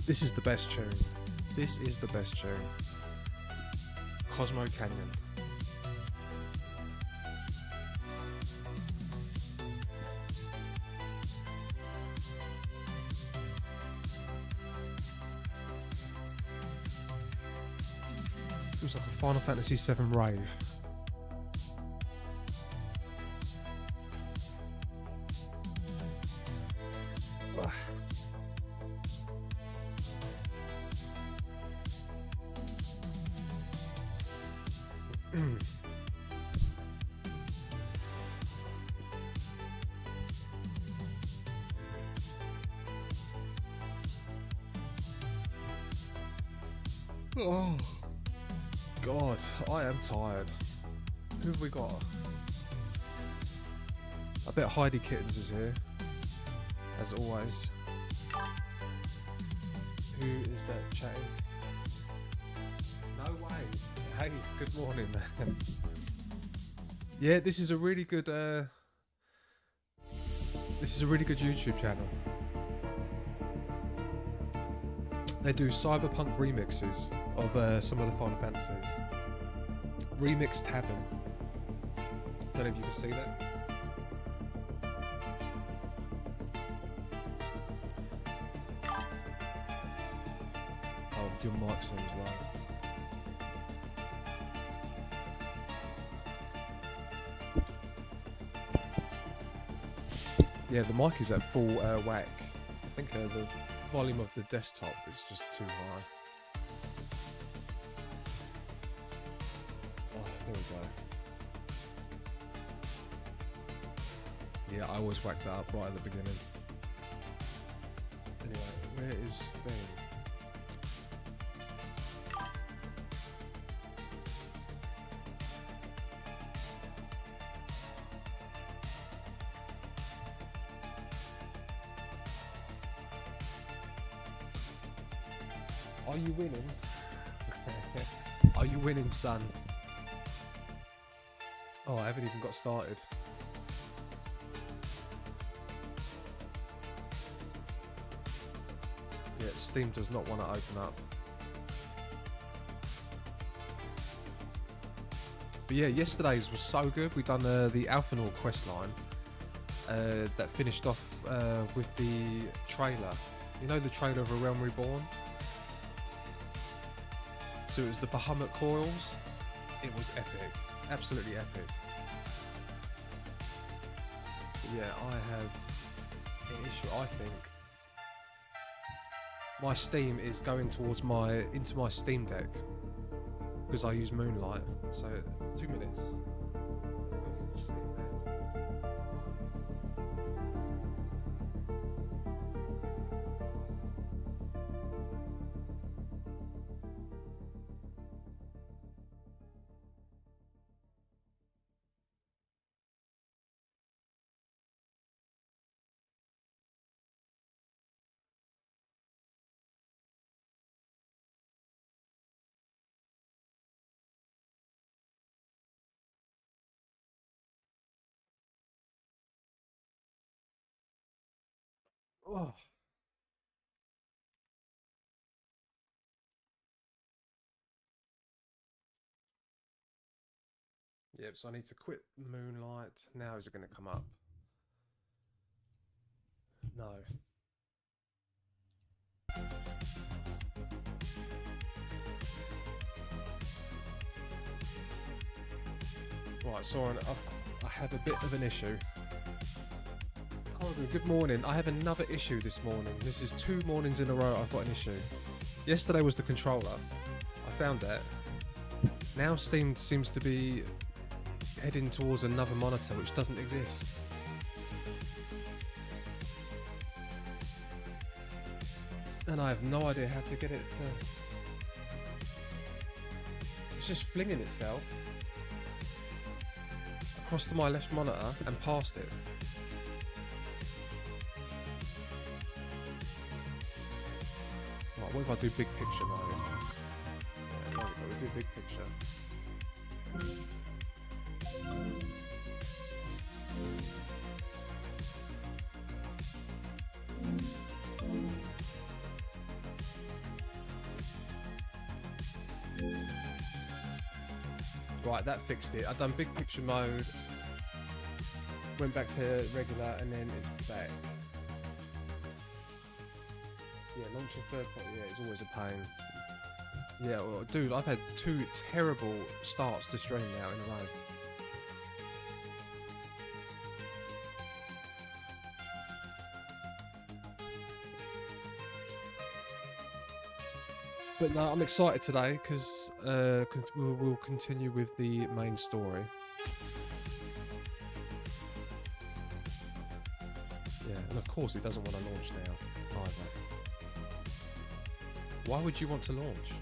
This is the best tune. This is the best tune. Cosmo Canyon. Feels like a Final Fantasy VII rave. Oh God, I am tired. Who have we got? I bet Heidi Kittens is here, as always. Who is that chatting? No way. Hey, good morning, man. Yeah, this is a really good. This is a really good YouTube channel. They do cyberpunk remixes of some of the Final Fantasies. Remix Tavern. Don't know if you can see that. Oh, your mic seems low. Yeah, the mic is at full whack. I think the volume of the desktop is just too high. Oh, there we go. Yeah, I always whack that up right at the beginning. Anyway, where is Steam? Are you winning? Are you winning, son? Oh, I haven't even got started. Yeah, Steam does not want to open up. But yeah, yesterday's was so good. We done the Alphanor quest line that finished off with the trailer. You know the trailer of A Realm Reborn? So it was the Bahamut Coils. It was epic. Absolutely epic. But yeah, I have an issue. I think my Steam is going towards into my Steam Deck because I use Moonlight. So 2 minutes. Oh. Yep, so I need to quit Moonlight. Now is it going to come up? No. Right, Soren, I have a bit of an issue. Corrigan, good morning. I have another issue this morning. This is 2 mornings in a row I've got an issue. Yesterday was the controller. I found that. Now Steam seems to be heading towards another monitor which doesn't exist. And I have no idea how to get it to... It's just flinging itself across to my left monitor and past it. Right, what if I do big picture mode? Yeah, there we go, we'll do big picture. Right, that fixed it. I've done big picture mode, went back to regular, and then it's back. Yeah, launching third party, yeah, it's always a pain. Yeah, well, dude, I've had 2 terrible starts to stream now in a row. But no, I'm excited today because we'll continue with the main story. Yeah, and of course it doesn't want to launch now either. Why would you want to launch?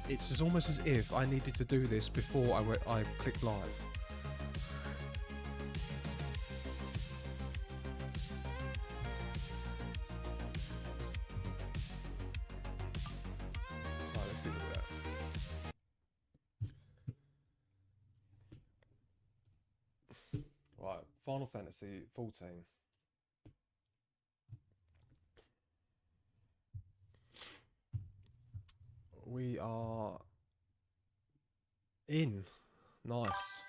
It's almost as if I needed to do this before I clicked live. Right, let's get rid of that. Right, Final Fantasy 14. We are in. Nice.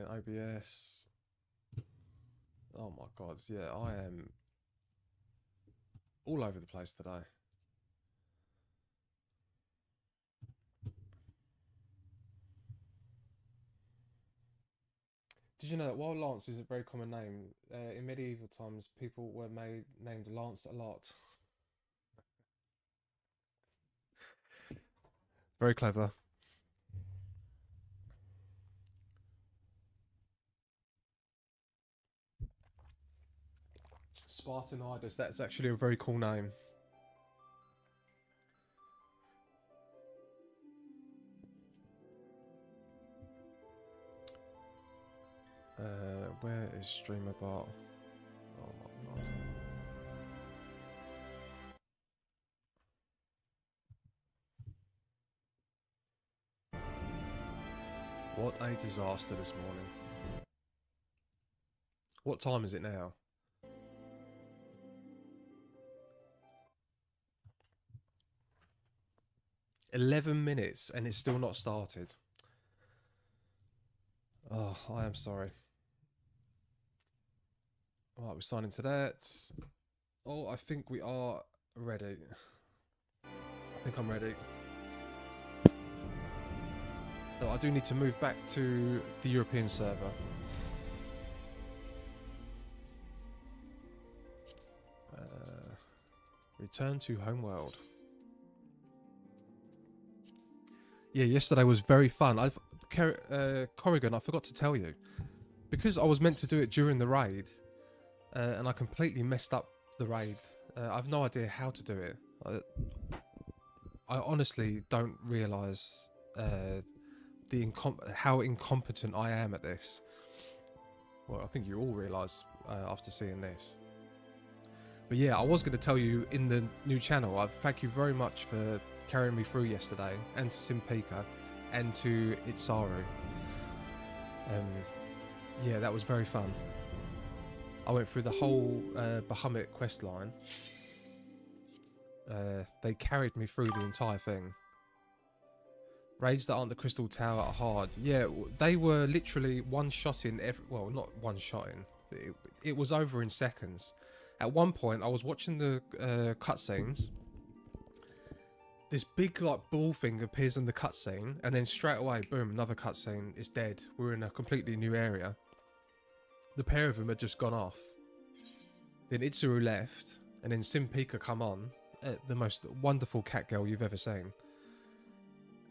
OBS. Oh my god, yeah, I am all over the place today. Did you know that while Lance is a very common name, in medieval times people were named Lance a lot? Very clever. Spartanides, that's actually a very cool name. Where is Streamer Bot? Oh my god. What a disaster this morning. What time is it now? "11 minutes and it's still not started." Oh, I am sorry. Right, we're signing to that. Oh, I think we are ready. I think I'm ready. No, I do need to move back to the European server. Return to homeworld. Yeah, yesterday was very fun. Corrigan, I forgot to tell you. Because I was meant to do it during the raid, and I completely messed up the raid. I've no idea how to do it. I honestly don't realise how incompetent I am at this. Well, I think you all realise after seeing this. But yeah, I was going to tell you in the new channel, I thank you very much for carrying me through yesterday, and to Simpika, and to Itzaru. Yeah, that was very fun. I went through the whole Bahamut quest line. They carried me through the entire thing. Raids that aren't the Crystal Tower are hard. Yeah, they were literally one-shotting well, not one-shotting. It was over in seconds. At one point, I was watching the cutscenes. This big like ball thing appears in the cutscene, and then straight away, boom, another cutscene. It's dead. We're in a completely new area. The pair of them had just gone off. Then Itsuru left, and then Simpika come on, the most wonderful cat girl you've ever seen.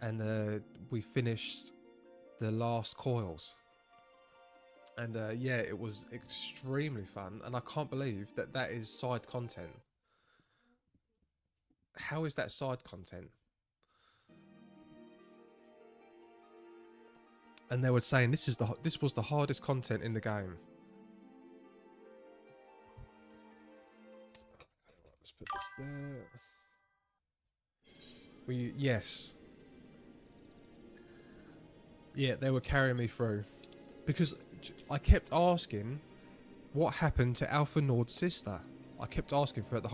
And we finished the last coils. And yeah, it was extremely fun, and I can't believe that that is side content. How is that side content? And they were saying this was the hardest content in the game. Let's put this there. Yes. Yeah, they were carrying me through. Because I kept asking what happened to Alpha Nord's sister. I kept asking for it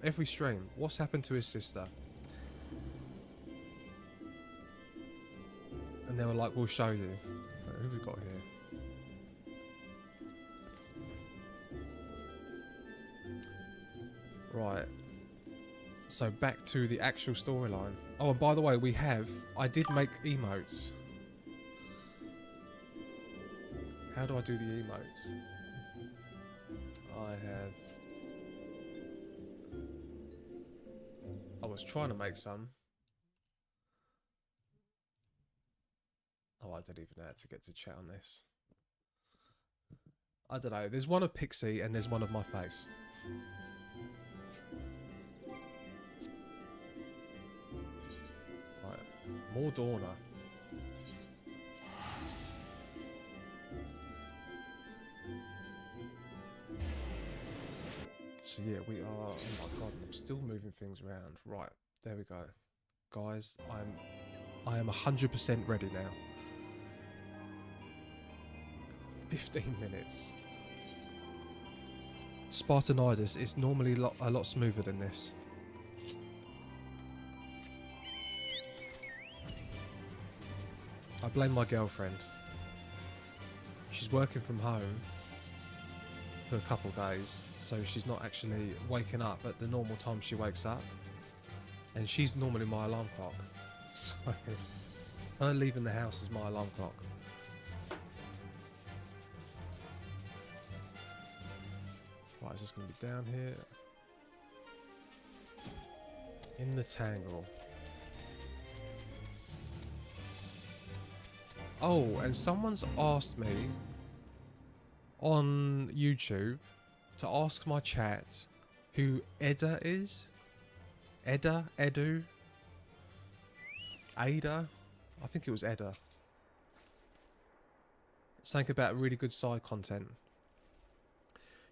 every stream. What's happened to his sister? And they were like, we'll show you. Who have we got here? Right. So back to the actual storyline. Oh, and by the way, I did make emotes. How do I do the emotes? I was trying to make some. Oh, I don't even know how to get to chat on this. I don't know. There's one of Pixie and there's one of my face. Right. More Dorna. So yeah, we are... Oh my god, I'm still moving things around. Right, there we go. Guys, I am 100% ready now. 15 minutes. Spartanitis is normally a lot smoother than this. I blame my girlfriend. She's working from home for a couple days, so she's not actually waking up at the normal time she wakes up, and she's normally my alarm clock, so her leaving the house is my alarm clock. Right, is this going to be down here? In the tangle. Oh, and someone's asked me on YouTube to ask my chat who Edda is. Edda? Edu? Ada? I think it was Edda. Something about really good side content.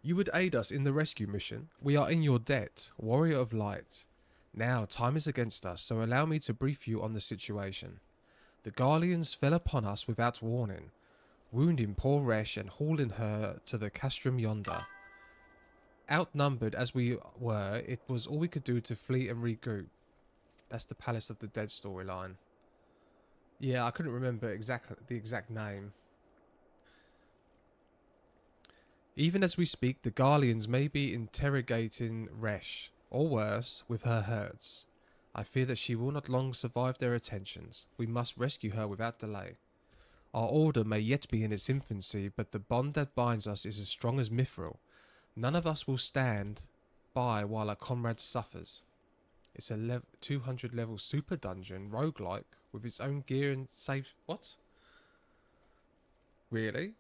You would aid us in the rescue mission. We are in your debt, Warrior of Light. Now, time is against us, so allow me to brief you on the situation. The Garleans fell upon us without warning, wounding poor Resh and hauling her to the castrum yonder. Outnumbered as we were, it was all we could do to flee and regroup. That's the Palace of the Dead storyline. Yeah, I couldn't remember the exact name. Even as we speak, the Garleans may be interrogating Resh, or worse, with her hurts. I fear that she will not long survive their attentions. We must rescue her without delay. Our order may yet be in its infancy, but the bond that binds us is as strong as mithril. None of us will stand by while a comrade suffers. It's a 200 level super dungeon, roguelike, with its own gear and save... What? Really?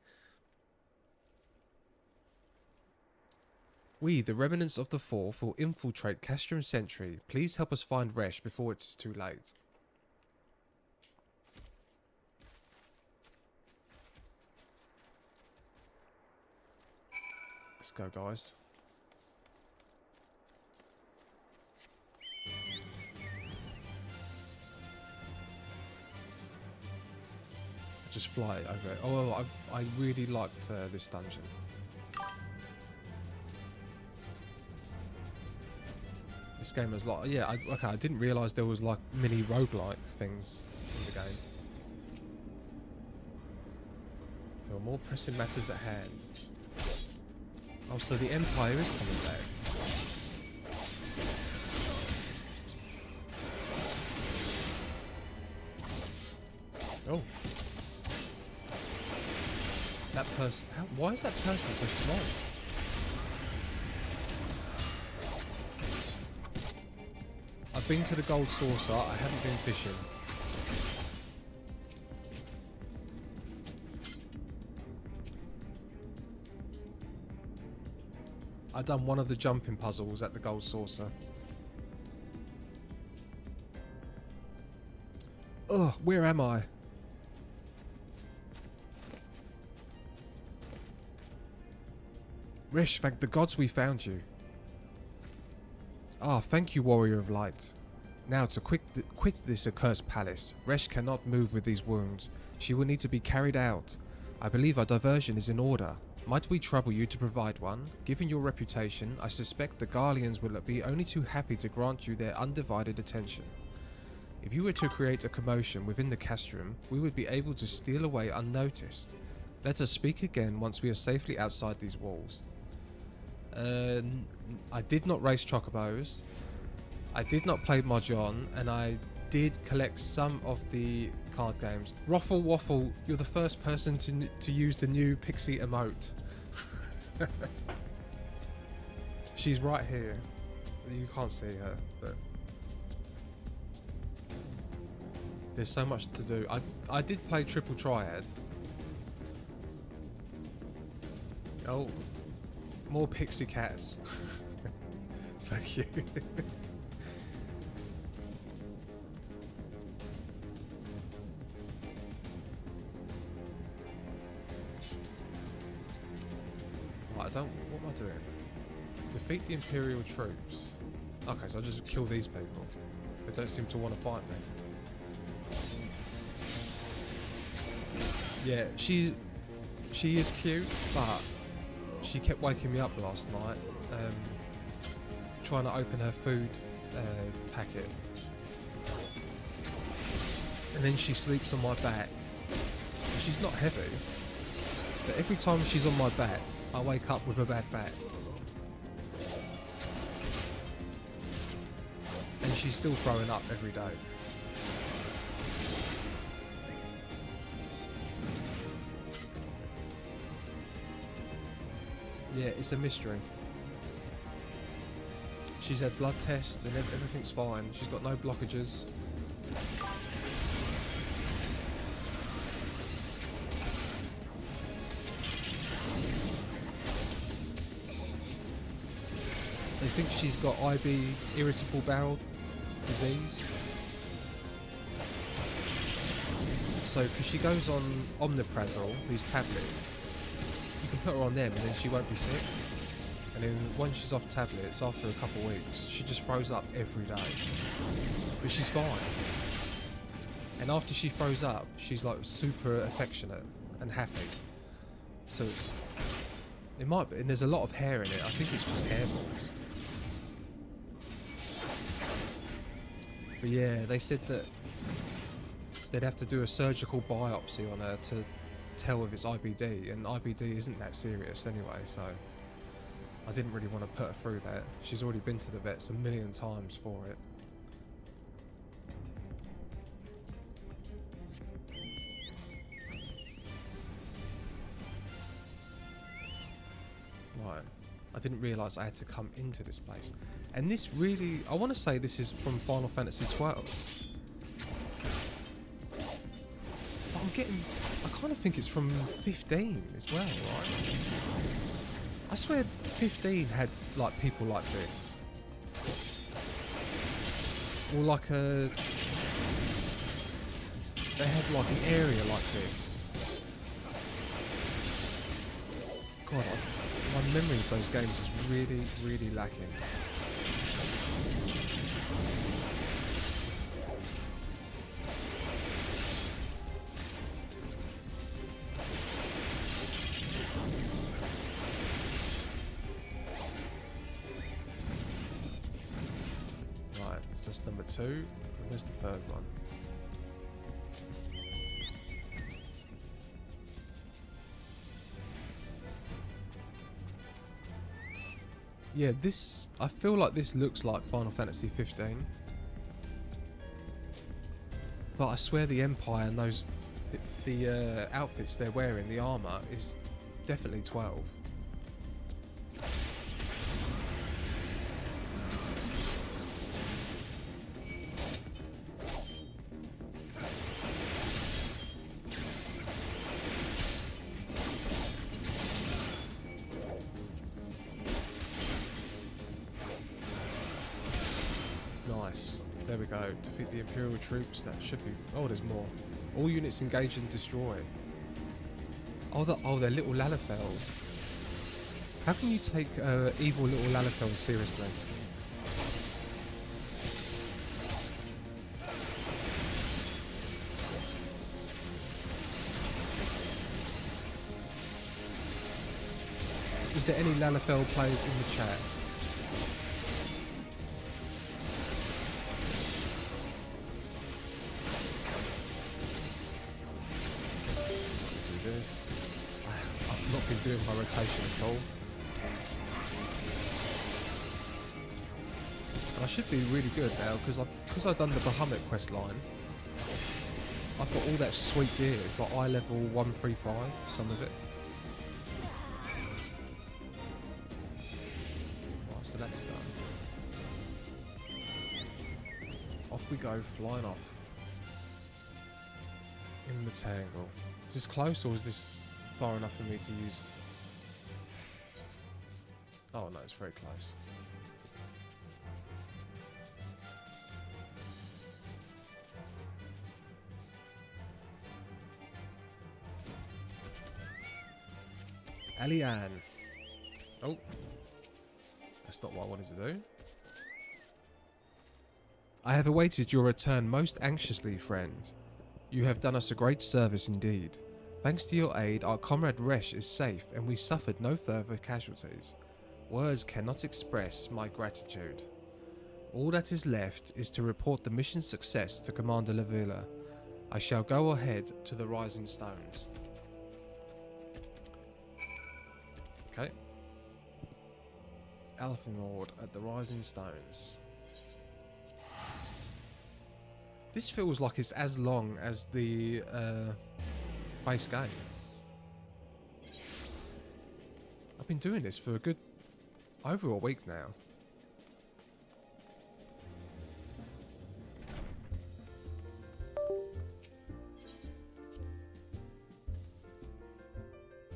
We, the remnants of the Fourth, will infiltrate Castrum Sentry. Please help us find Resh before it is too late. Let's go, guys. Just fly over it. Oh, I really liked this dungeon. This game has like, yeah, okay, I didn't realise there was like mini roguelike things in the game. There are more pressing matters at hand. Oh, so the Empire is coming back. Oh. That person, why is that person so small? I've been to the Gold Saucer, I haven't been fishing. I've done one of the jumping puzzles at the Gold Saucer. Ugh, where am I? Resh, thank the gods we found you. Ah, thank you, Warrior of Light. Now, to quit this accursed palace. Resh cannot move with these wounds. She will need to be carried out. I believe our diversion is in order. Might we trouble you to provide one? Given your reputation, I suspect the Garleans will be only too happy to grant you their undivided attention. If you were to create a commotion within the castrum, we would be able to steal away unnoticed. Let us speak again once we are safely outside these walls. I did not race chocobos. I did not play Mahjong, and I did collect some of the card games. Ruffle Waffle, you're the first person to use the new Pixie emote. She's right here. You can't see her, but there's so much to do. I did play Triple Triad. Oh, more pixie cats. So cute. Right, what am I doing? Defeat the Imperial troops. Okay, so I'll just kill these people. They don't seem to want to fight me. Yeah, she is cute, but she kept waking me up last night, trying to open her food packet. And then she sleeps on my back. And she's not heavy, but every time she's on my back, I wake up with a bad back. And she's still throwing up every day. Yeah, it's a mystery. She's had blood tests and everything's fine. She's got no blockages. They think she's got IB, irritable bowel disease. So, because she goes on omeprazole, these tablets, you can put her on them and then she won't be sick. And then once she's off tablets, after a couple of weeks, she just throws up every day. But she's fine. And after she throws up, she's like super affectionate and happy. So, it might be, and there's a lot of hair in it. I think it's just hair balls. But yeah, they said that they'd have to do a surgical biopsy on her to tell if it's IBD, and IBD isn't that serious anyway, so I didn't really want to put her through that. She's already been to the vets a million times for it. Right, I didn't realise I had to come into this place. And this really, I want to say this is from Final Fantasy XII. But I kind of think it's from 15 as well, right? I swear 15 had like people like this. Or like they had like an area like this. God, my memory of those games is really, really lacking. So that's number 2. And where's the third one? Yeah, this, I feel like this looks like Final Fantasy 15. But I swear the Empire and those, the outfits they're wearing, the armour, is definitely 12. Nice. There we go. Defeat the Imperial troops. That should be... Oh, there's more. All units engage and destroy. Oh, they're little Lalafels. How can you take evil little Lalafels seriously? Is there any Lalafell players in the chat? Do this. I've not been doing my rotation at all. And I should be really good now because I've done the Bahamut quest line. I've got all that sweet gear. It's like eye level 135, some of it. Right, so that's done. Off we go, flying off. In the tangle. Is this close or is this far enough for me to use? Oh no, it's very close. Alianne. Oh. That's not what I wanted to do. I have awaited your return most anxiously, friend. You have done us a great service indeed. Thanks to your aid, our comrade Resh is safe and we suffered no further casualties. Words cannot express my gratitude. All that is left is to report the mission's success to Commander Lavilla. I shall go ahead to the Rising Stones. Okay. Alphenord at the Rising Stones. This feels like it's as long as the base game. I've been doing this for a good over a week now.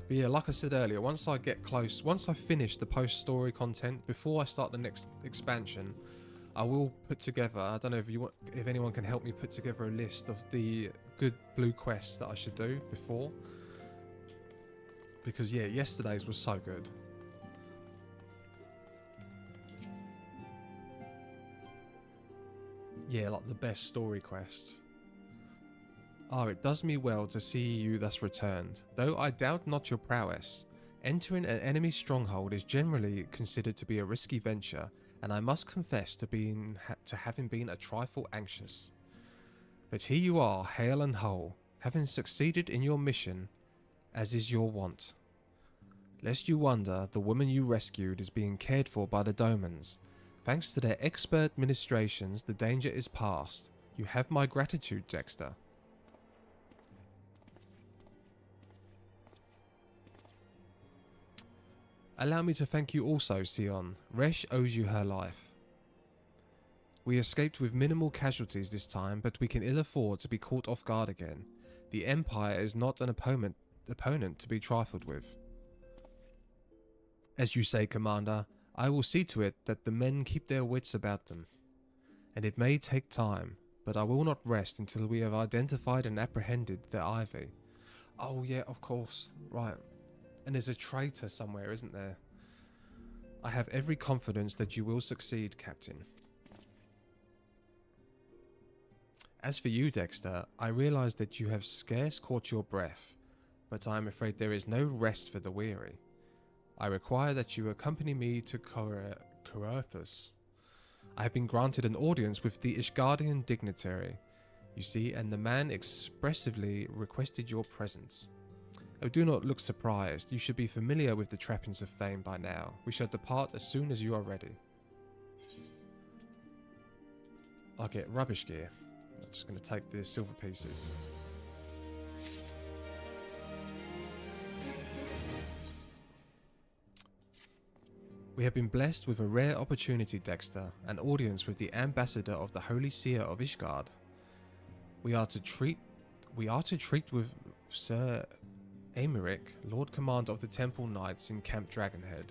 But yeah, like I said earlier, once I get close, once I finish the post-story content, before I start the next expansion, I will put together, I don't know if anyone can help me put together a list of the good blue quests that I should do before. Because yeah, yesterday's was so good. Yeah, like the best story quests. Ah, it does me well to see you thus returned. Though I doubt not your prowess, entering an enemy stronghold is generally considered to be a risky venture, and I must confess to having been a trifle anxious. But here you are, hale and whole, having succeeded in your mission, as is your wont. Lest you wonder, the woman you rescued is being cared for by the Domans. Thanks to their expert ministrations, the danger is past. You have my gratitude, Dexter. Allow me to thank you also, Sion. Resh owes you her life. We escaped with minimal casualties this time, but we can ill afford to be caught off guard again. The Empire is not an opponent to be trifled with. As you say, Commander, I will see to it that the men keep their wits about them. And it may take time, but I will not rest until we have identified and apprehended the Ivy. Oh yeah, of course. Right. And there's a traitor somewhere, isn't there? I have every confidence that you will succeed, Captain. As for you, Dexter, I realize that you have scarce caught your breath, but I am afraid there is no rest for the weary. I require that you accompany me to Coerthus. I have been granted an audience with the Ishgardian dignitary, you see, and the man expressively requested your presence. Oh, do not look surprised. You should be familiar with the trappings of fame by now. We shall depart as soon as you are ready. I'll get rubbish gear. I'm just going to take the silver pieces. We have been blessed with a rare opportunity, Dexter, an audience with the ambassador of the Holy Seer of Ishgard. We are to treat with Sir Emeric, Lord Commander of the Temple Knights in Camp Dragonhead.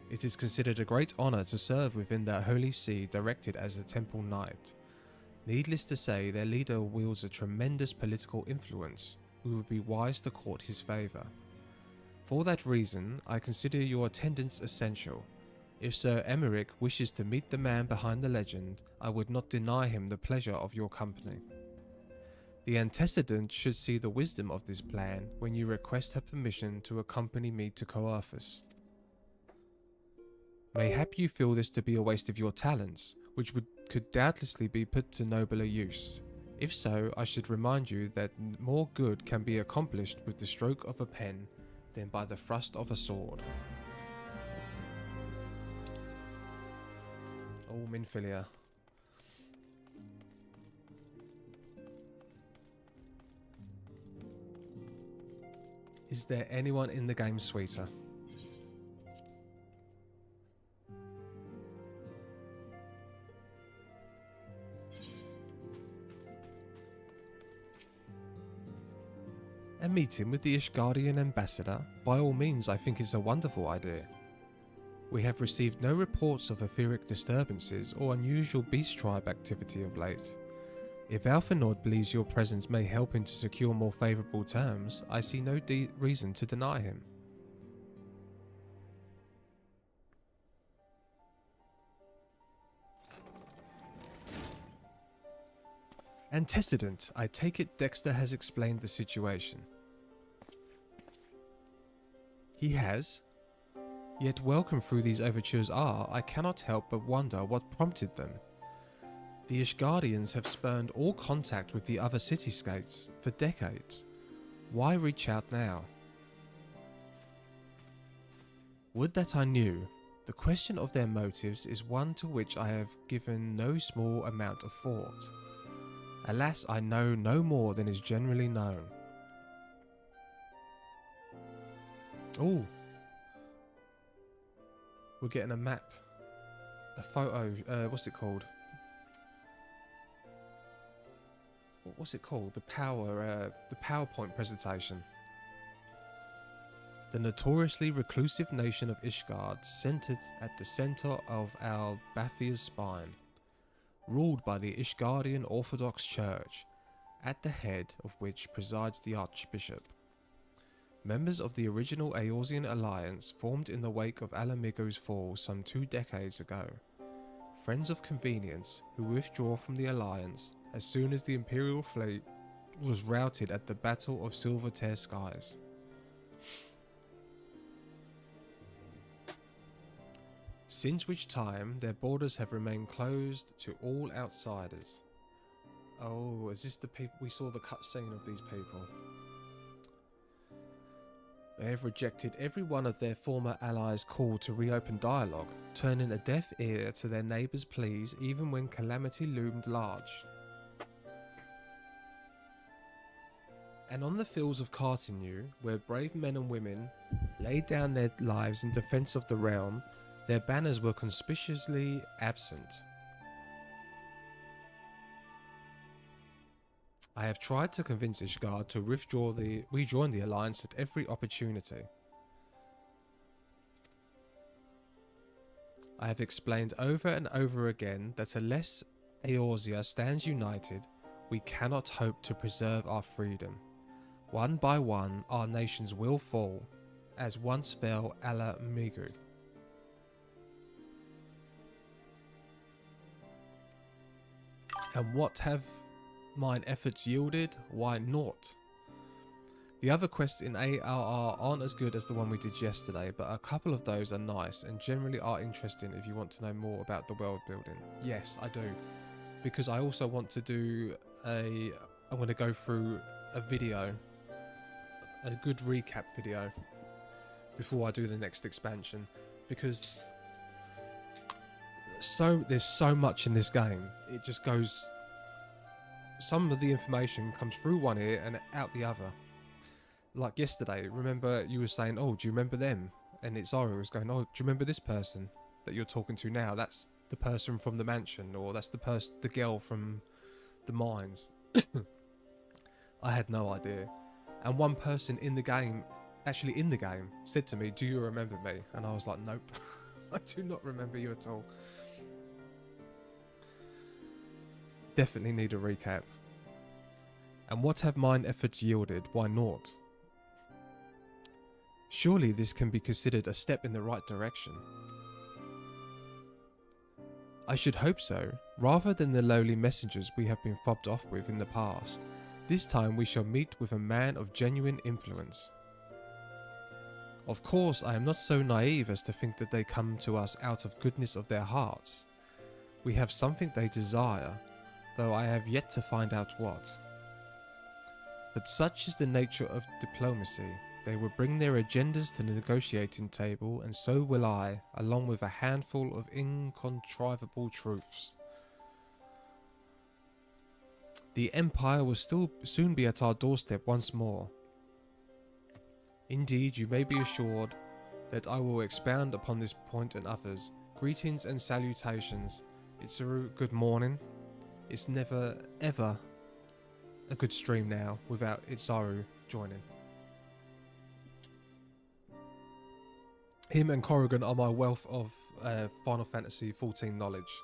It is considered a great honour to serve within the Holy See directed as a Temple Knight. Needless to say, their leader wields a tremendous political influence. We would be wise to court his favour. For that reason, I consider your attendance essential. If Sir Emeric wishes to meet the man behind the legend, I would not deny him the pleasure of your company. The antecedent should see the wisdom of this plan when you request her permission to accompany me to Coerthus. Mayhap you feel this to be a waste of your talents, which could doubtlessly be put to nobler use. If so, I should remind you that more good can be accomplished with the stroke of a pen than by the thrust of a sword. Oh, Minfilia. Is there anyone in the game sweeter? A meeting with the Ishgardian ambassador? By all means, I think it's a wonderful idea. We have received no reports of etheric disturbances or unusual beast tribe activity of late. If Alphanord believes your presence may help him to secure more favourable terms, I see no reason to deny him. Antecedent, I take it Dexter has explained the situation. He has? Yet welcome through these overtures are, I cannot help but wonder what prompted them. The Ishgardians have spurned all contact with the other cityscapes for decades. Why reach out now? Would that I knew. The question of their motives is one to which I have given no small amount of thought. Alas, I know no more than is generally known. Oh, we're getting a map, a photo. What's it called? What's it called? The PowerPoint presentation. The notoriously reclusive nation of Ishgard, centered at the center of Al-Bathia's spine, ruled by the Ishgardian Orthodox Church, at the head of which presides the Archbishop. Members of the original Eorzean alliance formed in the wake of Alamigo's fall some 2 decades ago. Friends of convenience who withdraw from the alliance as soon as the Imperial fleet was routed at the Battle of Silvertear Skies. Since which time their borders have remained closed to all outsiders. Oh, is this the people we saw the cutscene of these people? They have rejected every one of their former allies' call to reopen dialogue, turning a deaf ear to their neighbours' pleas even when calamity loomed large. And on the fields of Cartignou, where brave men and women laid down their lives in defence of the realm, their banners were conspicuously absent. I have tried to convince Ishgard to rejoin the alliance at every opportunity. I have explained over and over again that unless Eorzea stands united, we cannot hope to preserve our freedom. One by one, our nations will fall, as once fell Alamigo. And what have mine efforts yielded? Why, naught. The other quests in ARR aren't as good as the one we did yesterday, but a couple of those are nice and generally are interesting if you want to know more about the world building. Yes, I do. Because I also want to do I'm going to go through a video, a good recap video, before I do the next expansion. Because there's so much in this game. It just goes... Some of the information comes through one ear and out the other. Like yesterday, remember you were saying, oh, do you remember them? And Zara was going, oh, do you remember this person that you're talking to now? That's the person from the mansion, or that's the girl from the mines. I had no idea. And one person in the game, actually in the game, said to me, do you remember me? And I was like, nope, I do not remember you at all. Definitely need a recap. And what have mine efforts yielded? Why, naught. Surely this can be considered a step in the right direction. I should hope so. Rather than the lowly messengers we have been fobbed off with in the past, this time we shall meet with a man of genuine influence. Of course, I am not so naive as to think that they come to us out of goodness of their hearts. We have something they desire, though I have yet to find out what. But such is the nature of diplomacy. They will bring their agendas to the negotiating table, and so will I, along with a handful of incontrivable truths. The Empire will still soon be at our doorstep once more. Indeed, you may be assured that I will expound upon this point and others. Greetings and salutations. Itzaru, good morning. It's never, ever a good stream now without Itzaru joining. Him and Corrigan are my wealth of Final Fantasy XIV knowledge.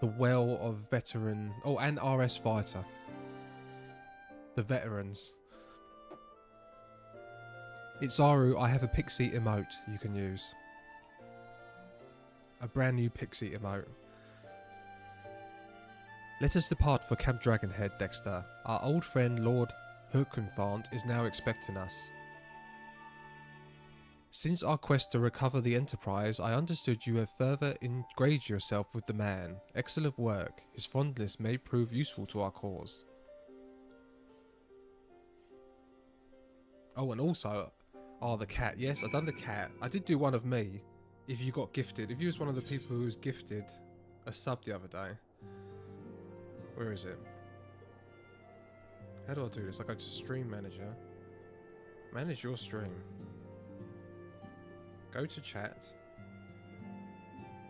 The well of veteran... Oh, and RS Fighter. The veterans. Itzaru, I have a pixie emote you can use. A brand new pixie emote. Let us depart for Camp Dragonhead, Dexter. Our old friend Lord Herkenfant is now expecting us. Since our quest to recover the Enterprise, I understood you have further engaged yourself with the man. Excellent work. His fondness may prove useful to our cause. Oh, and also, the cat. Yes, I've done the cat. I did do one of me. If you got gifted. If you was one of the people who was gifted a sub the other day. Where is it? How do I do this? I go to Stream Manager. Manage your stream. Go to chat.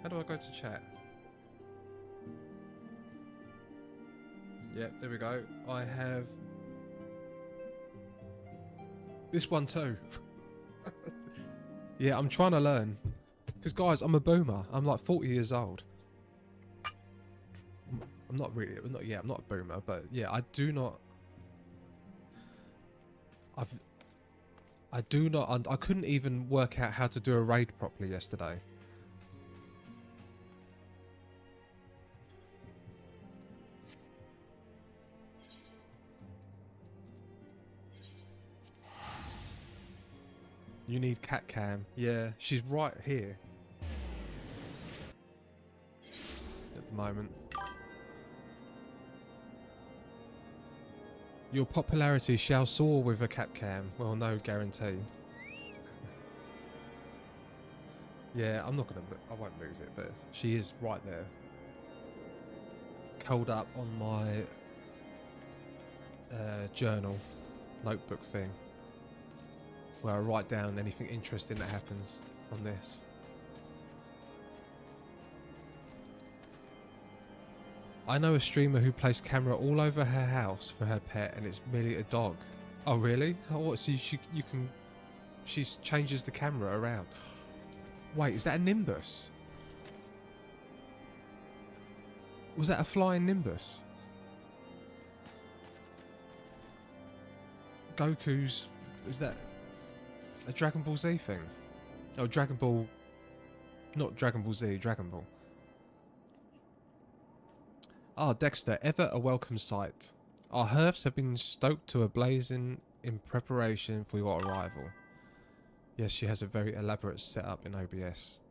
How do I go to chat? Yep, there we go. I have this one too. Yeah, I'm trying to learn. Because guys, I'm a boomer. I'm like 40 years old. I'm not really, I'm not a boomer, but yeah, I couldn't even work out how to do a raid properly yesterday. You need cat cam. Yeah, she's right here. At the moment. Your popularity shall soar with a cat cam. Well, no guarantee. Yeah, I won't move it, but she is right there. Curled up on my journal, notebook thing. Where I write down anything interesting that happens on this. I know a streamer who placed camera all over her house for her pet, and it's merely a dog. Oh really? Oh, what? So she changes the camera around. Wait, is that a Nimbus? Was that a flying Nimbus? Goku's... Is that a Dragon Ball Z thing? Oh, Dragon Ball... Not Dragon Ball Z, Dragon Ball. Ah, Dexter, ever a welcome sight. Our hearths have been stoked to a blazing in preparation for your arrival. Yes, she has a very elaborate setup in OBS.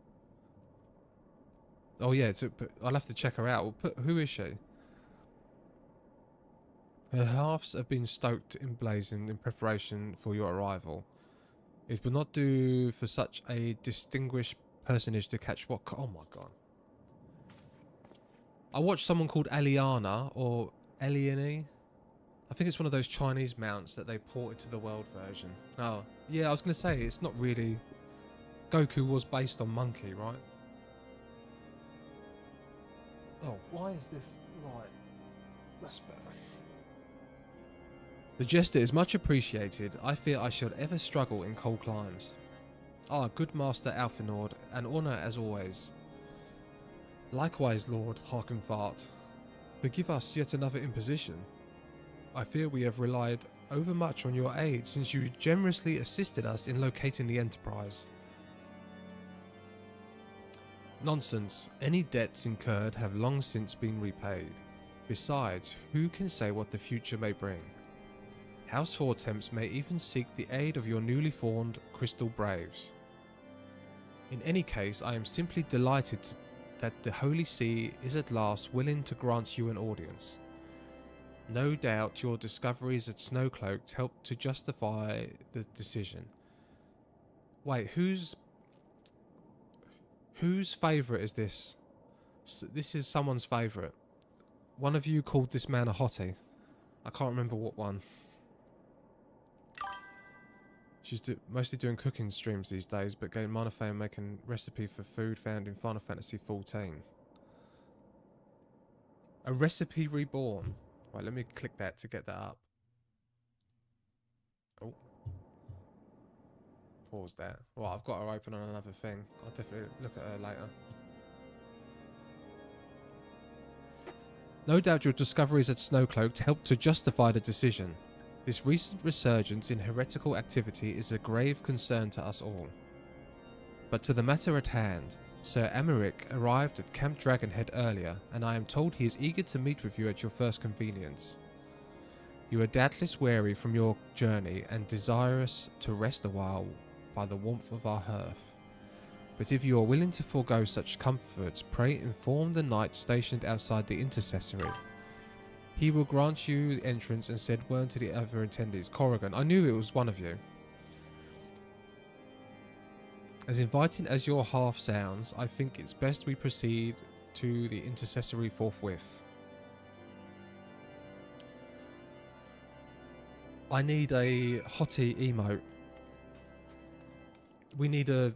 Oh yeah, I'll have to check her out. Who is she? Her hearths have been stoked in blazing in preparation for your arrival. It would not do for such a distinguished personage to catch what... Oh my god. I watched someone called Aliana, or Eliane. I think it's one of those Chinese mounts that they ported to the world version. Oh, yeah, I was going to say, it's not really... Goku was based on Monkey, right? Oh, why is this... Right. That's better. The gesture is much appreciated. I fear I shall ever struggle in cold climes. Ah, good Master Alphenord, an honour as always. Likewise, Lord Harkenfart. Forgive us yet another imposition. I fear we have relied overmuch on your aid since you generously assisted us in locating the Enterprise. Nonsense. Any debts incurred have long since been repaid. Besides, who can say what the future may bring? House 4 temps may even seek the aid of your newly formed Crystal Braves. In any case, I am simply delighted that the Holy See is at last willing to grant you an audience. No doubt your discoveries at Snowcloaked helped to justify the decision. Wait, whose favourite is this? This is someone's favourite. One of you called this man a hottie. I can't remember what one. She's mostly doing cooking streams these days, but gained minor fame making recipe for food found in Final Fantasy XIV. A recipe reborn. Right, let me click that to get that up. Oh. Pause that. Well, I've got her open on another thing. I'll definitely look at her later. No doubt your discoveries at Snowcloaked helped to justify the decision. This recent resurgence in heretical activity is a grave concern to us all. But to the matter at hand, Sir Emmerich arrived at Camp Dragonhead earlier, and I am told he is eager to meet with you at your first convenience. You are doubtless weary from your journey and desirous to rest a while by the warmth of our hearth. But if you are willing to forego such comforts, pray inform the knight stationed outside the intercessory. He will grant you entrance and send word to the other attendees. Corrigan, I knew it was one of you. As inviting as your half sounds, I think it's best we proceed to the intercessory forthwith. I need a hottie emote. We need a...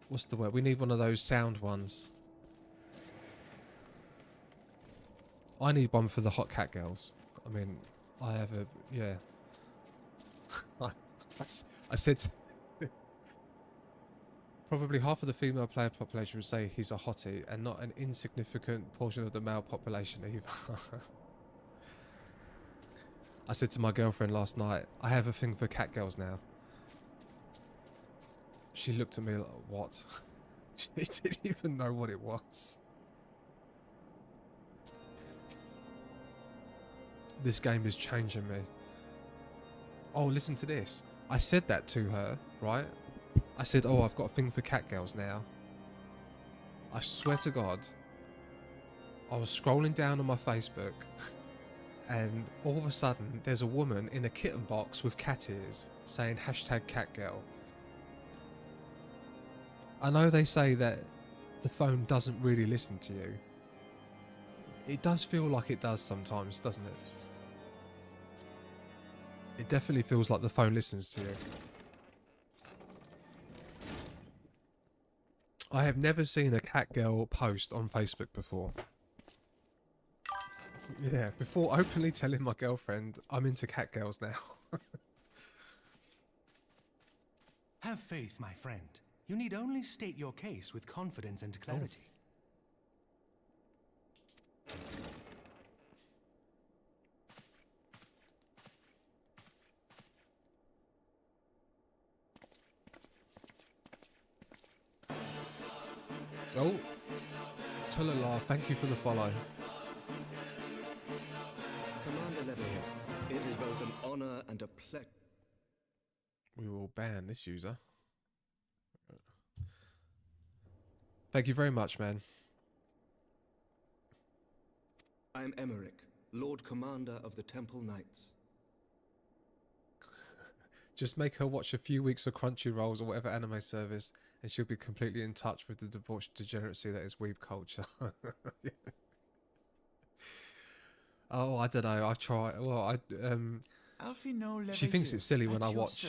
What's the word? We need one of those sound ones. I need one for the hot cat girls. I mean, I have a... Yeah. I said... Probably half of the female player population would say he's a hottie, and not an insignificant portion of the male population either. I said to my girlfriend last night, I have a thing for cat girls now. She looked at me like, what? She didn't even know what it was. This game is changing me. Oh, listen to this. I said that to her, right? I said, oh, I've got a thing for cat girls now. I swear to God, I was scrolling down on my Facebook and all of a sudden there's a woman in a kitten box with cat ears saying #catgirl. I know they say that the phone doesn't really listen to you. It does feel like it does sometimes, doesn't it? It definitely feels like the phone listens to you. I have never seen a cat girl post on Facebook before. Yeah, before openly telling my girlfriend I'm into cat girls now. Have faith, my friend. You need only state your case with confidence and clarity. Oh, Tulala, thank you for the follow. Commander Levier, it is both an honor and a pleasure. We will ban this user. Thank you very much, man. I am Emmerich, Lord Commander of the Temple Knights. Just make her watch a few weeks of Crunchyrolls or whatever anime service, and she'll be completely in touch with the debauched degeneracy that is weeb culture. Yeah. Oh, I don't know. I've tried. Well, she thinks it's silly when I watch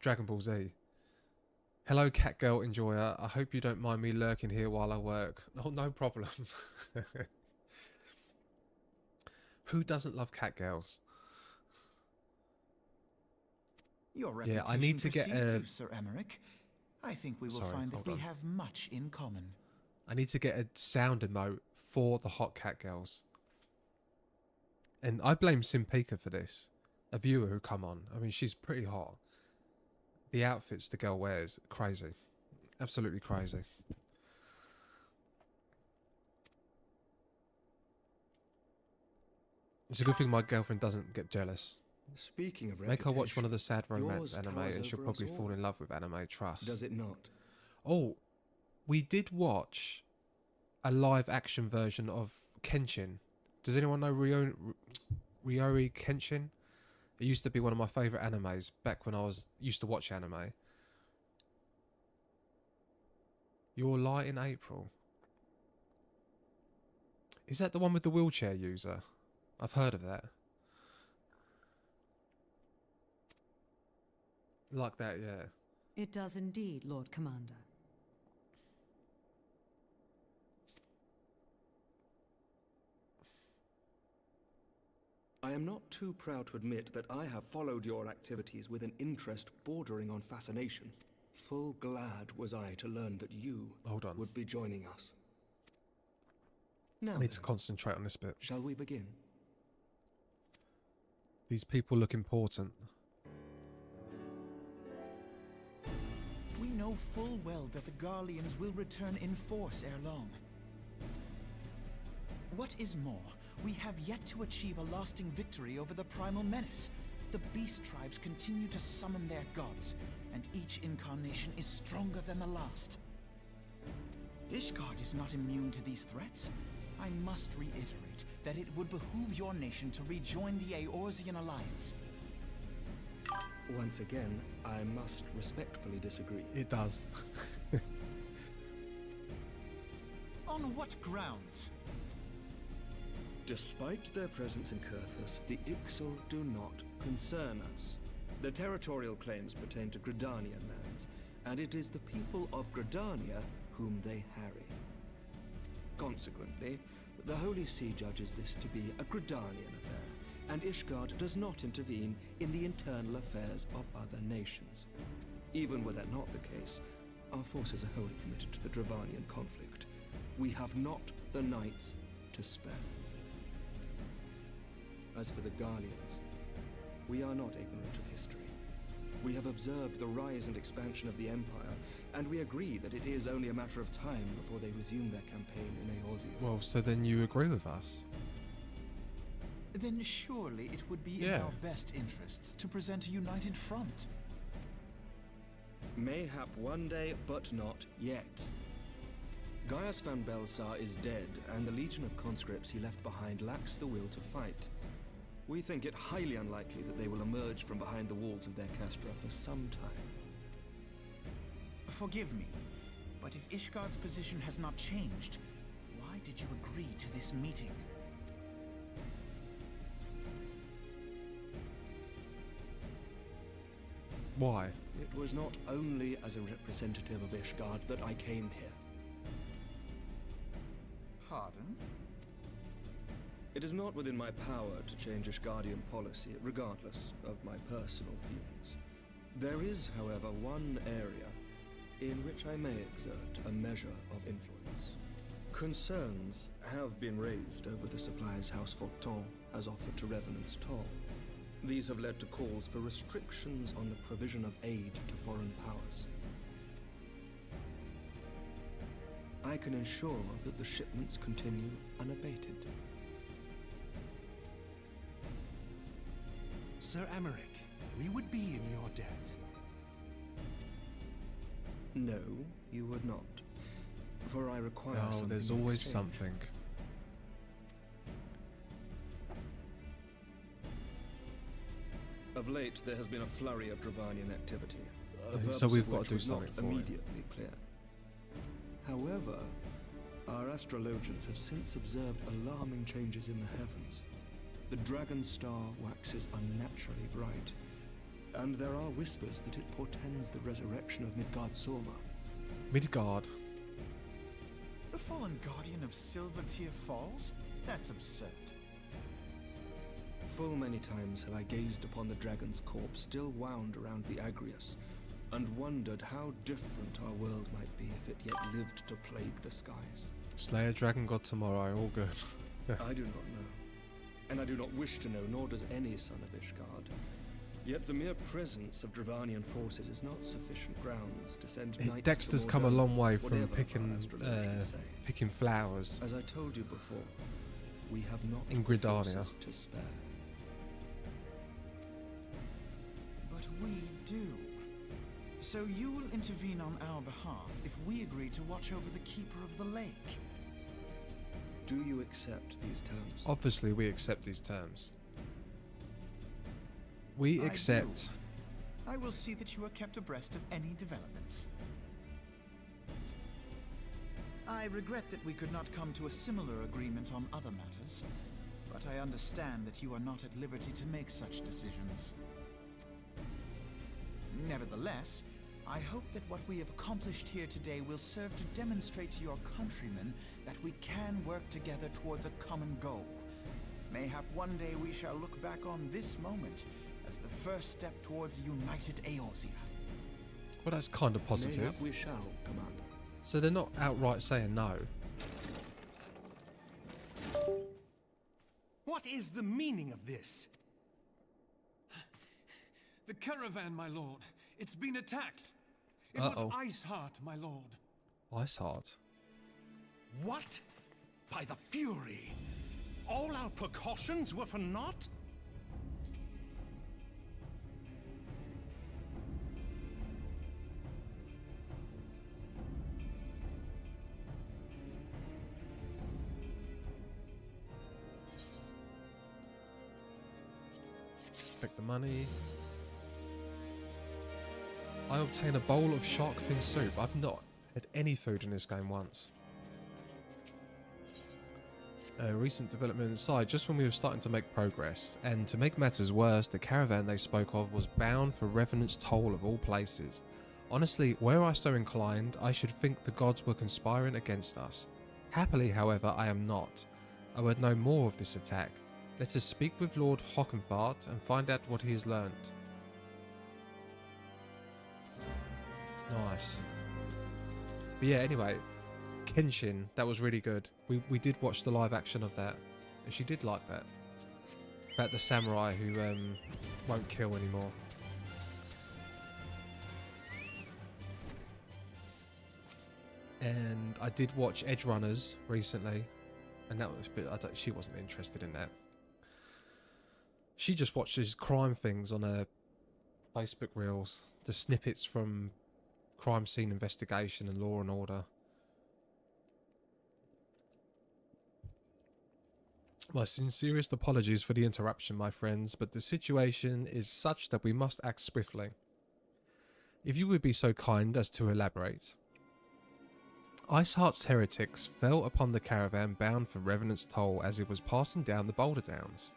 Dragon Ball Z. Hello, cat girl enjoyer. I hope you don't mind me lurking here while I work. Oh, no problem. Who doesn't love cat girls? Your reputation I need to get precedes you, Sir Emmerich. I think we will find that we on. have much in common. I need to get a sound emote for the hot cat girls. And I blame Simpika for this. A viewer who come on. I mean, she's pretty hot. The outfits the girl wears, crazy. Absolutely crazy. It's a good thing my girlfriend doesn't get jealous. Speaking of Make her watch one of the sad romance yours anime towers and she'll over us probably fall all. in love with anime, trust. Does it not? Oh, we did watch a live action version of Kenshin. Does anyone know Ryori Kenshin? It used to be one of my favourite animes back when I used to watch anime. Your Light in April. Is that the one with the wheelchair user? I've heard of that. Like that, yeah. It does indeed, Lord Commander. I am not too proud to admit that I have followed your activities with an interest bordering on fascination. Full glad was I to learn that you would be joining us. Now I need to concentrate on this bit. shall we begin? These people look important. We know full well that the Garleans will return in force ere long. What is more, we have yet to achieve a lasting victory over the primal menace. The beast tribes continue to summon their gods, and each incarnation is stronger than the last. Ishgard is not immune to these threats. I must reiterate that it would behoove your nation to rejoin the Eorzean Alliance. Once again, I must respectfully disagree. It does. On what grounds? Despite their presence in Kurthus, the Ixal do not concern us. Their territorial claims pertain to Gridanian lands, and it is the people of Gridania whom they harry. Consequently, the Holy See judges this to be a Gridanian affair, and Ishgard does not intervene in the internal affairs of other nations. Even were that not the case, our forces are wholly committed to the Dravanian conflict. We have not the knights to spare. As for the Garleans, we are not ignorant of history. We have observed the rise and expansion of the Empire, and we agree that it is only a matter of time before they resume their campaign in Eorzea. Well, so then you agree with us? Then surely it would be in our best interests to present a united front. Mayhap one day, but not yet. Gaius van Belsar is dead, and the legion of conscripts he left behind lacks the will to fight. We think it highly unlikely that they will emerge from behind the walls of their castra for some time. Forgive me, but if Ishgard's position has not changed, why did you agree to this meeting? Why? It was not only as a representative of Ishgard that I came here. Pardon? It is not within my power to change Ishgardian policy, regardless of my personal feelings. There is, however, one area in which I may exert a measure of influence. Concerns have been raised over the supplies House Fortin has offered to Revenant's Toll. These have led to calls for restrictions on the provision of aid to foreign powers. I can ensure that the shipments continue unabated. Sir Emmerich, we would be in your debt. No, you would not. For I require something. Oh, there's in always exchange. something. Of late, there has been a flurry of Dravanian activity. So we've of got which to do was not something for it. immediately clear. However, our astrologians have since observed alarming changes in the heavens. The dragon star waxes unnaturally bright, and there are whispers that it portends the resurrection of Midgard Sorma. Midgard. The fallen guardian of Silvertear Falls? That's absurd. Full many times have I gazed upon the dragon's corpse still wound around the Agrius, and wondered how different our world might be if it yet lived to plague the skies. Slay a dragon god tomorrow, all good. I do not know, and I do not wish to know, nor does any son of Ishgard. Yet the mere presence of Dravanian forces is not sufficient grounds to send knights Dexter's to come a Mordor, long way from whatever our picking astrologers say. picking flowers. As I told you before, we have not In the Gridania. forces to spare. But we do. So you will intervene on our behalf if we agree to watch over the Keeper of the Lake. Do you accept these terms? Obviously, we accept these terms. We I accept. do. I will see that you are kept abreast of any developments. I regret that we could not come to a similar agreement on other matters, but I understand that you are not at liberty to make such decisions. Nevertheless, I hope that what we have accomplished here today will serve to demonstrate to your countrymen that we can work together towards a common goal. Mayhap one day we shall look back on this moment as the first step towards a united Eorzea. Well, that's kind of positive. Mayhap we shall, Commander. So they're not outright saying no. What is the meaning of this? The caravan, my lord. It's been attacked. It Uh-oh. was Iceheart, my lord. Iceheart. What? By the Fury! All our precautions were for naught? Take the money. I obtain a bowl of shark fin soup. I've not had any food in this game once. Recent development aside, just when we were starting to make progress, and to make matters worse, the caravan they spoke of was bound for Revenant's Toll of all places. Honestly, were I so inclined, I should think the gods were conspiring against us. Happily, however, I am not. I would know more of this attack. Let us speak with Lord Hockenfart and find out what he has learnt. Nice. But yeah, anyway, Kenshin, that was really good. We did watch the live action of that, and she did like that. About the samurai who won't kill anymore. And I did watch Edge Runners recently, and that was, but she wasn't interested in that. She just watches crime things on her Facebook reels, the snippets from crime scene investigation and Law and Order. My sincerest apologies for the interruption, my friends, but the situation is such that we must act swiftly. If you would be so kind as to elaborate. Iceheart's heretics fell upon the caravan bound for Revenant's Toll as it was passing down the Boulder Downs.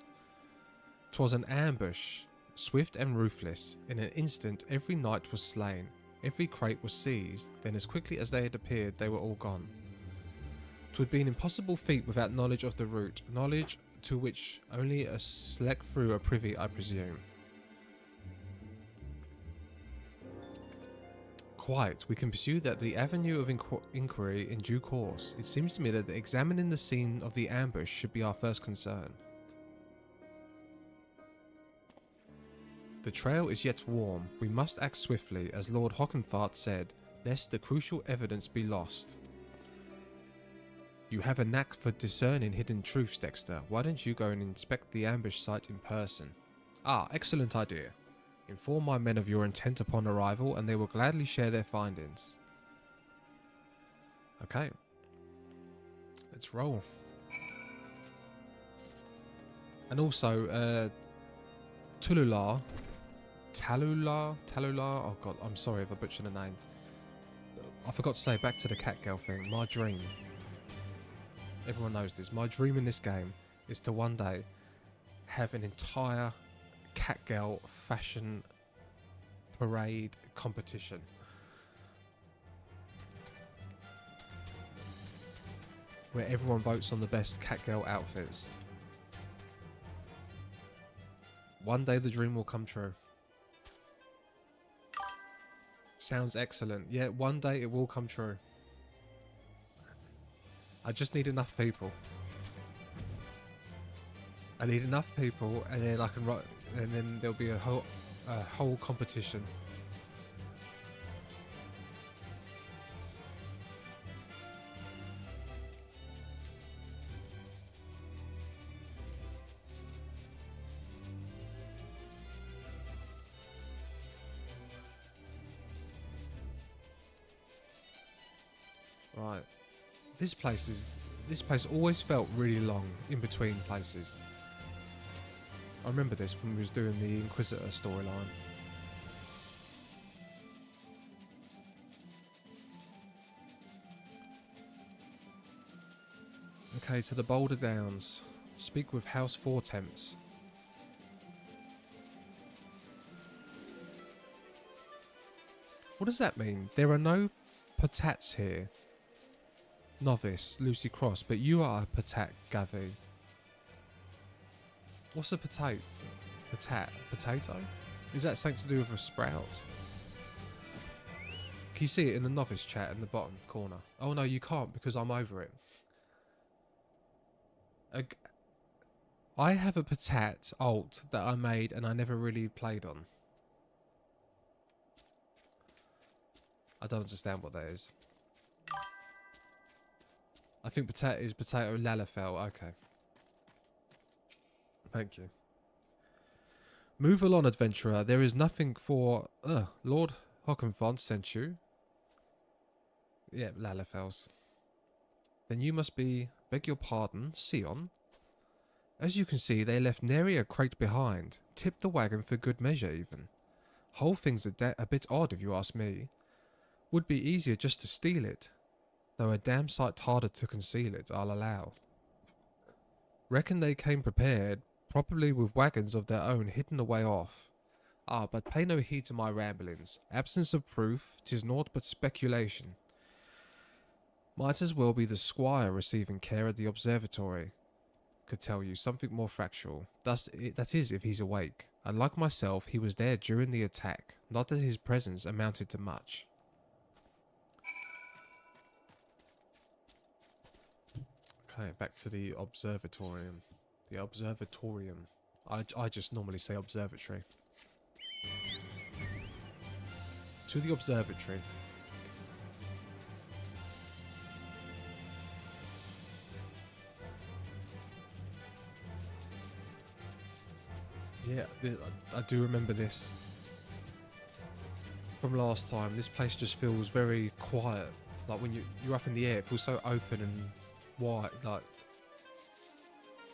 'Twas an ambush, swift and ruthless. In an instant every knight was slain, every crate was seized, then as quickly as they had appeared they were all gone. 'Twould be an impossible feat without knowledge of the route, knowledge to which only a select few are privy, I presume. Quite, we can pursue that the avenue of inquiry in due course. It seems to me that examining the scene of the ambush should be our first concern. The trail is yet warm. We must act swiftly, as Lord Hockenfart said, lest the crucial evidence be lost. You have a knack for discerning hidden truths, Dexter. Why don't you go and inspect the ambush site in person? Ah, excellent idea. Inform my men of your intent upon arrival, and they will gladly share their findings. Okay. Let's roll. And also, Tallulah, oh god, I'm sorry if I butchered the name. I forgot to say, back to the cat girl thing, my dream. Everyone knows this. My dream in this game is to one day have an entire cat girl fashion parade competition. Where everyone votes on the best cat girl outfits. One day the dream will come true. Sounds excellent. Yeah, one day it will come true. I just need enough people. I need enough people, and then I can write, and then there'll be a whole competition. Right. This place always felt really long in between places. I remember this when we was doing the Inquisitor storyline. Okay, to the Boulder Downs. Speak with House Four Temps. What does that mean? There are no patats here. Novice, Lucy Cross, but you are a patat, Gavi. What's a potato? Potato? Is that something to do with a sprout? Can you see it in the novice chat in the bottom corner? Oh no, you can't because I'm over it. I have a patat alt that I made and I never really played on. I don't understand what that is. I think potato is potato lalafell. Okay. Thank you. Move along, adventurer. There is nothing for... Lord Hockenfont sent you. Yeah, lalafells. Then you must be... Beg your pardon, Sion. As you can see, they left nary a crate behind. Tipped the wagon for good measure, even. Whole thing's a bit odd, if you ask me. Would be easier just to steal it. Though a damn sight harder to conceal it, I'll allow. Reckon they came prepared, probably with wagons of their own hidden away off. Ah, but pay no heed to my ramblings. Absence of proof, 'tis naught but speculation. Might as well be the squire receiving care at the observatory. Could tell you something more factual. That is, if he's awake. And like myself, he was there during the attack. Not that his presence amounted to much. Okay, back to the observatorium. The observatorium. I just normally say observatory. To the observatory. Yeah, I do remember this from last time. This place just feels very quiet. Like when you're up in the air, it feels so open and wide. Like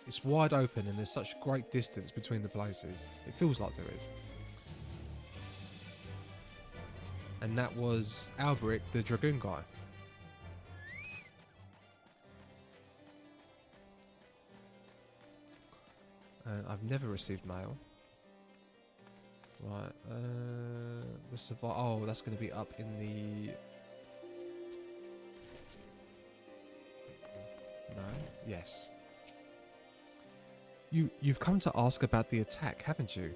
it's wide open and there's such great distance between the places. It feels like there is. And that was Alberic, the Dragoon guy. And I've never received mail. Right, the oh, that's going to be up in the... No? Yes. You've come to ask about the attack, haven't you?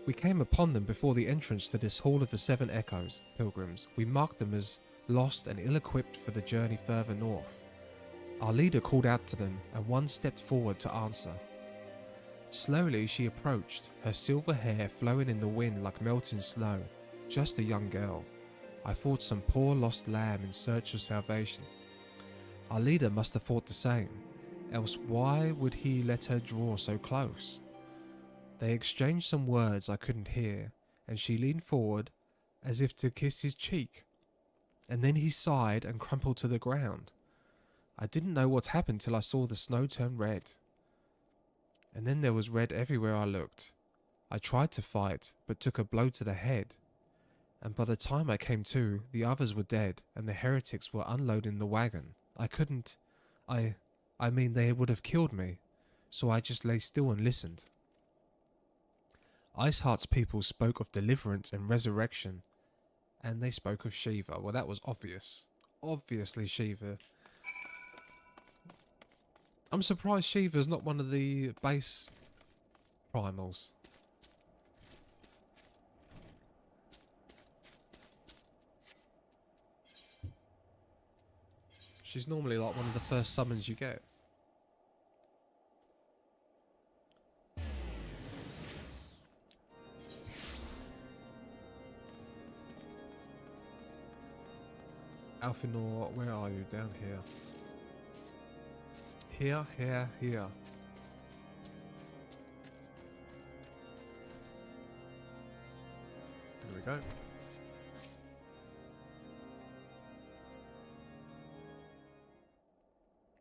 We came upon them before the entrance to this Hall of the Seven Echoes, pilgrims. We marked them as lost and ill-equipped for the journey further north. Our leader called out to them, and one stepped forward to answer. Slowly she approached, her silver hair flowing in the wind like melting snow. Just a young girl. I thought some poor lost lamb in search of salvation. Our leader must have thought the same, else why would he let her draw so close? They exchanged some words I couldn't hear, and she leaned forward as if to kiss his cheek. And then he sighed and crumpled to the ground. I didn't know what happened till I saw the snow turn red. And then there was red everywhere I looked. I tried to fight, but took a blow to the head. And by the time I came to, the others were dead, and the heretics were unloading the wagon. I couldn't... I mean, they would have killed me. So I just lay still and listened. Iceheart's people spoke of deliverance and resurrection. And they spoke of Shiva. Well, that was obvious. Obviously Shiva. I'm surprised Shiva's not one of the base primals. She's normally like one of the first summons you get. Alfinor, where are you? Down here. Here. Here we go.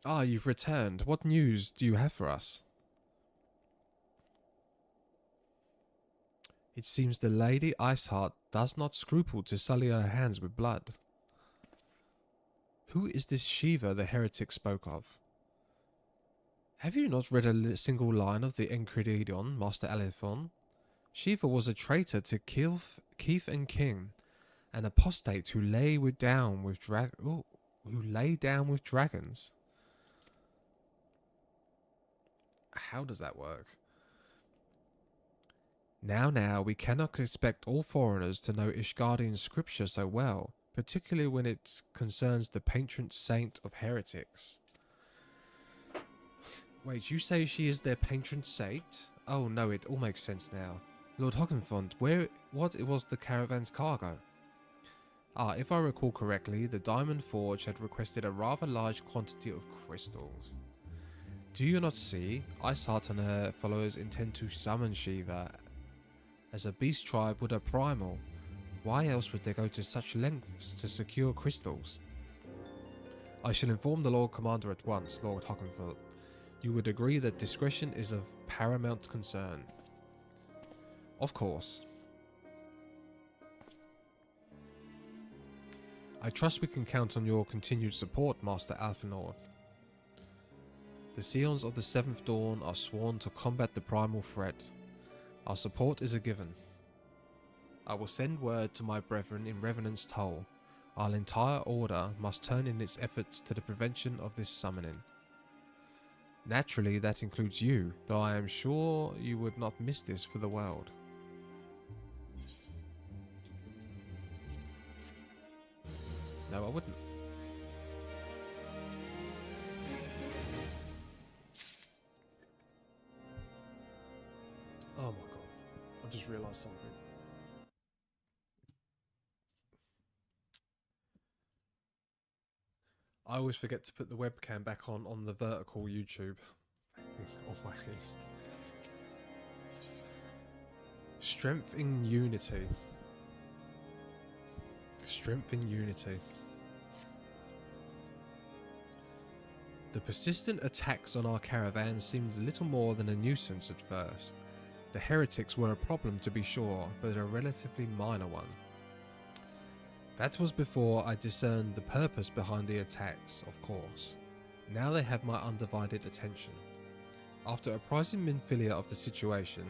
Ah, you've returned. What news do you have for us? It seems the Lady Iceheart does not scruple to sully her hands with blood. Who is this Shiva the heretic spoke of? Have you not read a single line of the Enchiridion, Master Alethon? Shiva was a traitor to Keith and King, an apostate who lay down with dragons. How does that work? Now, we cannot expect all foreigners to know Ishgardian scripture so well, particularly when it concerns the patron saint of heretics. Wait, you say she is their patron saint? Oh no, it all makes sense now. Lord Hockenfond, what was the caravan's cargo? Ah, if I recall correctly, the Diamond Forge had requested a rather large quantity of crystals. Do you not see? Iceheart and her followers intend to summon Shiva as a beast tribe with a primal. Why else would they go to such lengths to secure crystals? I shall inform the Lord Commander at once, Lord Hockenford. You would agree that discretion is of paramount concern. Of course. I trust we can count on your continued support, Master Alphenor. The Scions of the Seventh Dawn are sworn to combat the primal threat. Our support is a given. I will send word to my brethren in Revenant's Toll. Our entire order must turn in its efforts to the prevention of this summoning. Naturally, that includes you, though I am sure you would not miss this for the world. No, I wouldn't. Oh my god, I just realised something. I always forget to put the webcam back on the vertical YouTube. Always. Strength in unity. Strength in unity. The persistent attacks on our caravan seemed little more than a nuisance at first. The heretics were a problem to be sure, but a relatively minor one. That was before I discerned the purpose behind the attacks, of course. Now they have my undivided attention. After apprising Minfilia of the situation,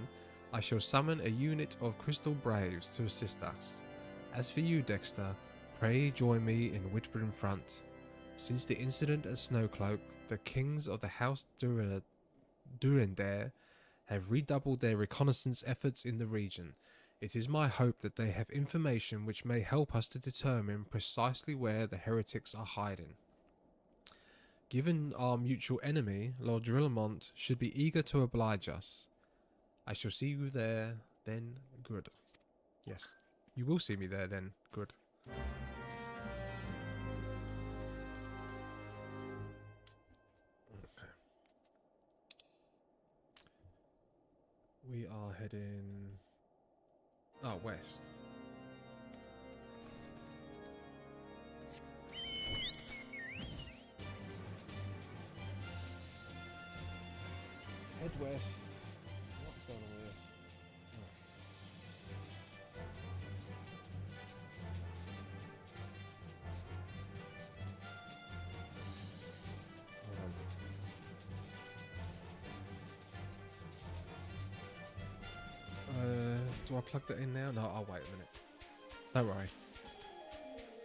I shall summon a unit of Crystal Braves to assist us. As for you, Dexter, pray join me in Whitburn front. Since the incident at Snowcloak, the kings of the House Durendare have redoubled their reconnaissance efforts in the region. It is my hope that they have information which may help us to determine precisely where the heretics are hiding. Given our mutual enemy, Lord Drillamont should be eager to oblige us. I shall see you there, then. Good. Yes, you will see me there, then. Good. Okay. We are heading... Oh, west. Head west. What's going on with this? Do I plug that in now? No, I'll wait a minute. Don't worry.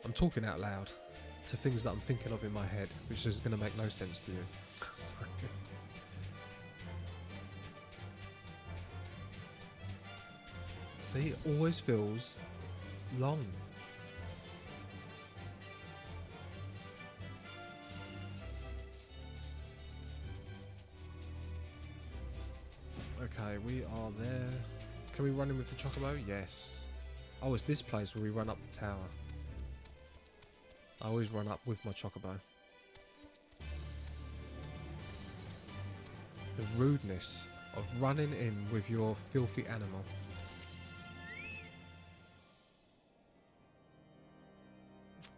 I'm talking out loud to things that I'm thinking of in my head, which is going to make no sense to you. So. See, it always feels long. Okay, we are there. Can we run in with the Chocobo? Yes. Oh, it's this place where we run up the tower. I always run up with my Chocobo. The rudeness of running in with your filthy animal.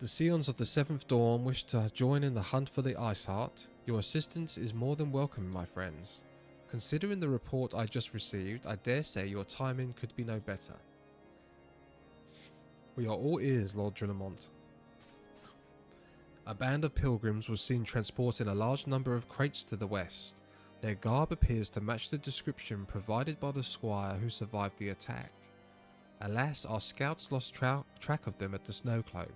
The Scions of the Seventh Dawn wish to join in the hunt for the Ice Heart. Your assistance is more than welcome, my friends. Considering the report I just received, I dare say your timing could be no better. We are all ears, Lord Drillamont. A band of pilgrims was seen transporting a large number of crates to the west. Their garb appears to match the description provided by the squire who survived the attack. Alas, our scouts lost track of them at the Snowcloak,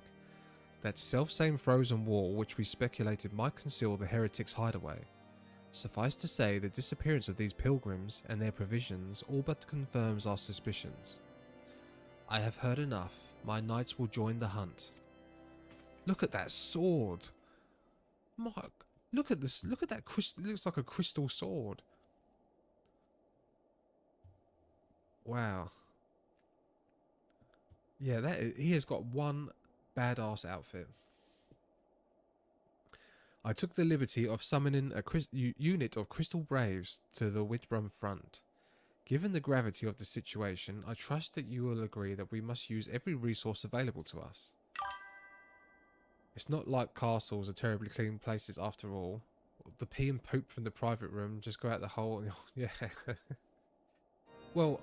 that self-same frozen wall which we speculated might conceal the heretics' hideaway. Suffice to say, the disappearance of these pilgrims and their provisions all but confirms our suspicions. I have heard enough. My knights will join the hunt. Look at that sword! Mark, look at this. Look at that crystal. It looks like a crystal sword. Wow. Yeah, he has got one badass outfit. I took the liberty of summoning a unit of Crystal Braves to the Whitbrum front. Given the gravity of the situation, I trust that you will agree that we must use every resource available to us. It's not like castles are terribly clean places after all. The pee and poop from the private room just go out the hole. Yeah. Well,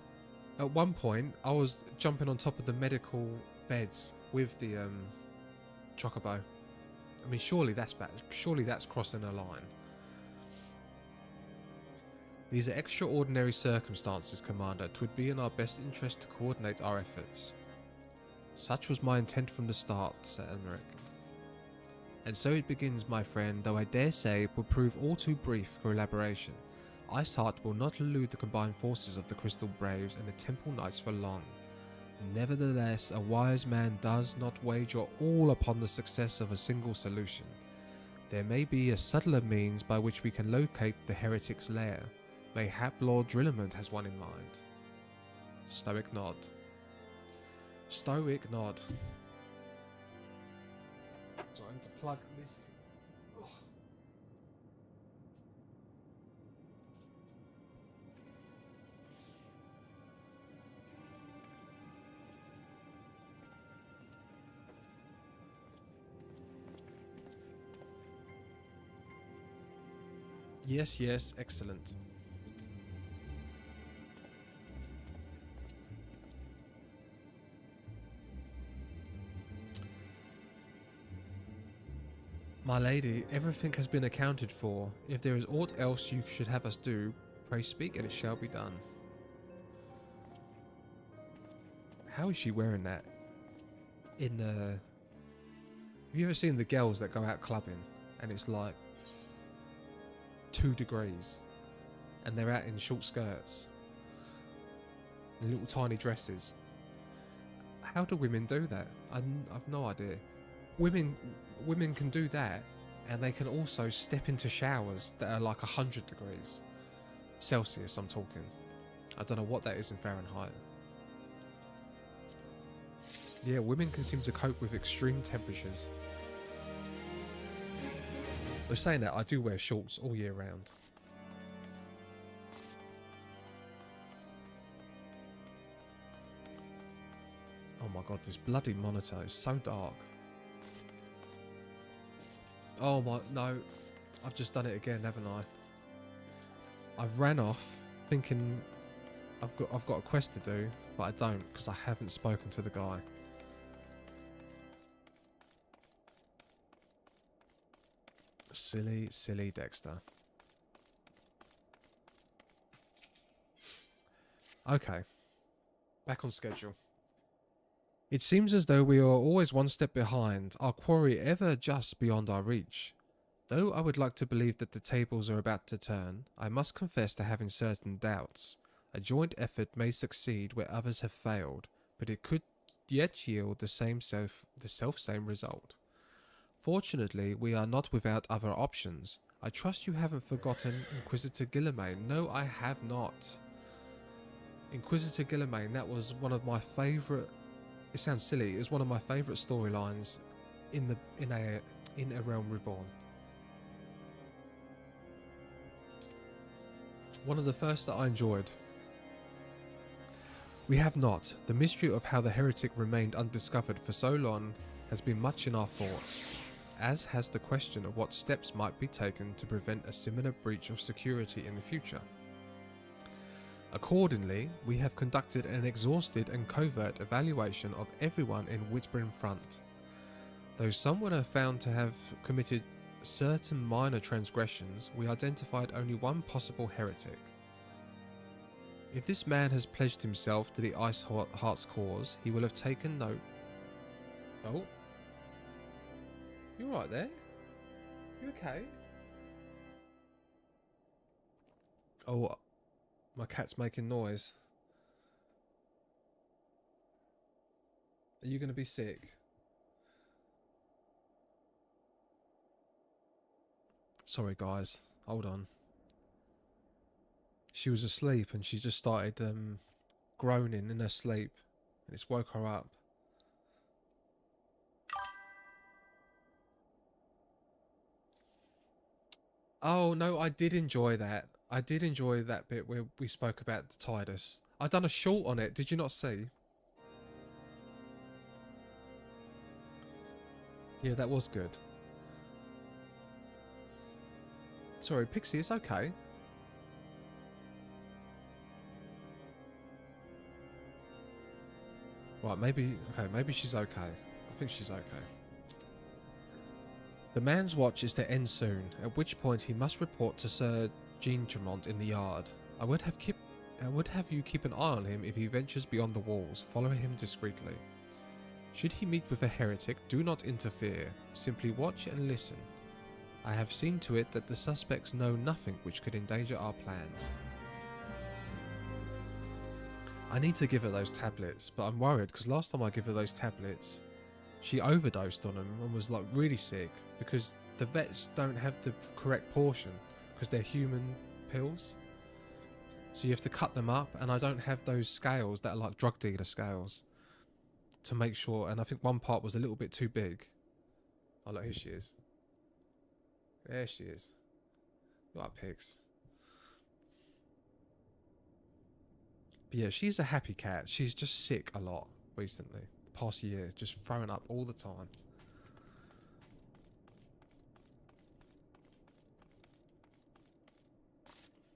at one point, I was jumping on top of the medical beds with the chocobo. I mean, surely that's bad. Surely that's crossing a line. These are extraordinary circumstances, Commander. 'Twould be in our best interest to coordinate our efforts. Such was my intent from the start, said Emmerich. And so it begins, my friend, though I dare say it will prove all too brief for elaboration. Iceheart will not elude the combined forces of the Crystal Braves and the Temple Knights for long. Nevertheless, a wise man does not wager all upon the success of a single solution. There may be a subtler means by which we can locate the heretic's lair. Mayhap Lord Drillamont has one in mind. Stoic nod. Stoic nod. So I need to plug this. Oh. Yes, yes, excellent. My lady, everything has been accounted for. If there is aught else you should have us do, pray speak and it shall be done. How is she wearing that? In the... Have you ever seen the girls that go out clubbing and it's like 2 degrees and they're out in short skirts and little tiny dresses? How do women do that? I've no idea. Women can do that, and they can also step into showers that are like 100 degrees Celsius. I'm talking. I don't know what that is in Fahrenheit. Yeah, women can seem to cope with extreme temperatures. But saying that, I do wear shorts all year round. Oh my god, this bloody monitor is so dark. Oh my, no, I've just done it again, haven't I? I've ran off thinking I've got a quest to do, but I don't because I haven't spoken to the guy. Silly, silly Dexter. Okay, back on schedule. It seems as though we are always one step behind, our quarry ever just beyond our reach. Though I would like to believe that the tables are about to turn, I must confess to having certain doubts. A joint effort may succeed where others have failed, but it could yet yield the self-same result. Fortunately, we are not without other options. I trust you haven't forgotten Inquisitor Guilliman. No, I have not. Inquisitor Guilliman, that was one of my favourite... It sounds silly. It was one of my favourite storylines in A Realm Reborn. One of the first that I enjoyed. We have not. The mystery of how the heretic remained undiscovered for so long has been much in our thoughts, as has the question of what steps might be taken to prevent a similar breach of security in the future. Accordingly, we have conducted an exhaustive and covert evaluation of everyone in Whitburn Front. Though some were found to have committed certain minor transgressions, we identified only one possible heretic. If this man has pledged himself to the Ice Heart's cause, he will have taken note. Oh. You alright there? You okay? Oh, my cat's making noise. Are you going to be sick? Sorry guys, hold on. She was asleep and she just started groaning in her sleep and it's woke her up. Oh no, I did enjoy that. I did enjoy that bit where we spoke about the Titus. I done a short on it, did you not see? Yeah, that was good. Sorry, Pixie, it's okay. Right, maybe she's okay. I think she's okay. The man's watch is to end soon, at which point he must report to Sir Jean Tremont in the yard. I would have you keep an eye on him if he ventures beyond the walls. Follow him discreetly. Should he meet with a heretic, do not interfere. Simply watch and listen. I have seen to it that the suspects know nothing which could endanger our plans. I need to give her those tablets, but I'm worried because last time I gave her those tablets, she overdosed on them and was like really sick because the vets don't have the correct portion because they're human pills. So you have to cut them up, and I don't have those scales that are like drug dealer scales to make sure, and I think one part was a little bit too big. Oh look, here she is. There she is. Look at pigs. But yeah, she's a happy cat. She's just sick a lot recently. The past year, just throwing up all the time.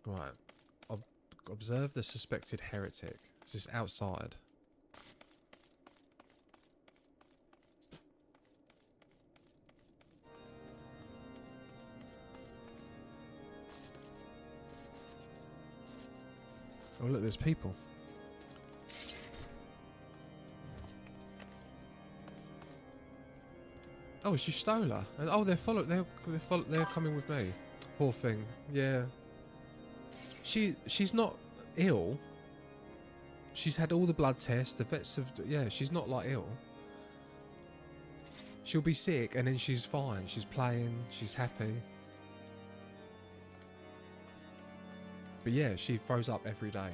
Right. Observe the suspected heretic. Is this outside? Oh look, there's people. Oh, she stole her. And oh, they're coming with me. Poor thing. Yeah. She's not ill. She's had all the blood tests. The vets have. Yeah, she's not like ill. She'll be sick and then she's fine. She's playing. She's happy. But yeah, she throws up every day.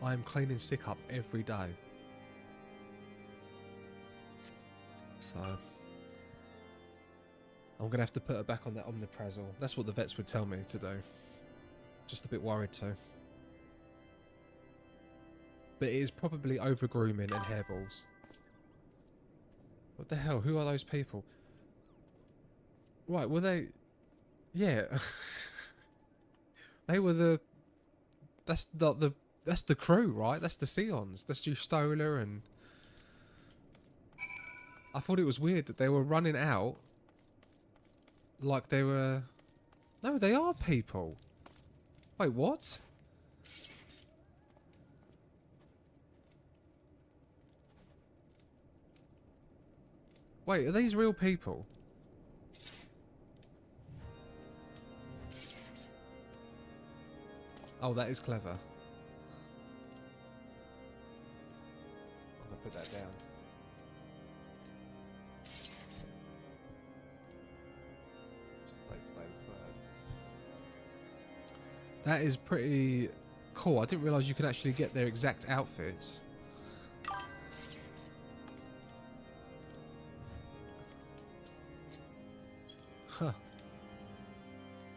I am cleaning sick up every day. So I'm going to have to put her back on that omeprazole. That's what the vets would tell me to do. Just a bit worried too. But it is probably over-grooming and hairballs. What the hell? Who are those people? Right, were they... Yeah. They were the... That's the crew, right? That's the Seons. That's Justola and... I thought it was weird that they were running out like they were... No, they are people. Wait, what? Wait, are these real people? Oh, that is clever. I'm gonna put that down. That is pretty cool. I didn't realise you could actually get their exact outfits. Huh.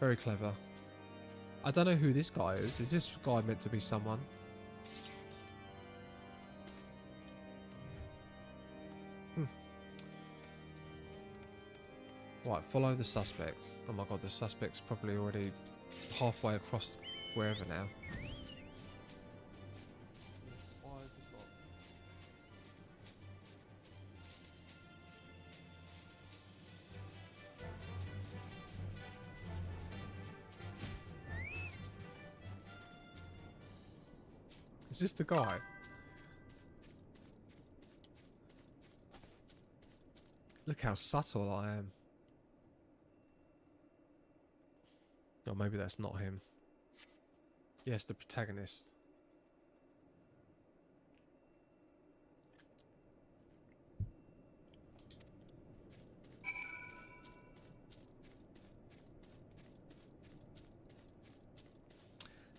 Very clever. I don't know who this guy is. Is this guy meant to be someone? Right, follow the suspect. Oh my god, the suspect's probably already halfway across wherever now. Why is this not? Is this the guy? Look how subtle I am. Or maybe that's not him. Yes, the protagonist.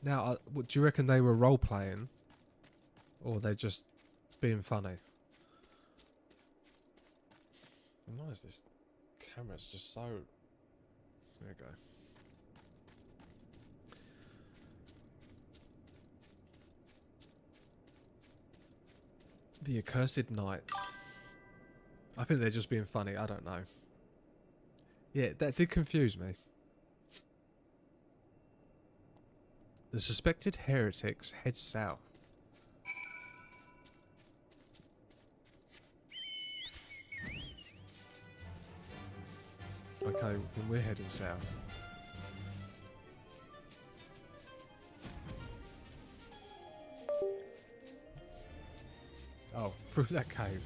Now, what, do you reckon they were role-playing? Or they just being funny? Why is this camera's just so... There we go. The Accursed Night. I think they're just being funny, I don't know. Yeah, that did confuse me. The suspected heretics head south. Okay, then we're heading south. Oh, through that cave.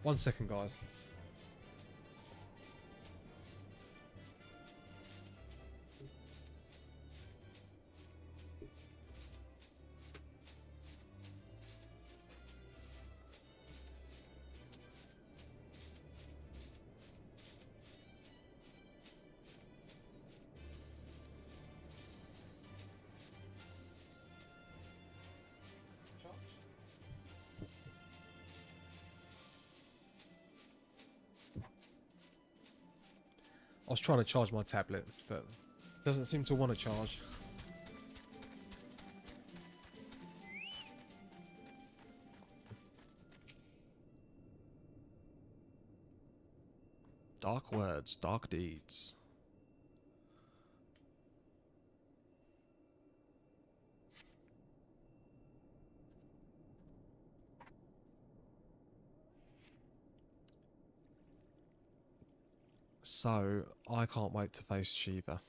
One second, guys. I was trying to charge my tablet, but it doesn't seem to want to charge. Dark words, dark deeds. So, I can't wait to face Shiva.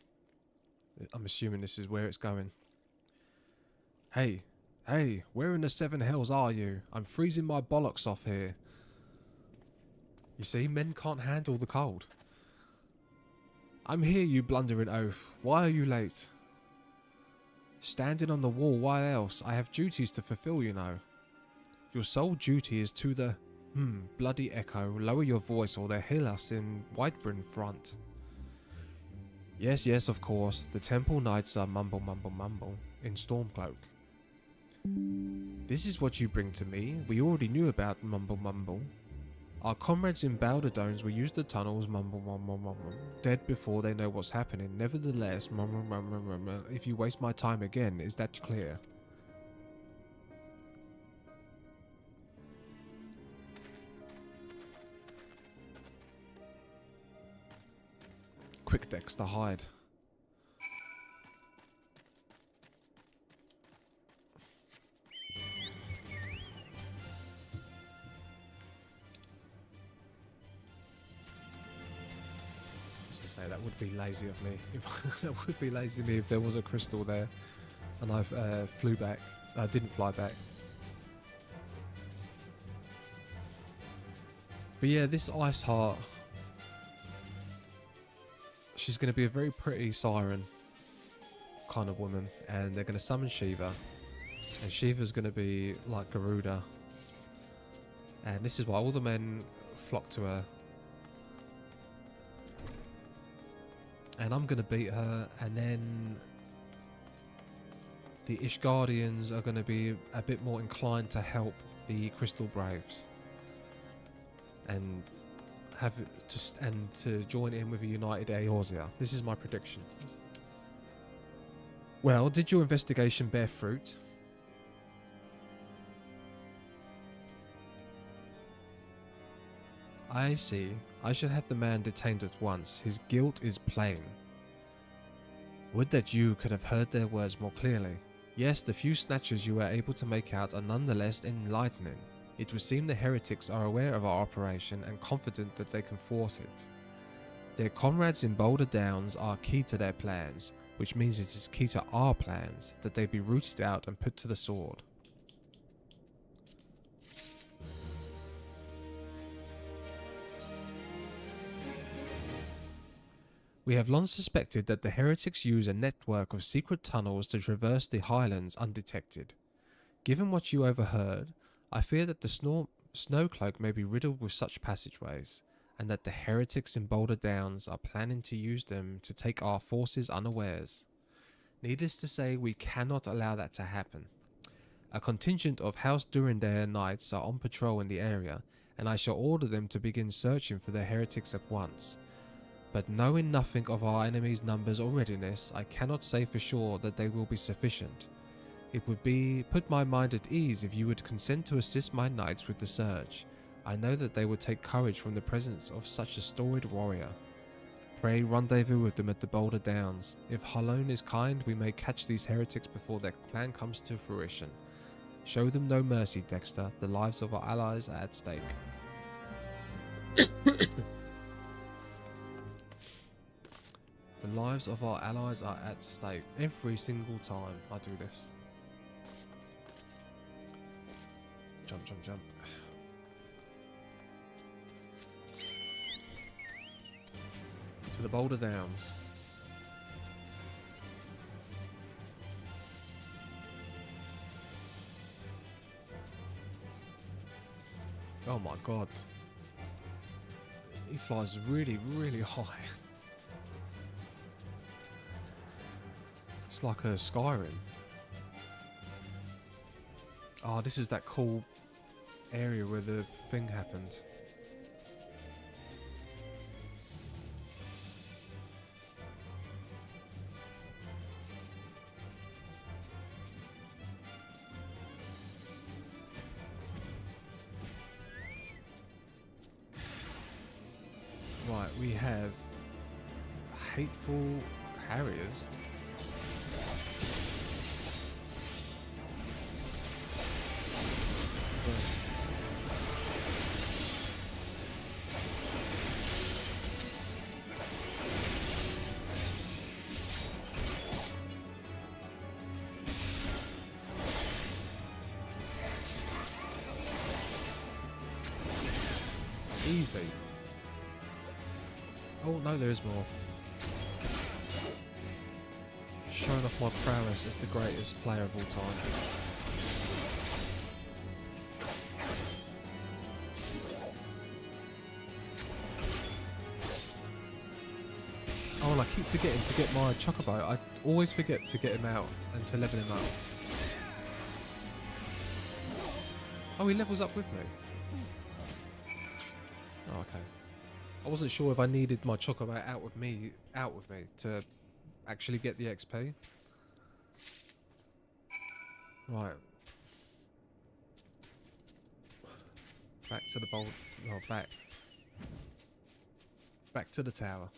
I'm assuming this is where it's going. Hey, hey, where in the seven hells are you? I'm freezing my bollocks off here. You see, men can't handle the cold. I'm here, you blundering oaf. Why are you late? Standing on the wall, why else? I have duties to fulfill, you know. Your sole duty is to the... bloody echo. Lower your voice or they'll hear us in Whitebrim front. Yes, yes, of course. The temple knights are mumble, mumble, mumble in Stormcloak. This is what you bring to me. We already knew about mumble, mumble. Our comrades in Balderdones will use the tunnels, mumble, mumble, mumble. Dead before they know what's happening. Nevertheless, mumble, mumble, mumble. If you waste my time again, is that clear? Quick Dexter, hide. Say that would be lazy of me. That would be lazy of me if there was a crystal there, and I flew back. I didn't fly back. But yeah, this Ice Heart. She's going to be a very pretty siren kind of woman, and they're going to summon Shiva, and Shiva's going to be like Garuda, and this is why all the men flock to her. And I'm going to beat her, and then the Ishgardians are going to be a bit more inclined to help the Crystal Braves and to join in with a united Eorzea. This is my prediction. Well, did your investigation bear fruit? I see. I shall have the man detained at once. His guilt is plain. Would that you could have heard their words more clearly. Yes, the few snatches you were able to make out are nonetheless enlightening. It would seem the heretics are aware of our operation and confident that they can thwart it. Their comrades in Boulder Downs are key to their plans, which means it is key to our plans that they be rooted out and put to the sword. We have long suspected that the heretics use a network of secret tunnels to traverse the highlands undetected. Given what you overheard, I fear that the Snowcloak may be riddled with such passageways, and that the heretics in Boulder Downs are planning to use them to take our forces unawares. Needless to say, we cannot allow that to happen. A contingent of House Durandare Knights are on patrol in the area, and I shall order them to begin searching for the heretics at once. But knowing nothing of our enemy's numbers or readiness, I cannot say for sure that they will be sufficient. It would put my mind at ease if you would consent to assist my knights with the search. I know that they would take courage from the presence of such a storied warrior. Pray rendezvous with them at the Boulder Downs. If Halone is kind, we may catch these heretics before their plan comes to fruition. Show them no mercy, Dexter. The lives of our allies are at stake. The lives of our allies are at stake. Every single time I do this. Jump, jump, jump. To the Boulder Downs. Oh my god. He flies really, really high. It's like a Skyrim. Oh, this is that cool area where the thing happened. Right, we have hateful harriers. Easy. Oh no, there is more. Showing off my prowess as the greatest player of all time. Oh, and I keep forgetting to get my Chocobo. I always forget to get him out and to level him up. Oh, he levels up with me. Oh, okay. I wasn't sure if I needed my Chocobo out with me to actually get the XP. Right. Back to the bolt. Oh, back. Back to the tower.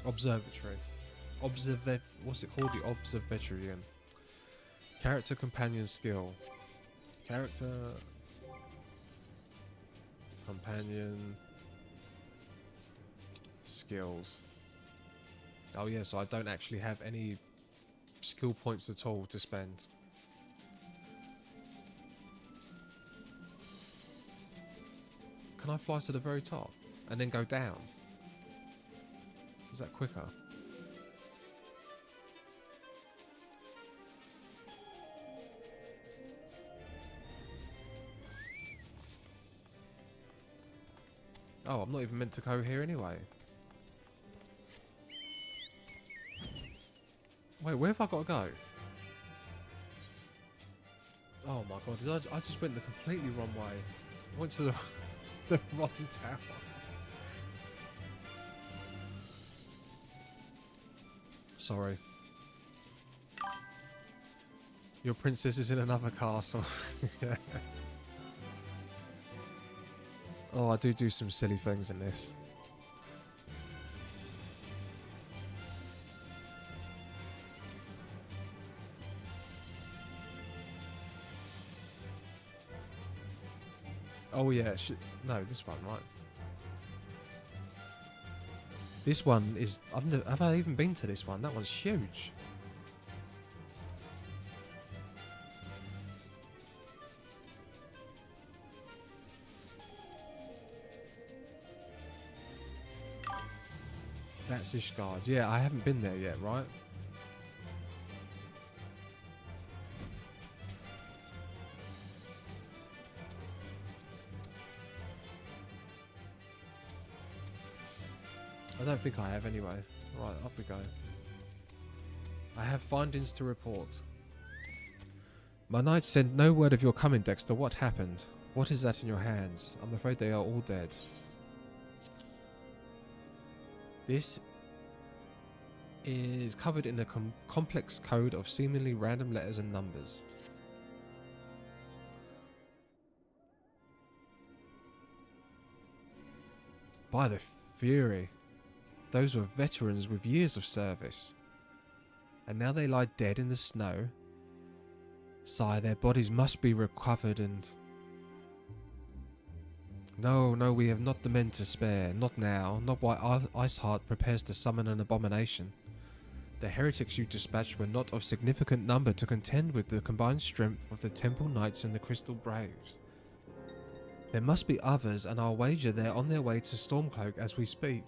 Observatory. What's it called? The Observatory again. Character companion skill. Character companion skills. Oh yeah, so I don't actually have any skill points at all to spend. Can I fly to the very top and then go down? Is that quicker? Oh, I'm not even meant to go here anyway. Wait, where have I got to go? Oh my god, I just went the completely wrong way. I went to the wrong tower. Sorry. Your princess is in another castle. Yeah. Oh, I do some silly things in this. Oh yeah, no, this one, right? This one is... have I even been to this one? That one's huge. That's Ishgard. Yeah, I haven't been there yet, right? I don't think I have anyway. Right, up we go. I have findings to report. My knights sent no word of your coming, Dexter. What happened? What is that in your hands? I'm afraid they are all dead. This is covered in a complex code of seemingly random letters and numbers. By the Fury. Those were veterans with years of service. And now they lie dead in the snow. Sire, their bodies must be recovered and... No, we have not the men to spare. Not now. Not while Iceheart prepares to summon an abomination. The heretics you dispatched were not of significant number to contend with the combined strength of the Temple Knights and the Crystal Braves. There must be others, and I'll wager they're on their way to Stormcloak as we speak.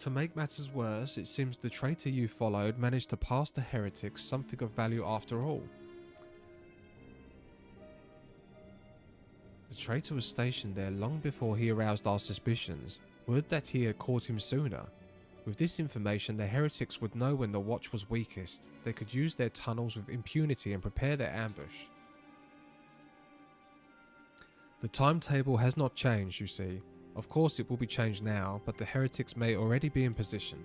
To make matters worse, it seems the traitor you followed managed to pass the heretics something of value after all. The traitor was stationed there long before he aroused our suspicions. Would that he had caught him sooner. With this information, the heretics would know when the watch was weakest. They could use their tunnels with impunity and prepare their ambush. The timetable has not changed, you see. Of course it will be changed now, but the heretics may already be in position.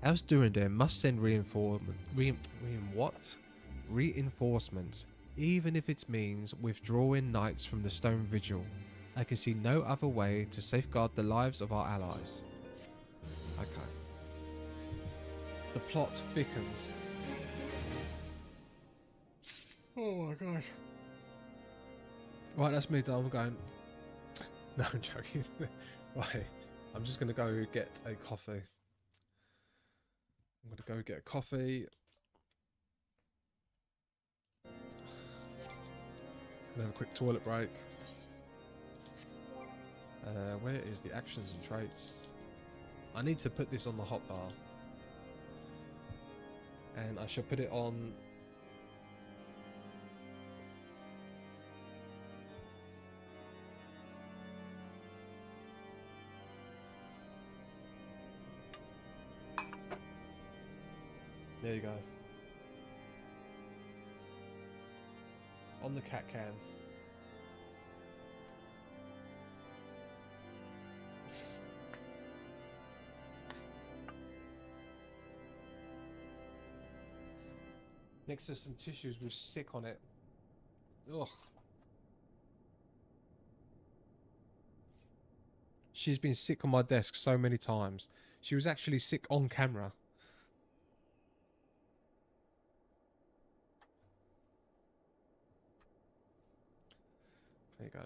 House Durandare must send reinforcements, even if it means withdrawing knights from the Stone Vigil. I can see no other way to safeguard the lives of our allies. Okay. The plot thickens. Oh my god. Right, that's me done. I'm going... No, I'm joking. Right, I'm just going to go get a coffee. I'm going to go get a coffee. And have a quick toilet break. Where is the actions and traits? I need to put this on the hotbar. And I shall put it on... There you go. On the cat cam. Next to some tissues with sick on it. Ugh. She's been sick on my desk so many times. She was actually sick on camera. There you go.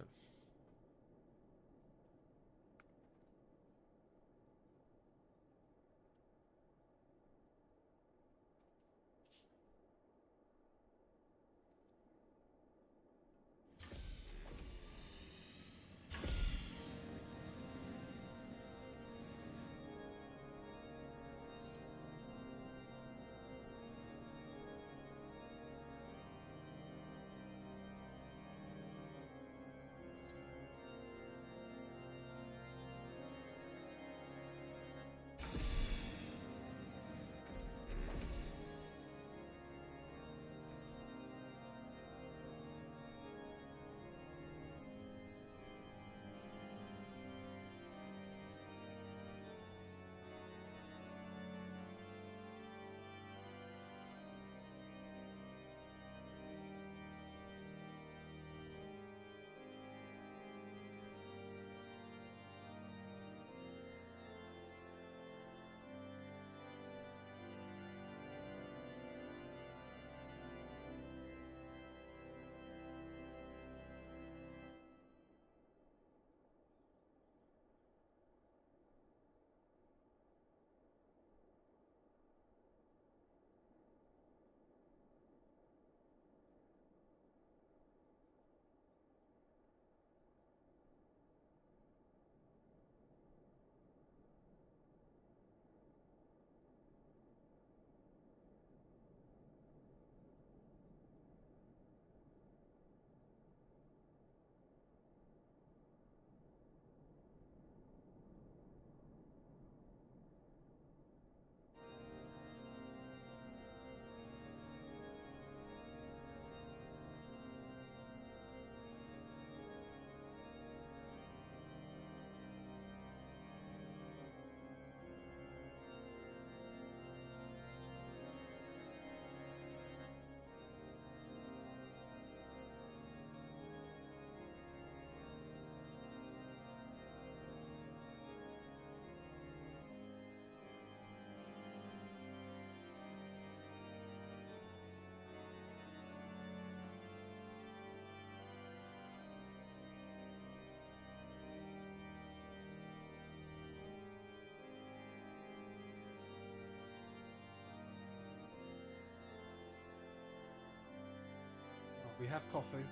We have coffee.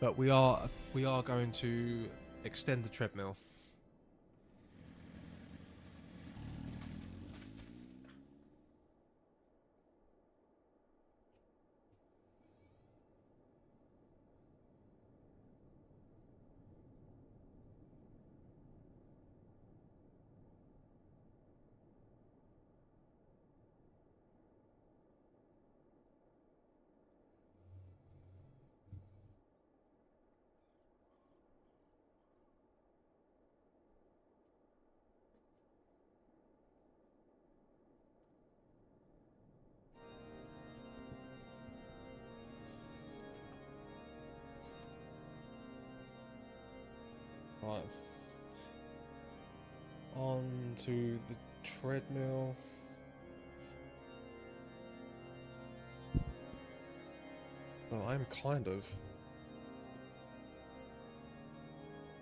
But we are going to extend the treadmill. Right. On to the treadmill. Oh, I'm kind of.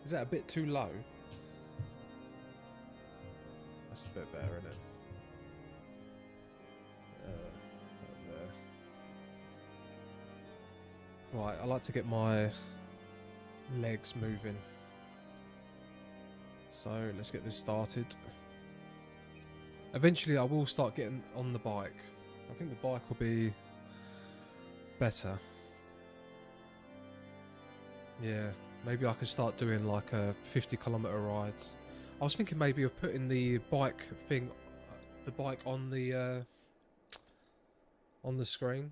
Is that a bit too low? That's a bit better, isn't it? Right, I like to get my legs moving. So let's get this started. Eventually I will start getting on the bike. I think the bike will be better. Yeah, maybe I can start doing like a 50-kilometer rides. I was thinking maybe of putting the bike thing, the bike on the screen.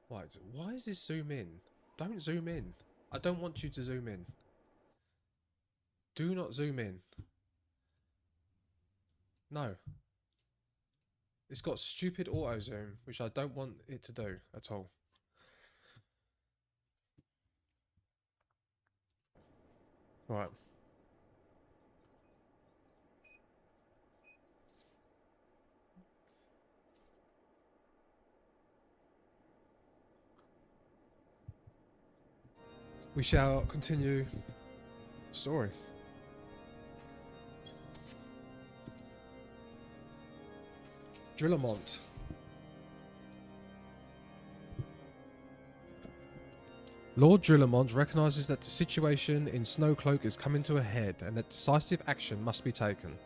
Right, why is this zoom in? Don't zoom in. I don't want you to zoom in. Do not zoom in. No. It's got stupid auto zoom, which I don't want it to do at all. Right. We shall continue the story. Drillamont. Lord Drillamont recognises that the situation in Snowcloak is coming to a head and that decisive action must be taken.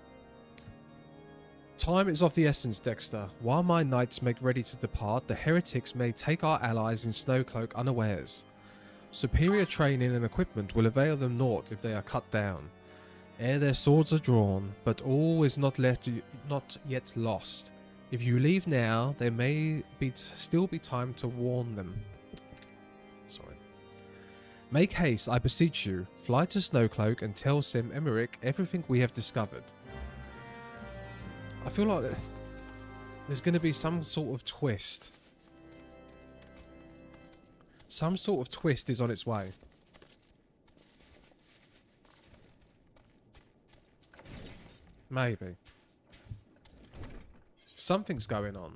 Time is of the essence, Dexter. While my knights make ready to depart, the heretics may take our allies in Snowcloak unawares. Superior training and equipment will avail them naught if they are cut down. Ere their swords are drawn, but all is not yet lost. If you leave now, there may still be time to warn them. Sorry. Make haste, I beseech you. Fly to Snowcloak and tell Sim Emmerich everything we have discovered. I feel like there's going to be some sort of twist. Some sort of twist is on its way. Maybe. Something's going on.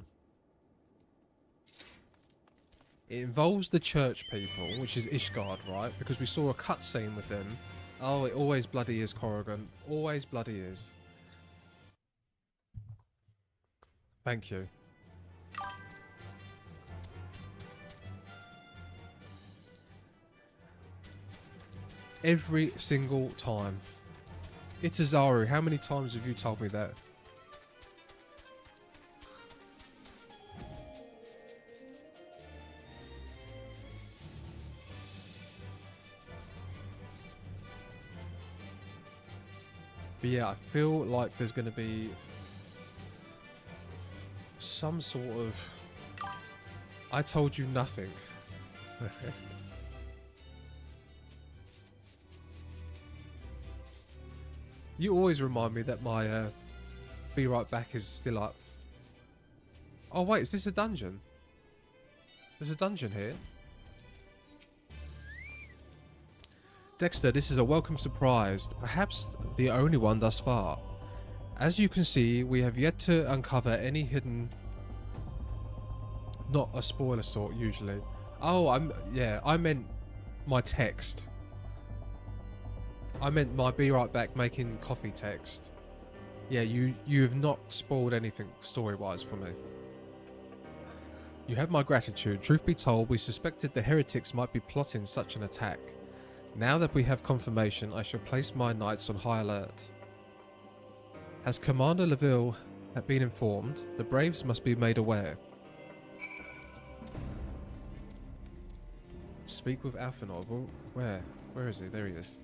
It involves the church people, which is Ishgard, right? Because we saw a cutscene with them. Oh, it always bloody is, Corrigan. Always bloody is. Thank you. Every single time. Itazaru, how many times have you told me that? But yeah, I feel like there's going to be some sort of I told you nothing. You always remind me that my be right back is still up. Oh wait, is this a dungeon? There's a dungeon here. Dexter, this is a welcome surprise, perhaps the only one thus far. As you can see, we have yet to uncover any hidden... Not a spoiler sort, usually. Oh, I meant my text. I meant my be right back making coffee text. Yeah, you have not spoiled anything story-wise for me. You have my gratitude. Truth be told, we suspected the heretics might be plotting such an attack. Now that we have confirmation, I shall place my knights on high alert. Has Commander Leville been informed? The Braves must be made aware. Speak with Alphanor. Where? Where is he? There he is.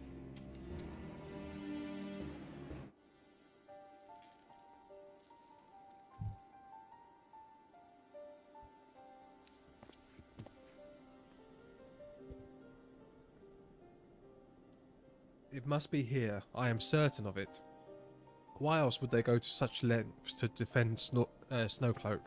It must be here. I am certain of it. Why else would they go to such lengths to defend Snowcloak?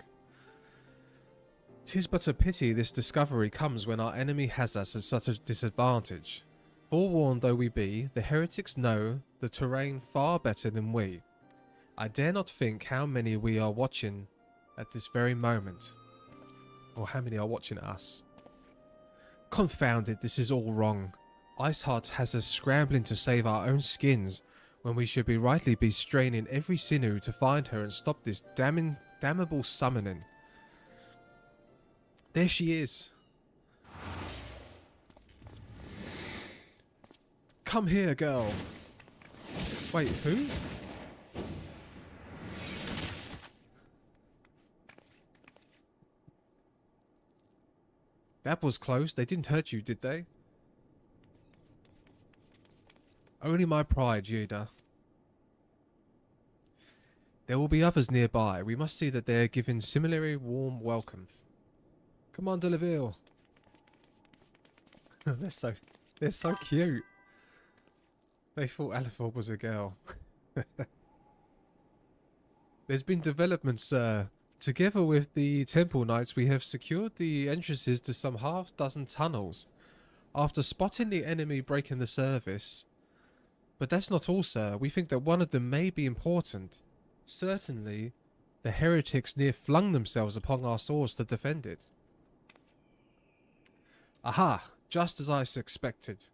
'Tis but a pity this discovery comes when our enemy has us at such a disadvantage. Forewarned though we be, the heretics know the terrain far better than we. I dare not think how many we are watching at this very moment. Or how many are watching us. Confound it, this is all wrong. Iceheart has us scrambling to save our own skins when we should rightly be straining every sinew to find her and stop this damnable summoning. There she is. Come here, girl. Wait, who? That was close. They didn't hurt you, did they? Only my pride, Yuda. There will be others nearby. We must see that they are given similarly warm welcome. Commander Leville. they're so cute. They thought Alethor was a girl. There's been developments, sir. Together with the Temple Knights, we have secured the entrances to some half-dozen tunnels. After spotting the enemy breaking the service. But that's not all, sir. We think that one of them may be important. Certainly, the heretics near flung themselves upon our swords to defend it. Aha! Just as I suspected.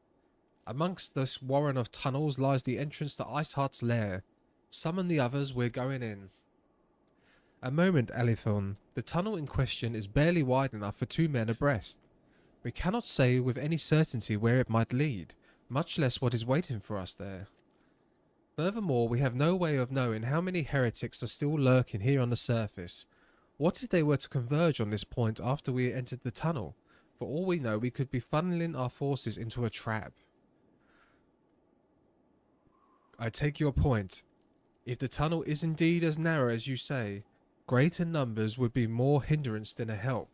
Amongst this warren of tunnels lies the entrance to Iceheart's lair. Summon the others, we're going in. A moment, Alethon. The tunnel in question is barely wide enough for 2 men abreast. We cannot say with any certainty where it might lead, much less what is waiting for us there. Furthermore, we have no way of knowing how many heretics are still lurking here on the surface. What if they were to converge on this point after we entered the tunnel? For all we know, we could be funneling our forces into a trap. I take your point. If the tunnel is indeed as narrow as you say, greater numbers would be more hindrance than a help.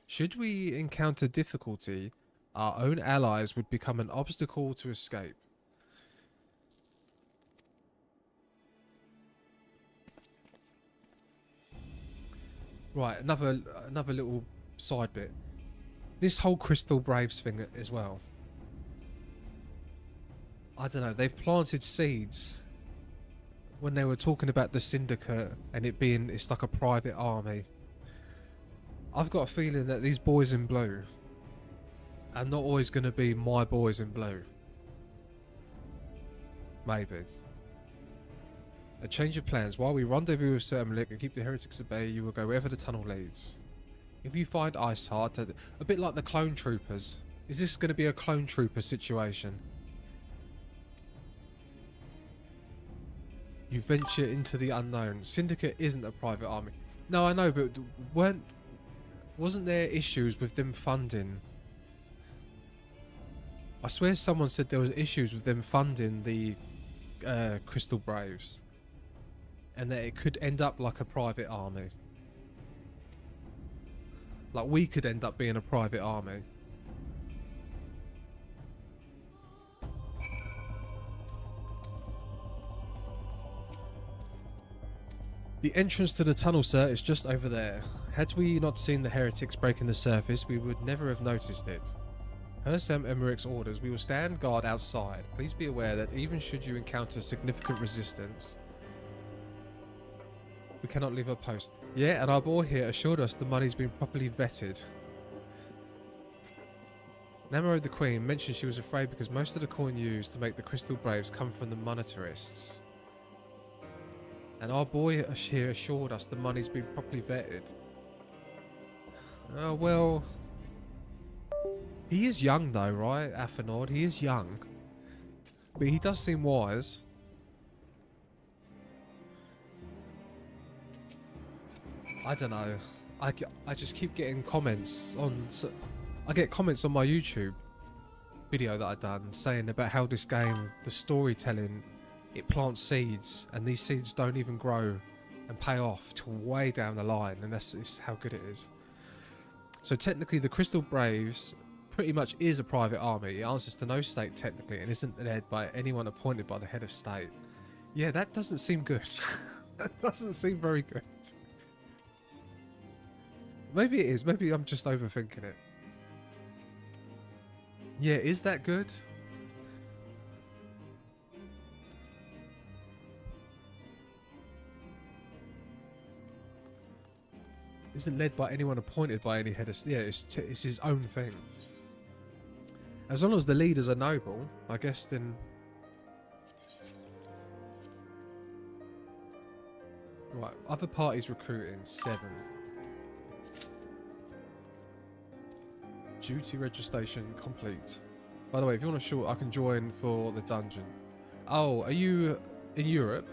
Should we encounter difficulty, our own allies would become an obstacle to escape. Right, another little side bit. This whole Crystal Braves thing as well. I don't know, they've planted seeds when they were talking about the Syndicate and it's like a private army. I've got a feeling that these boys in blue are not always going to be my boys in blue. Maybe. A change of plans. While we rendezvous with Sir Malik and keep the heretics at bay, you will go wherever the tunnel leads. If you find Iceheart, a bit like the clone troopers. Is this going to be a clone trooper situation? You venture into the unknown. Syndicate isn't a private army. No, I know, but wasn't there issues with them funding? I swear someone said there was issues with them funding the Crystal Braves. And that it could end up like a private army. Like we could end up being a private army. The entrance to the tunnel, sir, is just over there. Had we not seen the heretics breaking the surface, we would never have noticed it. Per Sam Emmerich's orders, we will stand guard outside. Please be aware that even should you encounter significant resistance, we cannot leave our post. Yeah, and our boy here assured us the money's been properly vetted. Namoro the Queen mentioned she was afraid because most of the coin used to make the Crystal Braves come from the monetarists. And our boy here assured us the money's been properly vetted. Well, he is young though, right? Athenod, he is young. But he does seem wise. I don't know. I just keep getting comments on... I get comments on my YouTube video that I done saying about how this game, the storytelling, it plants seeds and these seeds don't even grow and pay off till way down the line, and that's how good it is. So technically the Crystal Braves pretty much is a private army. It answers to no state technically and isn't led by anyone appointed by the head of state. Yeah, that doesn't seem good. That doesn't seem very good. Maybe it is. Maybe I'm just overthinking it. Yeah, is that good? Isn't led by anyone appointed by any head of... Yeah, it's his own thing. As long as the leaders are noble, I guess then... Right, other parties recruiting, 7. Duty registration complete. By the way, if you want a short, I can join for the dungeon. Oh, are you in Europe?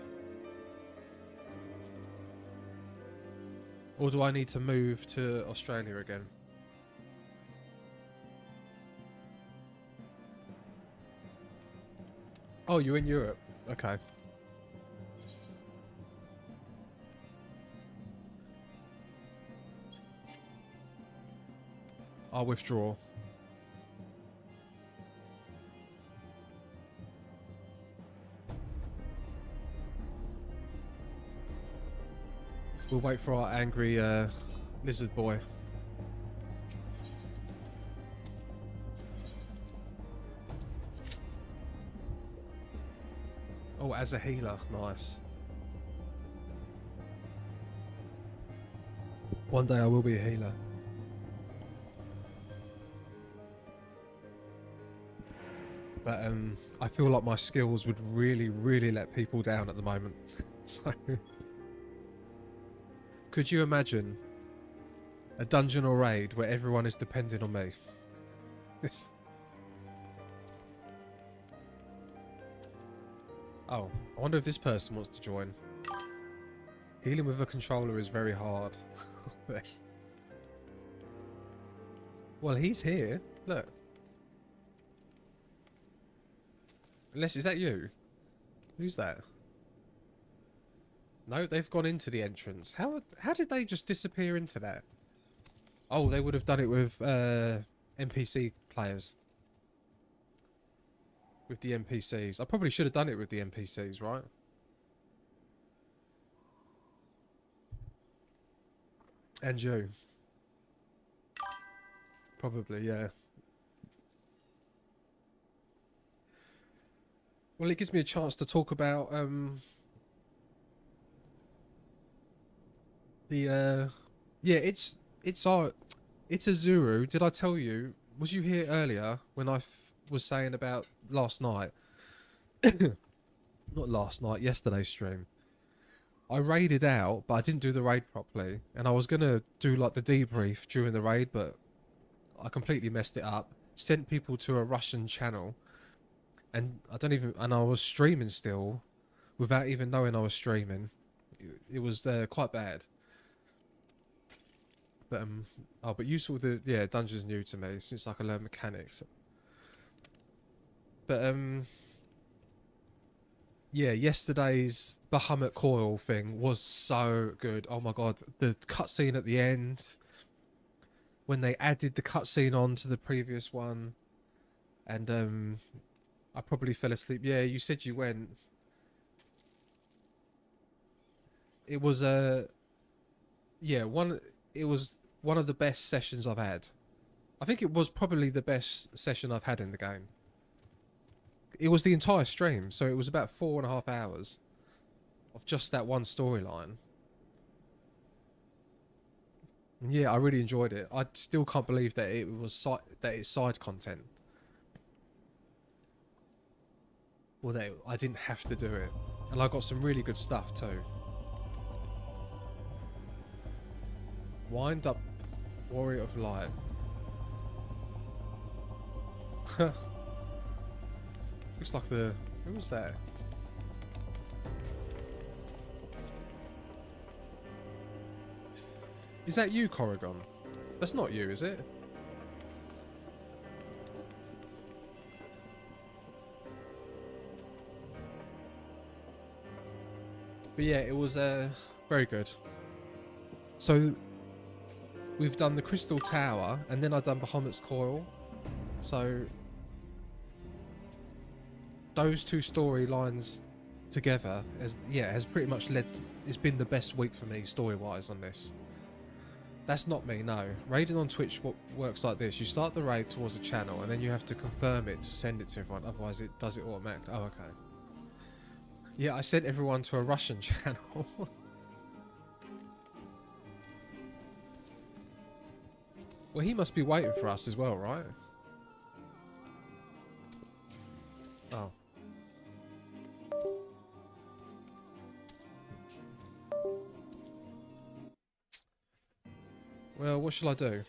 Or do I need to move to Australia again? Oh, you're in Europe. Okay. I'll withdraw. We'll wait for our angry lizard boy. Oh, as a healer. Nice. One day I will be a healer. But I feel like my skills would really, really let people down at the moment. So, could you imagine a dungeon or raid where everyone is depending on me? Oh, I wonder if this person wants to join. Healing with a controller is very hard. Well, he's here. Look. Unless, is that you? Who's that? No, they've gone into the entrance. How did they just disappear into that? Oh, they would have done it with NPC players. With the NPCs. I probably should have done it with the NPCs, right? And you. Probably, yeah. Well, it gives me a chance to talk about yeah, it's Azuru. Did I tell you? Was you here earlier when I was saying about last night? Not last night, yesterday's stream. I raided out, but I didn't do the raid properly, and I was gonna do like the debrief during the raid, but I completely messed it up. Sent people to a Russian channel. And and I was streaming still, without even knowing I was streaming. It was quite bad. But oh, but useful. Yeah, dungeon's new to me since I can learn mechanics. But yeah, yesterday's Bahamut Coil thing was so good. Oh my god, the cutscene at the end when they added the cutscene on to the previous one, and I probably fell asleep. Yeah, you said you went. It was yeah, it was one of the best sessions I've had. I think it was probably the best session I've had in the game. It was the entire stream, so it was about 4.5 hours of just that one storyline. Yeah, I really enjoyed it. I still can't believe that it was that it's side content. Well, I didn't have to do it. And I got some really good stuff, too. 'Wind up. Warrior of Light. Looks like the... Who was that? Is that you, Corrigan? That's not you, is it? But yeah, it was very good. So we've done the Crystal Tower, and then I've done Bahamut's Coil. So those two storylines together has pretty much led. It's been the best week for me story-wise on this. That's not me, no. Raiding on Twitch works like this. You start the raid towards a channel, and then you have to confirm it to send it to everyone. Otherwise, it does it automatically. Oh, okay. Yeah, I sent everyone to a Russian channel. Well, he must be waiting for us as well, right? Oh. Well, what shall I do?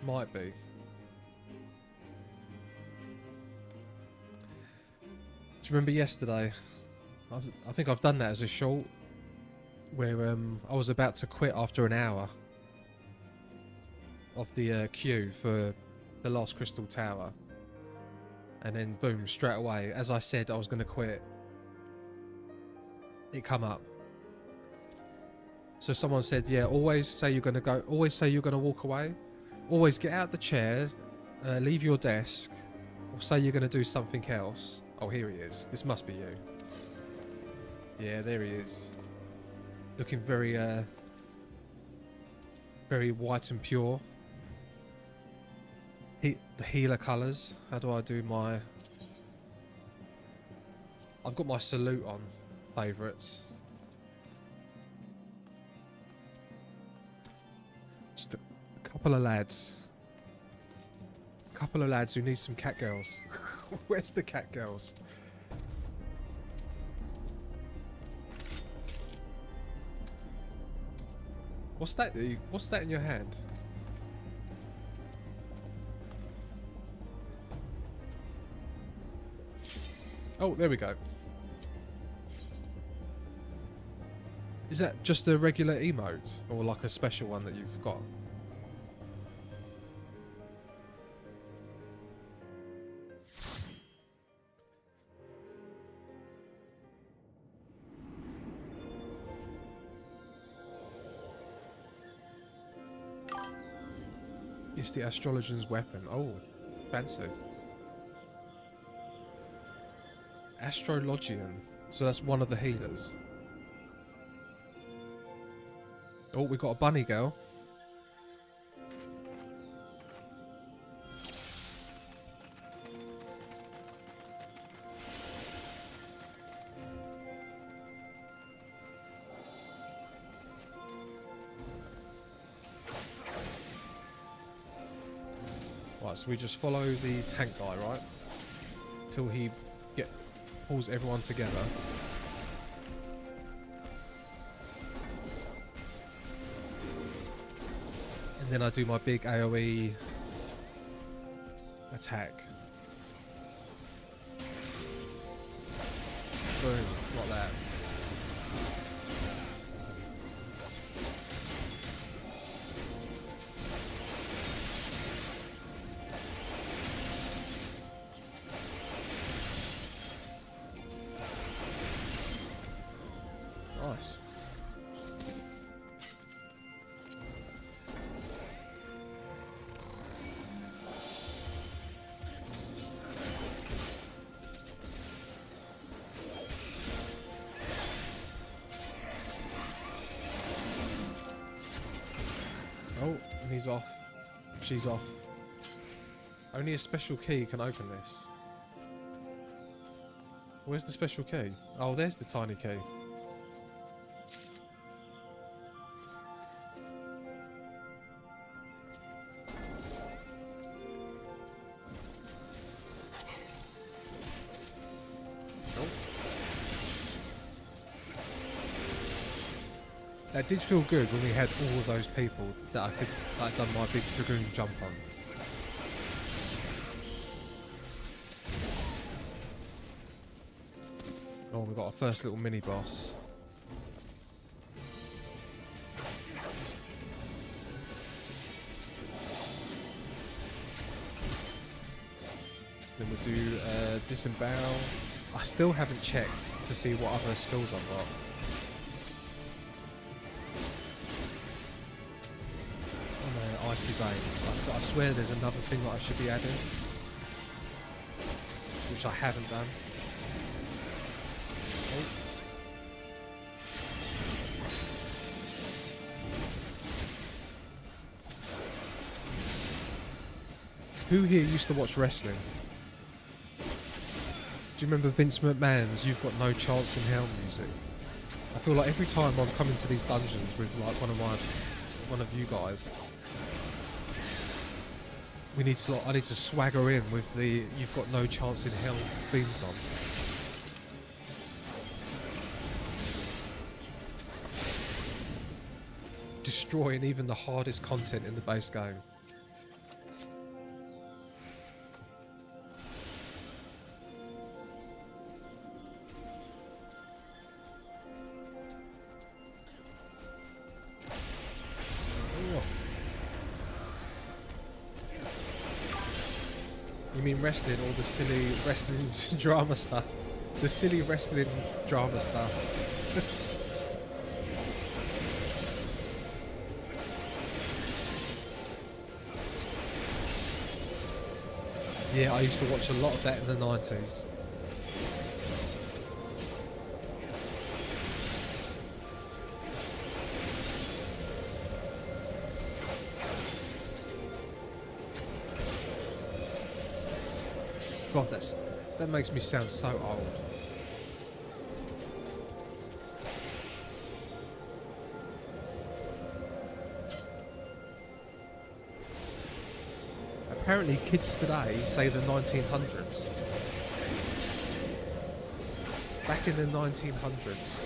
Might be. Do you remember yesterday? I think I've done that as a short, where I was about to quit after an hour of the queue for the last Crystal Tower, and then boom, straight away, as I said I was going to quit, it come up. So someone said, yeah, always say you're going to go, always say you're going to walk away, always get out the chair, leave your desk, or say you're going to do something else. Oh, here he is. This must be you. Yeah, there he is. Looking very, very white and pure. The healer colours. How do I do my... I've got my salute on. Favourites. Just a couple of lads. A couple of lads who need some cat girls. Where's the cat girls? What's that? What's that in your hand? Oh, there we go. Is that just a regular emote, or like a special one that you've got? It's the astrologer's weapon. Oh, fancy. Astrologian. So that's one of the healers. Oh, we got a bunny girl. Right, so we just follow the tank guy, right? Till he pulls everyone together. And then I do my big AoE attack. Boom, like that. Nice. Oh, and he's off. She's off. Only a special key can open this. Where's the special key? Oh, there's the tiny key. That did feel good when we had all of those people that I could, that I'd done my big dragoon jump on. Oh, we got our first little mini boss. Then we'll do disembowel. I still haven't checked to see what other skills I've got. Oh no, icy veins. I swear there's another thing that I should be adding, which I haven't done. Oh. Who here used to watch wrestling? Do you remember Vince McMahon's "You've Got No Chance in Hell" music? I feel like every time I'm coming to these dungeons with like one of you guys, I need to swagger in with the "You've Got No Chance in Hell" theme song. Destroying even the hardest content in the base game. You mean wrestling or the silly wrestling drama stuff? The silly wrestling drama stuff. Yeah, I used to watch a lot of that in the 90s. God, that makes me sound so old. Apparently kids today say the 1900s. Back in the 1900s.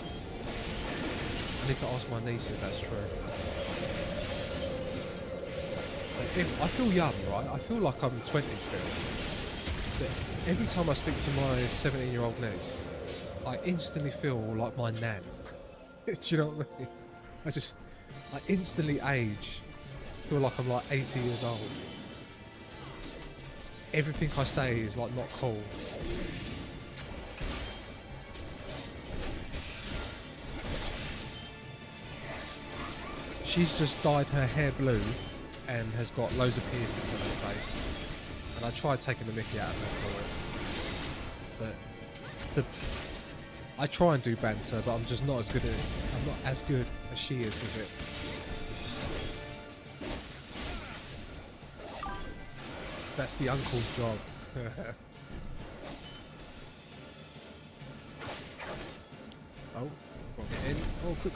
I need to ask my niece if that's true. I feel young, right? I feel like I'm 20 still. But every time I speak to my 17-year-old niece, I instantly feel like my nan. Do you know what I mean? I instantly age. Feel like I'm like 80 years old. Everything I say is like not cool. She's just dyed her hair blue and has got loads of piercings on her face. And I tried taking the mickey out of her for it. But I try and do banter, but I'm just not as good at it. I'm not as good as she is with it. That's the uncle's job. Oh, got to get in. Oh, quick.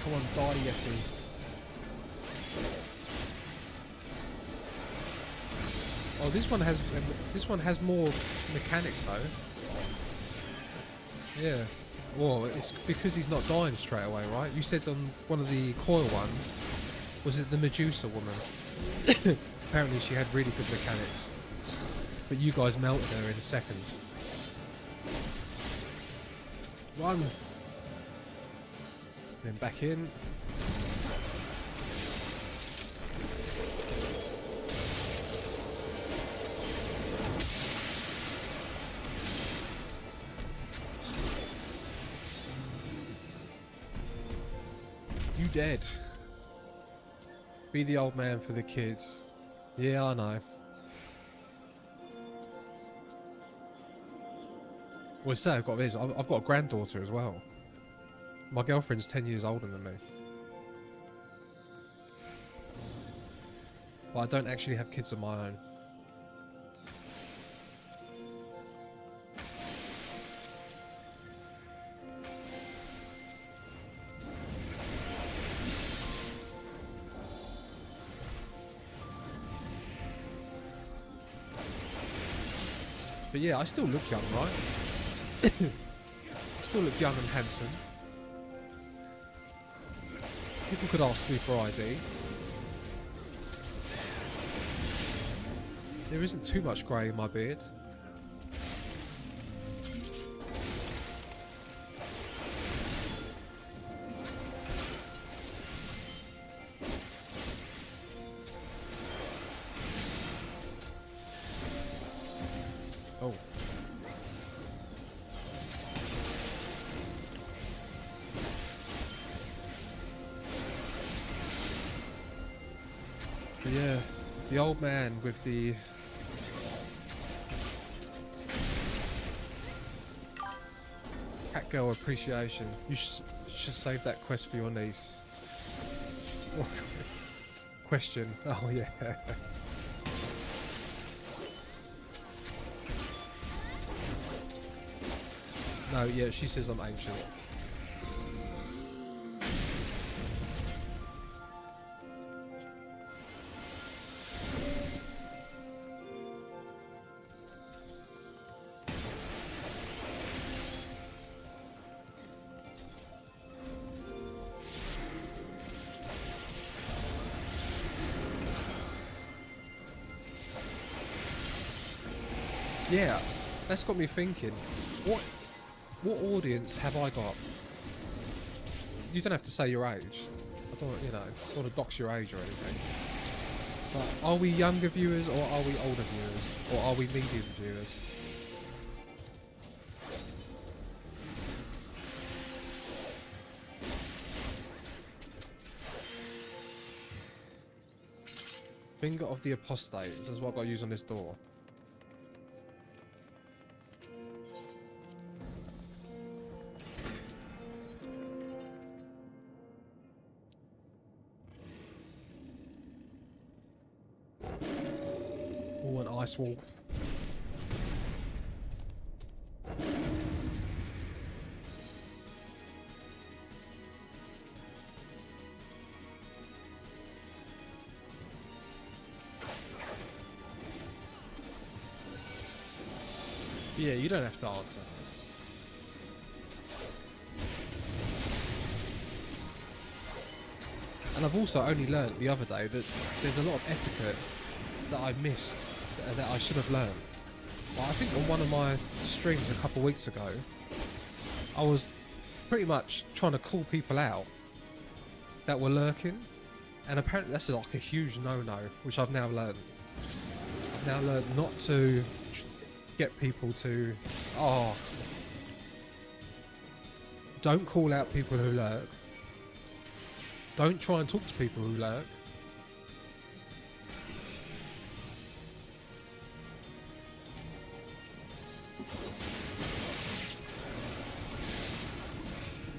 Come on, die, Yeti. Oh, this one has more mechanics though. Yeah. Well, it's because he's not dying straight away, right? You said on one of the coil ones, was it the Medusa woman? Apparently she had really good mechanics, but you guys melted her in seconds. Run. Then back in. You dead. Be the old man for the kids. Yeah, I know. Well, say I've got this. I've got a granddaughter as well. My girlfriend's 10 years older than me. But I don't actually have kids of my own. But yeah, I still look young, right? I still look young and handsome. People could ask me for ID. There isn't too much grey in my beard. Oh. But yeah, the old man with the cat girl appreciation. You should save that quest for your niece. Question. Oh yeah. No, yeah, she says I'm ancient. Yeah, that's got me thinking. What audience have I got? You don't have to say your age. I don't, you know, don't want to dox your age or anything. But are we younger viewers or are we older viewers? Or are we medium viewers? Finger of the apostate. This is what I've got to use on this door. Oh, an ice wolf. Yeah, you don't have to answer. And I've also only learnt the other day that there's a lot of etiquette that I missed that I should have learned. Like, I think on one of my streams a couple of weeks ago, I was pretty much trying to call people out that were lurking, and apparently that's like a huge no-no, which I've now learned. I've now learned not to get people to, oh, don't call out people who lurk. Don't try and talk to people who lurk.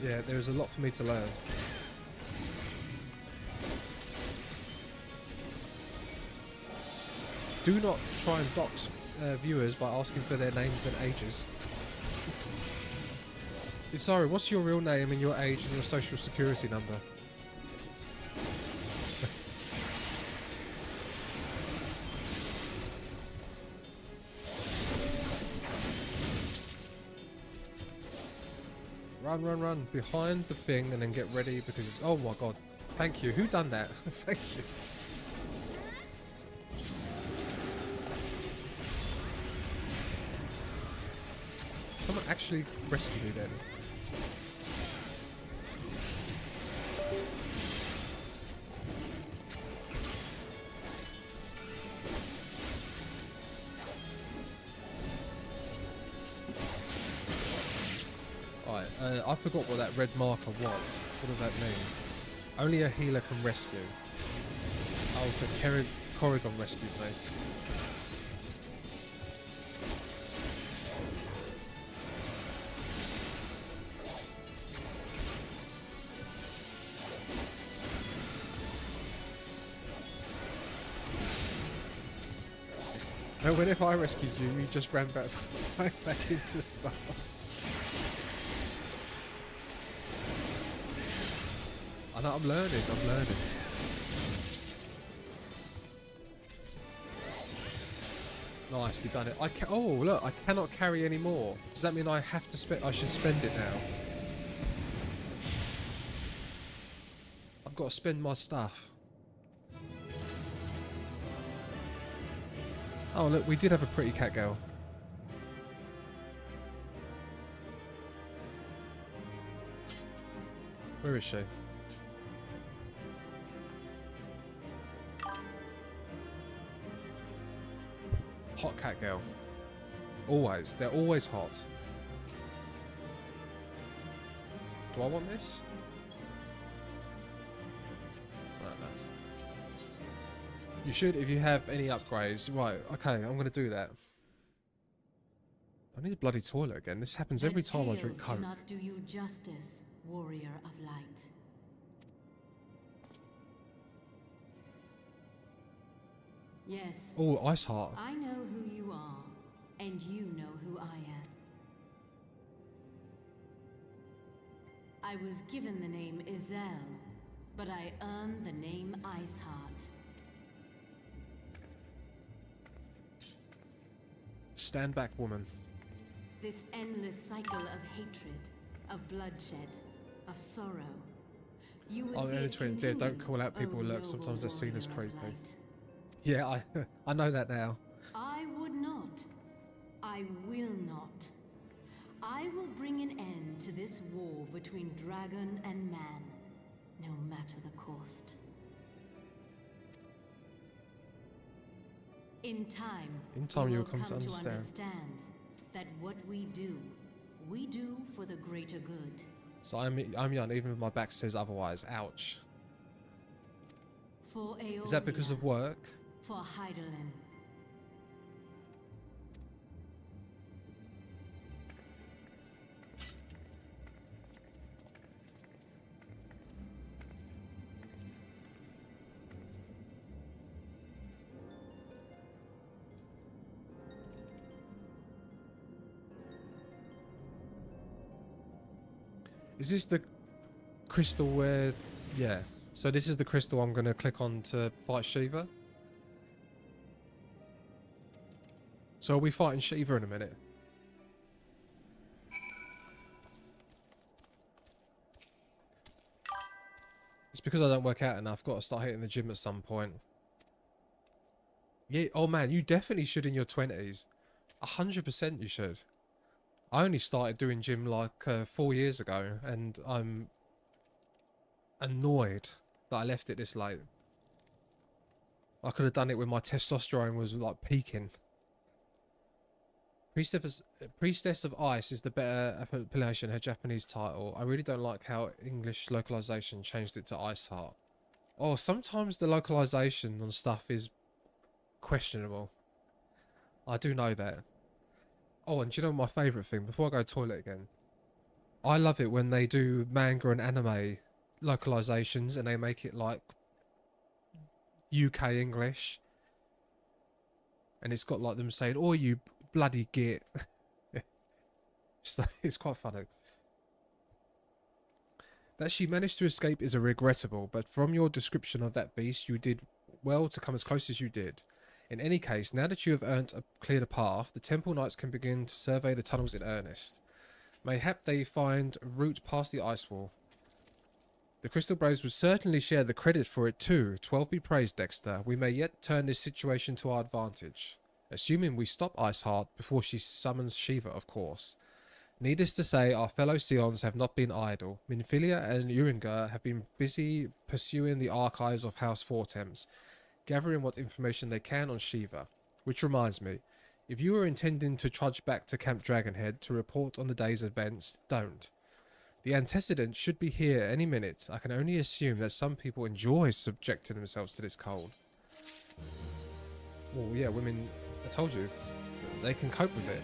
Yeah, there's a lot for me to learn. Do not try and dox viewers by asking for their names and ages. Sorry, what's your real name and your age and your social security number? Run, run, run behind the thing and then get ready because it's... Oh my god. Thank you. Who done that? Thank you. Someone actually rescue me then. Alright, I forgot what that red marker was. What does that mean? Only a healer can rescue. Oh, so Corrigan rescued me. No, whenever I rescued you, you just ran back into stuff. I know, I'm learning. Nice, we've done it. Oh, look, I cannot carry any more. Does that mean I have to spend? I should spend it now. I've got to spend my stuff. Oh, look, we did have a pretty cat girl. Where is she? Hot cat girl. Always. They're always hot. Do I want this? No. You should if you have any upgrades. Right, okay, I'm going to do that. I need a bloody toilet again. This happens every time I drink Coke. Do not do you justice, warrior of light. Yes. Oh, Ice Heart. I know who you are, and you know who I am. I was given the name Izel, but I earned the name Iceheart. Stand back, woman. This endless cycle of hatred, of bloodshed, of sorrow. You would Oh, see and it it's dear, don't call out people continue, who O look. Sometimes they're seen as warrior of creepy. light. Yeah, I know that now. I would not. I will not. I will bring an end to this war between dragon and man, no matter the cost. In time, you'll will come to understand that what we do for the greater good. So I'm young, even if my back says otherwise. Ouch. For Eorzea, Is that because of work? for Hydaelyn. Is this the crystal where... Yeah. So this is the crystal I'm going to click on to fight Shiva? So are we fighting Shiva in a minute? It's because I don't work out enough. Got to start hitting the gym at some point. Yeah. Oh man, you definitely should in your 20s. 100% you should. I only started doing gym like 4 years ago, and I'm annoyed that I left it this late. I could have done it when my testosterone was like peaking. Priestess of Ice is the better appellation, her Japanese title. I really don't like how English localization changed it to Iceheart. Oh, sometimes the localization on stuff is questionable. I do know that. Oh, and do you know my favourite thing? Before I go toilet again, I love it when they do manga and anime localizations and they make it like UK English. And it's got like them saying, "Oh, you bloody git." It's quite funny. That she managed to escape is a regrettable, but from your description of that beast, you did well to come as close as you did. In any case, now that you have cleared a path, the Temple Knights can begin to survey the tunnels in earnest. Mayhap they find a route past the ice wall. The Crystal Braves would certainly share the credit for it too. 12 be praised, Dexter. We may yet turn this situation to our advantage. Assuming we stop Iceheart before she summons Shiva, of course. Needless to say, our fellow Scions have not been idle. Minfilia and Uringer have been busy pursuing the archives of House Fortemps, gathering what information they can on Shiva. Which reminds me, if you are intending to trudge back to Camp Dragonhead to report on the day's events, don't. The antecedent should be here any minute. I can only assume that some people enjoy subjecting themselves to this cold. Well, yeah, women, I told you, they can cope with it.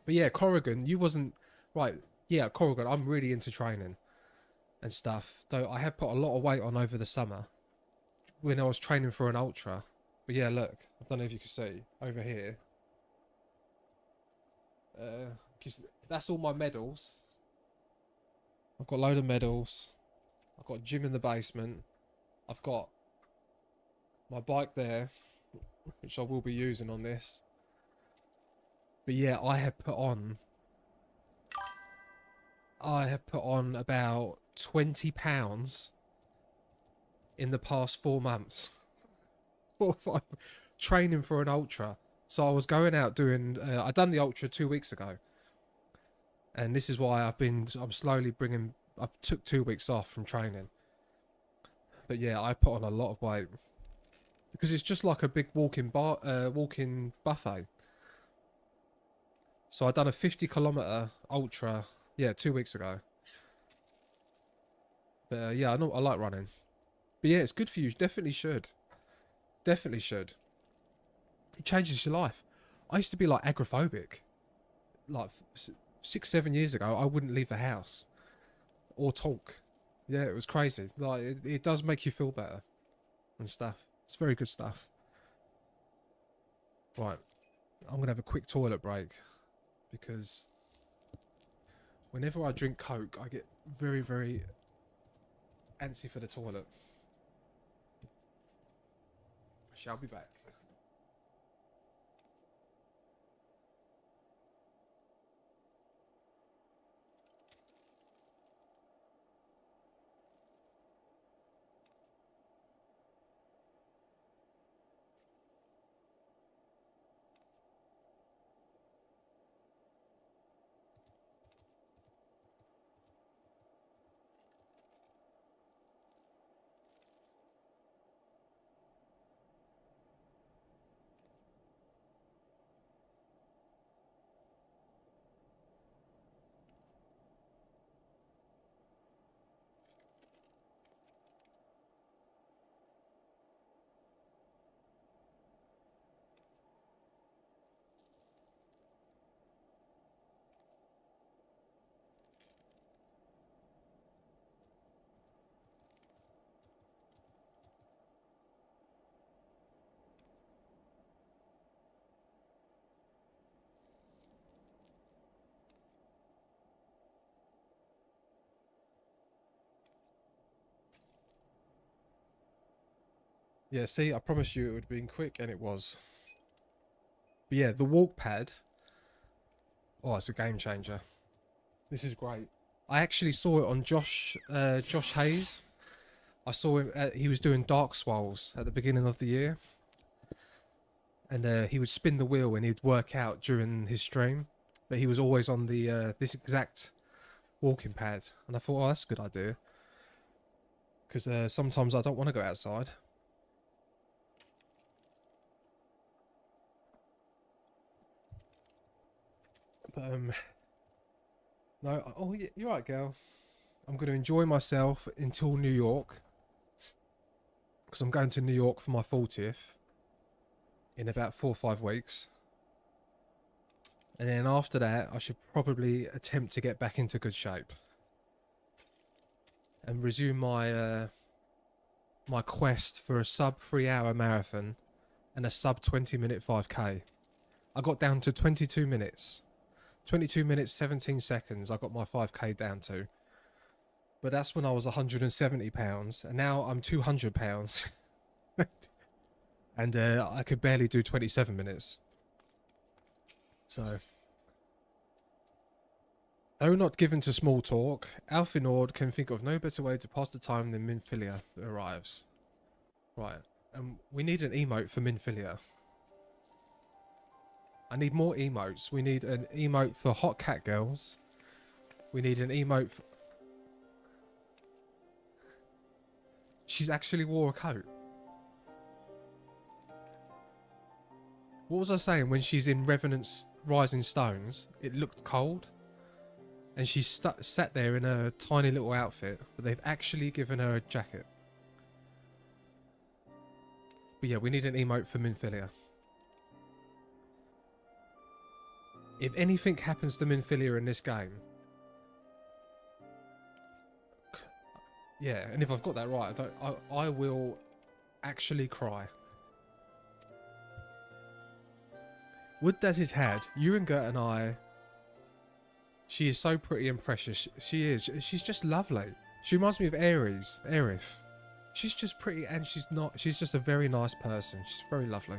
But yeah, Corrigan, you wasn't... Right, yeah, Corrigan, I'm really into training and stuff. Though I have put a lot of weight on over the summer when I was training for an ultra. But yeah, look, I don't know if you can see over here. 'Cause that's all my medals. I've got a load of medals. I've got a gym in the basement. I've got my bike there. which I will be using on this. But yeah, I have put on about £20 in the past 4 months. 4 or 5, training for an ultra. So I was going out doing, I done the ultra 2 weeks ago. And this is why I'm slowly I took 2 weeks off from training. But yeah, I put on a lot of weight. Because it's just like a big walking buffet. So I done a 50-kilometer ultra, yeah, 2 weeks ago. But yeah, I like running. But yeah, it's good for you. Definitely should. Definitely should. It changes your life. I used to be like agoraphobic. Like 6-7 years ago, I wouldn't leave the house or talk. Yeah, it was crazy. Like it does make you feel better and stuff. It's very good stuff. Right, I'm gonna have a quick toilet break because whenever I drink Coke, I get very, very antsy for the toilet. Shall be back. Yeah, see, I promised you it would have been quick, and it was. But yeah, the walk pad. Oh, it's a game changer. This is great. I actually saw it on Josh Hayes. I saw him. He was doing dark swirls at the beginning of the year, and he would spin the wheel and he'd work out during his stream. But he was always on the this exact walking pad, and I thought, oh, that's a good idea. Because sometimes I don't want to go outside. But no, oh yeah, you're right, girl. I'm going to enjoy myself until New York, because I'm going to New York for my 40th in about 4 or 5 weeks, and then after that, I should probably attempt to get back into good shape and resume my my quest for a sub 3-hour marathon and a sub 20-minute 5k. I got down to 22 minutes. 22 minutes, 17 seconds I got my 5k down to. But that's when I was 170 pounds, and now I'm 200 pounds. And I could barely do 27 minutes. So, though not given to small talk, Alfinord can think of no better way to pass the time than Minfilia arrives. Right, and we need an emote for Minfilia. I need more emotes. We need an emote for hot cat girls. We need an emote for... She's actually wore a coat. What was I saying? When she's in Revenant's Rising Stones, it looked cold. And she sat there in a tiny little outfit, but they've actually given her a jacket. But yeah, we need an emote for Minfilia. If anything happens to Minfilia in this game... Yeah, and if I've got that right, I will actually cry. Would that it had, you and Gert and I... She is so pretty and precious. She is. She's just lovely. She reminds me of Aerith. She's just pretty, and she's just a very nice person. She's very lovely.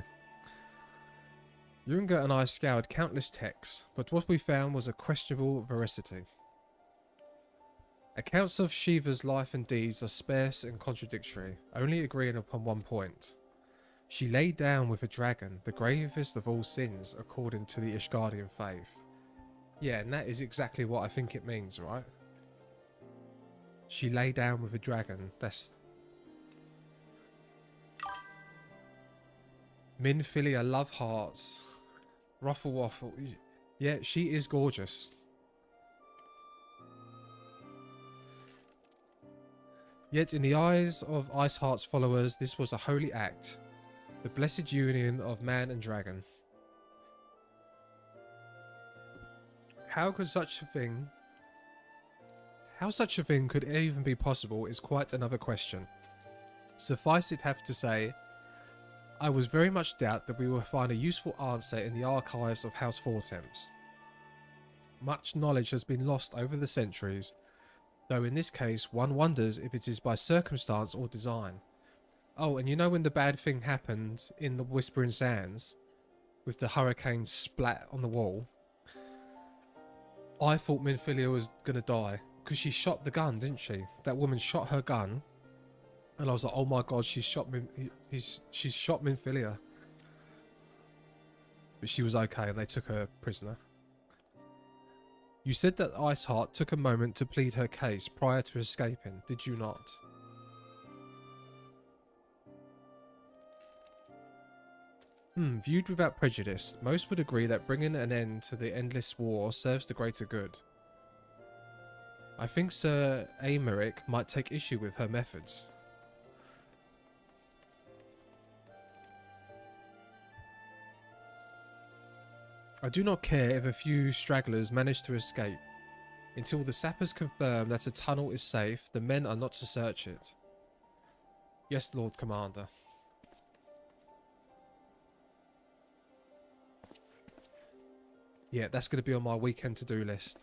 Junga and I scoured countless texts, but what we found was a questionable veracity. Accounts of Shiva's life and deeds are sparse and contradictory, only agreeing upon one point. She lay down with a dragon, the gravest of all sins, according to the Ishgardian faith. Yeah, and that is exactly what I think it means, right? She lay down with a dragon. That's... Minfilia love hearts. Ruffle waffle. Yeah, she is gorgeous. Yet in the eyes of Iceheart's followers, this was a holy act. The blessed union of man and dragon. How such a thing could even be possible is quite another question. Suffice it have to say, I was very much doubt that we will find a useful answer in the archives of House Fortemps. Much knowledge has been lost over the centuries, though in this case one wonders if it is by circumstance or design. Oh, and you know when the bad thing happened in the Whispering Sands, with the hurricane splat on the wall? I thought Minfilia was gonna die, because she shot the gun, didn't she? That woman shot her gun, and I was like, oh my god, she's shot Minfilia. But she was okay, and they took her prisoner. You said that Iceheart took a moment to plead her case prior to escaping, did you not? Viewed without prejudice, most would agree that bringing an end to the endless war serves the greater good. I think Sir Aymeric might take issue with her methods. I do not care if a few stragglers manage to escape. Until the sappers confirm that a tunnel is safe, the men are not to search it. Yes, Lord Commander. Yeah, that's going to be on my weekend to-do list.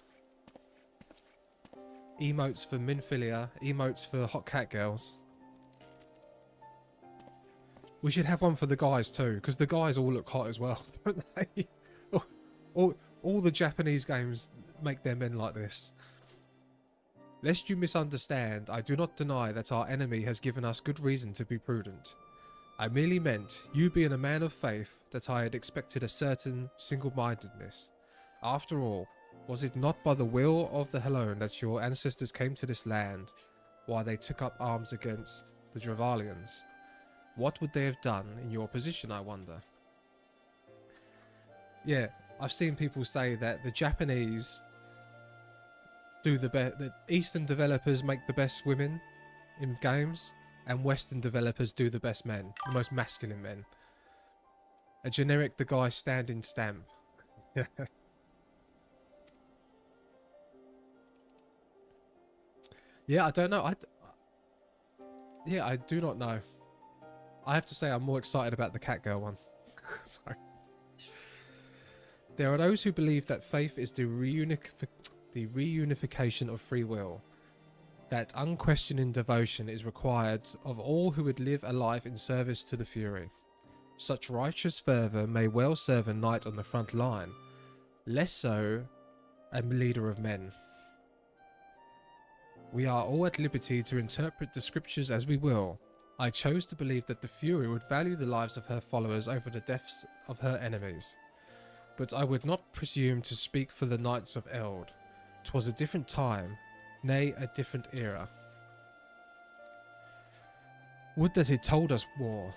Emotes for Minfilia, emotes for Hot Cat Girls. We should have one for the guys too, because the guys all look hot as well, don't they? all the Japanese games make their men like this. Lest you misunderstand, I do not deny that our enemy has given us good reason to be prudent. I merely meant, you being a man of faith, that I had expected a certain single-mindedness. After all, was it not by the will of the Helone that your ancestors came to this land, while they took up arms against the Dravalians? What would they have done in your position, I wonder? Yeah, I've seen people say that the Japanese do the best, that Eastern developers make the best women in games, and Western developers do the best men, the most masculine men. A generic the guy standing stamp. Yeah, I don't know. I do not know. I have to say I'm more excited about the Catgirl one. Sorry. There are those who believe that faith is the reunification of free will. That unquestioning devotion is required of all who would live a life in service to the Fury. Such righteous fervour may well serve a knight on the front line, less so a leader of men. We are all at liberty to interpret the scriptures as we will. I chose to believe that the Fury would value the lives of her followers over the deaths of her enemies. But I would not presume to speak for the Knights of Eld. 'Twas a different time, nay, a different era. Would that it told us more.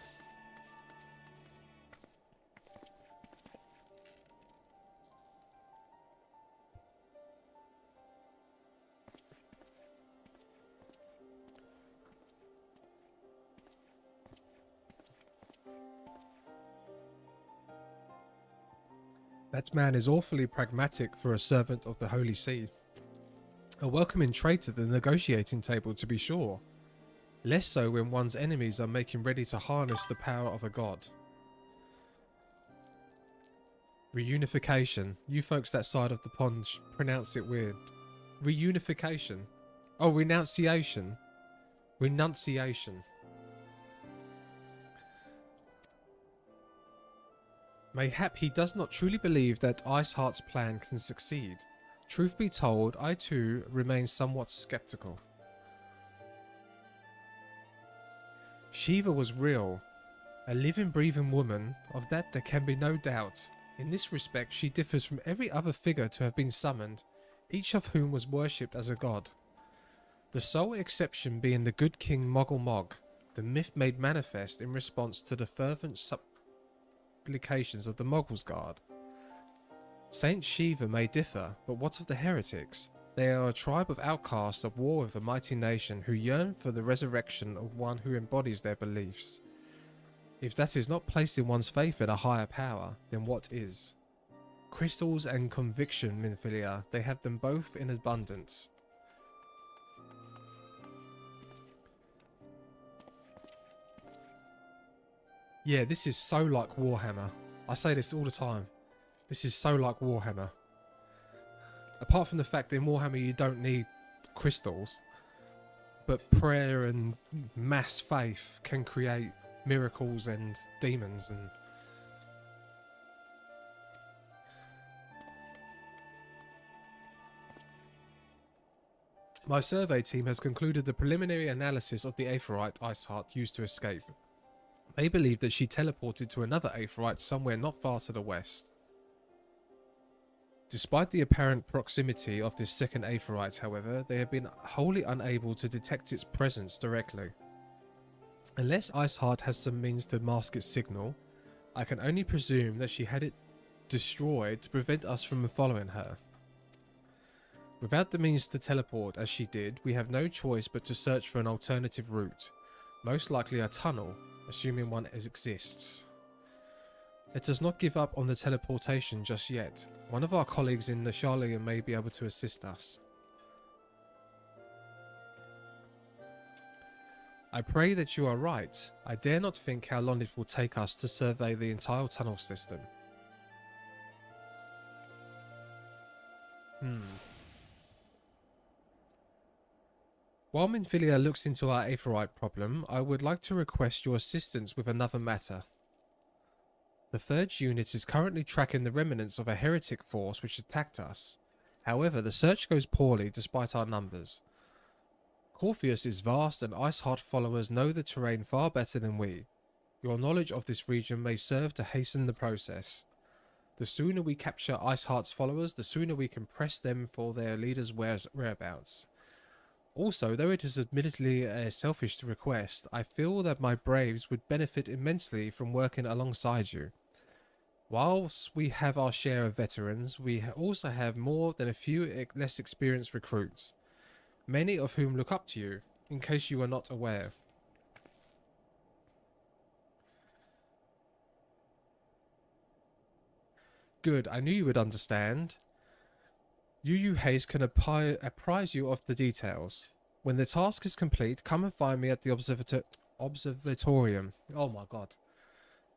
That man is awfully pragmatic for a servant of the Holy See. A welcoming trade at the negotiating table, to be sure. Less so when one's enemies are making ready to harness the power of a god. Reunification. You folks that side of the pond pronounce it weird. Reunification. Oh, renunciation. Renunciation. Mayhap he does not truly believe that Iceheart's plan can succeed. Truth be told, I too remain somewhat skeptical. Shiva was real. A living, breathing woman, of that there can be no doubt. In this respect, she differs from every other figure to have been summoned, each of whom was worshipped as a god. The sole exception being the good King Moggle Mog, the myth made manifest in response to the fervent supplications of the Moggles Guard. Saint Shiva may differ, but what of the heretics? They are a tribe of outcasts at war with the mighty nation who yearn for the resurrection of one who embodies their beliefs. If that is not placing one's faith in a higher power, then what is? Crystals and conviction, Minfilia, they have them both in abundance. Yeah, this is so like Warhammer. I say this all the time. This is so like Warhammer. Apart from the fact that in Warhammer you don't need crystals, but prayer and mass faith can create miracles and demons and... My survey team has concluded the preliminary analysis of the Aetheryte Iceheart used to escape. They believe that she teleported to another Aetheryte somewhere not far to the west. Despite the apparent proximity of this second Aetheryte, however, they have been wholly unable to detect its presence directly. Unless Iceheart has some means to mask its signal, I can only presume that she had it destroyed to prevent us from following her. Without the means to teleport as she did, we have no choice but to search for an alternative route, most likely a tunnel, assuming one exists. Let us not give up on the teleportation just yet. One of our colleagues in the Charlian may be able to assist us. I pray that you are right. I dare not think how long it will take us to survey the entire tunnel system. While Minfilia looks into our Aetheryte problem, I would like to request your assistance with another matter. The third unit is currently tracking the remnants of a heretic force which attacked us. However, the search goes poorly despite our numbers. Corpheus is vast and Iceheart followers know the terrain far better than we. Your knowledge of this region may serve to hasten the process. The sooner we capture Iceheart's followers, the sooner we can press them for their leader's whereabouts. Also, though it is admittedly a selfish request, I feel that my braves would benefit immensely from working alongside you. Whilst we have our share of veterans, we also have more than a few less experienced recruits, many of whom look up to you, in case you are not aware. Good, I knew you would understand. Yu Hayes can apprise you of the details. When the task is complete, come and find me at the observatorium. Oh my god.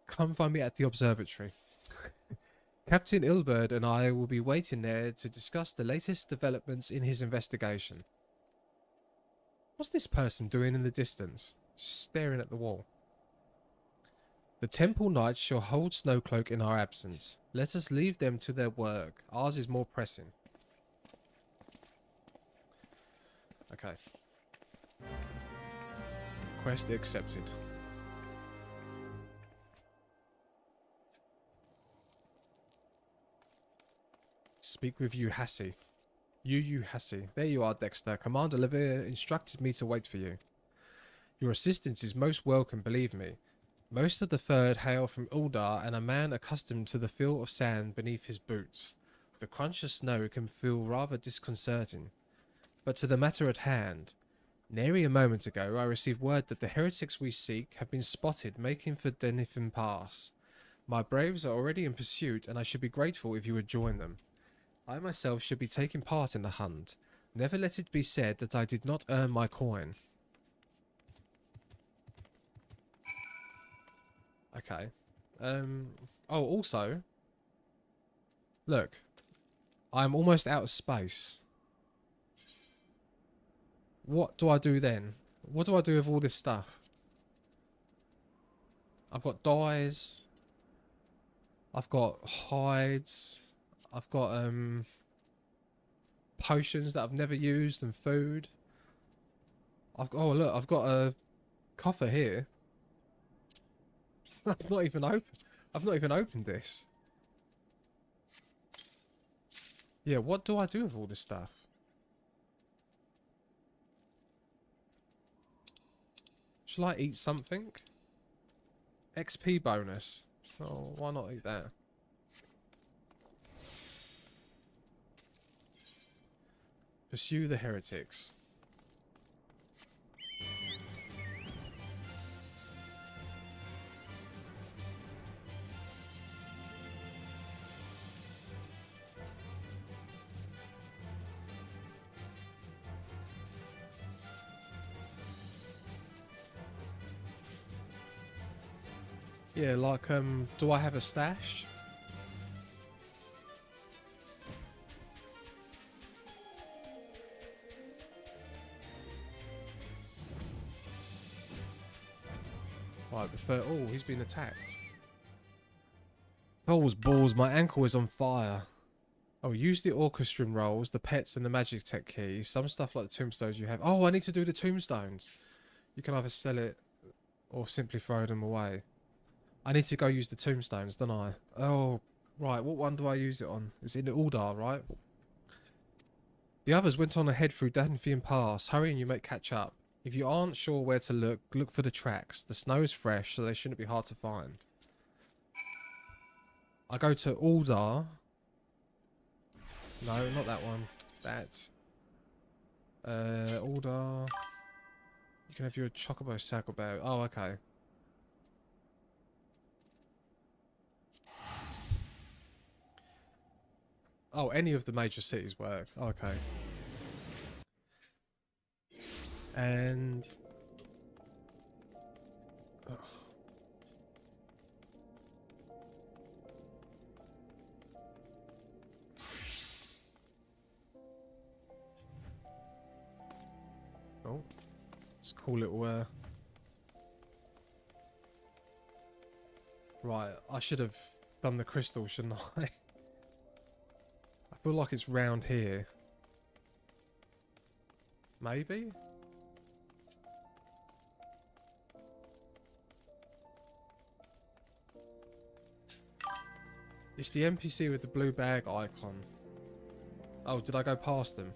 Come find me at the observatory. Captain Ilberd and I will be waiting there to discuss the latest developments in his investigation. What's this person doing in the distance? Just staring at the wall. The Temple Knights shall hold Snowcloak in our absence. Let us leave them to their work. Ours is more pressing. Okay. Request accepted. Speak with you, Hassie. You, Hassie. There you are, Dexter. Commander Levere instructed me to wait for you. Your assistance is most welcome, believe me. Most of the third hail from Uldar and a man accustomed to the feel of sand beneath his boots. The crunch of snow can feel rather disconcerting. But to the matter at hand. Nary a moment ago I received word that the heretics we seek have been spotted making for Denithan Pass. My braves are already in pursuit and I should be grateful if you would join them. I myself should be taking part in the hunt. Never let it be said that I did not earn my coin. Okay. Oh, also, look, I'm almost out of space. What do I do then? What do I do with all this stuff? I've got dyes. I've got hides. I've got potions that I've never used and food. Oh look, I've got a coffer here. I've not even opened this. Yeah, what do I do with all this stuff? Shall I eat something? XP bonus. Oh, why not eat that? Pursue the heretics. Yeah, like, do I have a stash? Right, oh, he's been attacked. Balls, my ankle is on fire. Oh, use the orchestrum rolls, the pets, and the magic tech keys. Some stuff like the tombstones you have. Oh, I need to do the tombstones. You can either sell it or simply throw them away. I need to go use the tombstones, don't I? Oh, right. What one do I use it on? It's in the Uldar, right? The others went on ahead through Danfian Pass. Hurry and you may catch up. If you aren't sure where to look, look for the tracks. The snow is fresh, so they shouldn't be hard to find. I go to Uldar. No, not that one. That. Uldar. You can have your Chocobo Saddlebag. Oh, okay. Oh, any of the major cities work. Okay. And... Ugh. Oh. It's a cool little... Right, I should have done the crystal, shouldn't I? I feel like it's round here. Maybe? It's the NPC with the blue bag icon. Oh, did I go past them?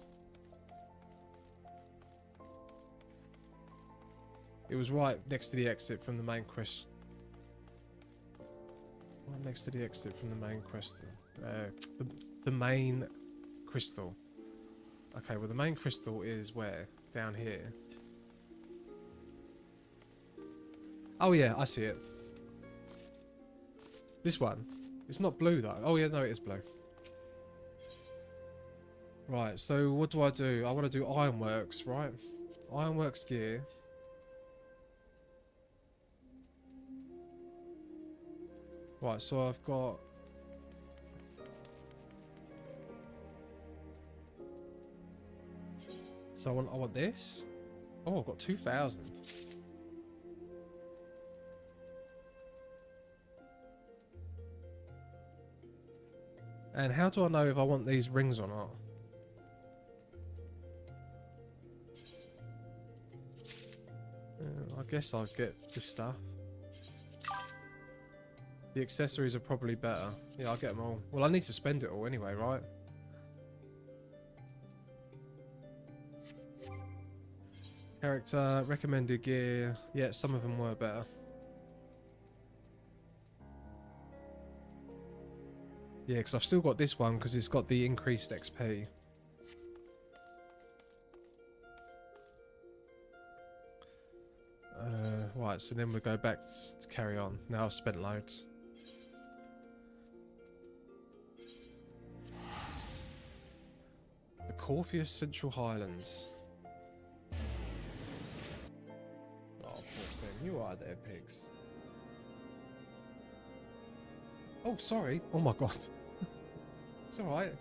It was right next to the exit from the main quest. Right next to the exit from the main quest. The main crystal. Okay, well the main crystal is where? Down here. Oh yeah, I see it. This one. It's not blue though. Oh yeah, no it is blue. Right, so what do? I want to do ironworks, right? Ironworks gear. Right, so I've got... So I want this. Oh, I've got 2,000. And how do I know if I want these rings or not? I guess I'll get this stuff. The accessories are probably better. Yeah, I'll get them all. Well, I need to spend it all anyway, right? Character, recommended gear. Yeah, some of them were better. Yeah, because I've still got this one because it's got the increased XP. Right, so then we'll go back to carry on. Now I've spent loads. The Corpheus Central Highlands. Oh, poor thing. You are there, pigs. Oh, sorry. Oh my god. It's alright.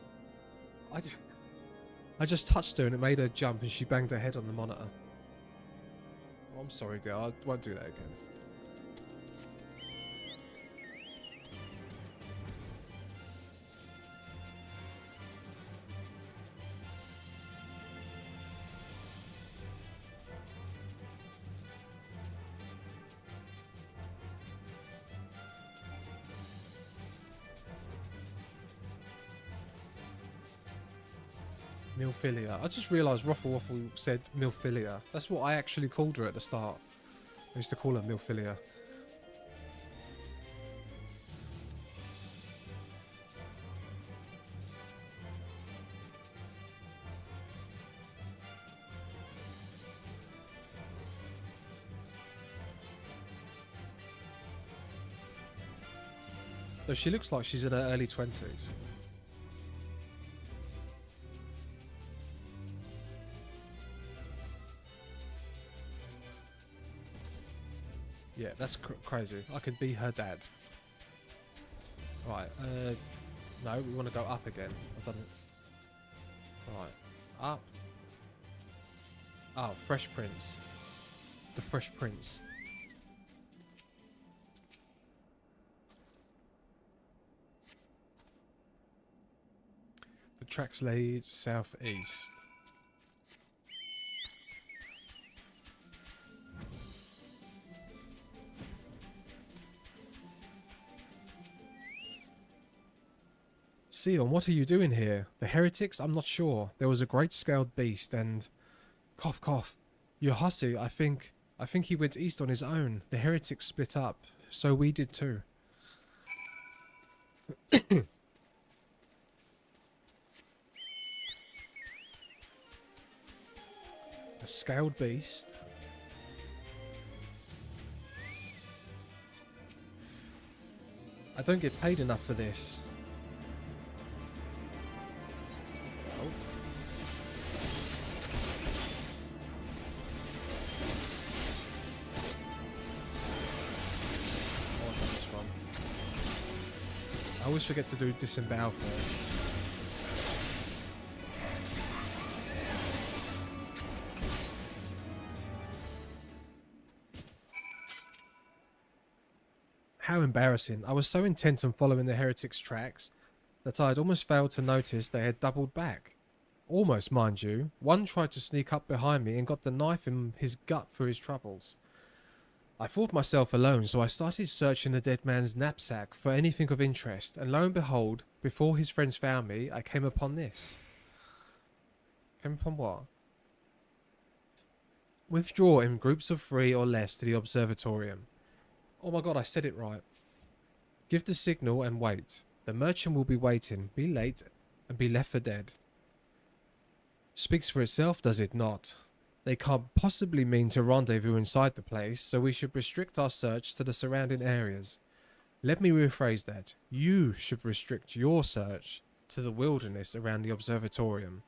I just touched her and it made her jump and she banged her head on the monitor. Oh, I'm sorry, dear. I won't do that again. Milphilia. I just realised Ruffle Waffle said Milphilia. That's what I actually called her at the start. I used to call her Milphilia. Though she looks like she's in her early 20s. Yeah, that's crazy. I could be her dad. Right, no, we want to go up again. I've done it. Right, up. Oh, Fresh Prince. The Fresh Prince. The tracks lead southeast. Sion, what are you doing here? The heretics? I'm not sure. There was a great scaled beast and... Cough, cough. Your hussy, I think he went east on his own. The heretics split up. So we did too. A scaled beast. I don't get paid enough for this. Oh. Oh, I got this one. I always forget to do disembowel first. How embarrassing. I was so intent on following the heretics' tracks that I had almost failed to notice they had doubled back. Almost, mind you. One tried to sneak up behind me and got the knife in his gut for his troubles. I thought myself alone, so I started searching the dead man's knapsack for anything of interest, and lo and behold, before his friends found me, I came upon this. Came upon what? Withdraw in groups of 3 or less to the observatorium. Oh my god, I said it right. Give the signal and wait. The merchant will be waiting. Be late and be left for dead. Speaks for itself, does it not? They can't possibly mean to rendezvous inside the place, so we should restrict our search to the surrounding areas. Let me rephrase that. You should restrict your search to the wilderness around the observatorium.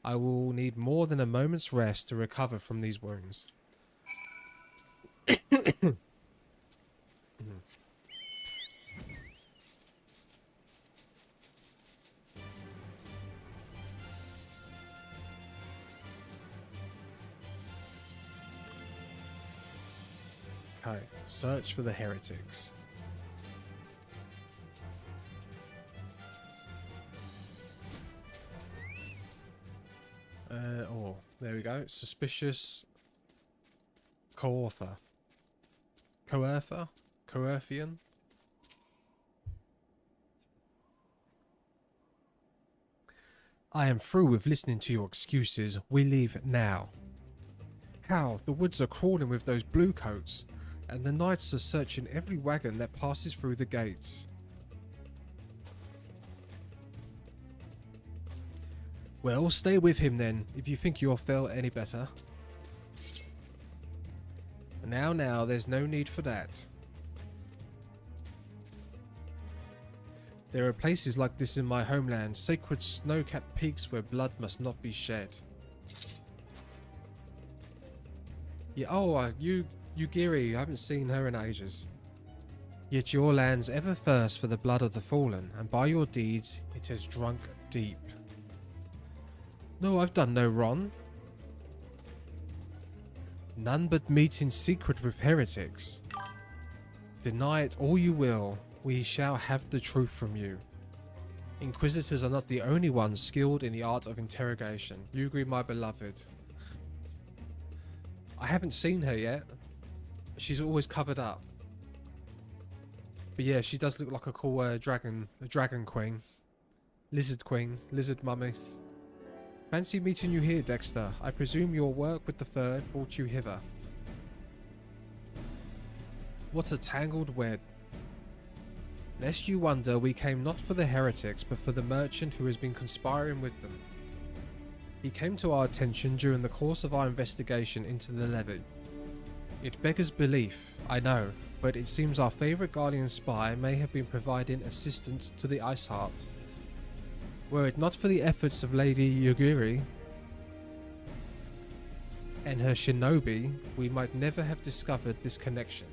I will need more than a moment's rest to recover from these wounds. Okay, search for the heretics. Oh, there we go. Suspicious co-author. Coerther? Coerthian? I am through with listening to your excuses. We leave now. How? The woods are crawling with those bluecoats, and the knights are searching every wagon that passes through the gates. Well, stay with him then, if you think you'll feel any better. Now, there's no need for that. There are places like this in my homeland, sacred snow-capped peaks where blood must not be shed. Yeah, oh, Yugiri, I haven't seen her in ages. Yet your land's ever thirst for the blood of the fallen, and by your deeds it has drunk deep. No, I've done no wrong. None but meet in secret with heretics. Deny it all you will, we shall have the truth from you. Inquisitors are not the only ones skilled in the art of interrogation. You agree, my beloved? I haven't seen her yet. She's always covered up. But yeah, she does look like a cool dragon queen. Lizard queen. Lizard mummy. Fancy meeting you here, Dexter. I presume your work with the Third brought you hither. What a tangled web. Lest you wonder, we came not for the heretics, but for the merchant who has been conspiring with them. He came to our attention during the course of our investigation into the levy. It beggars belief, I know, but it seems our favourite Guardian spy may have been providing assistance to the Ice Heart. Were it not for the efforts of Lady Yugiri and her shinobi, we might never have discovered this connection.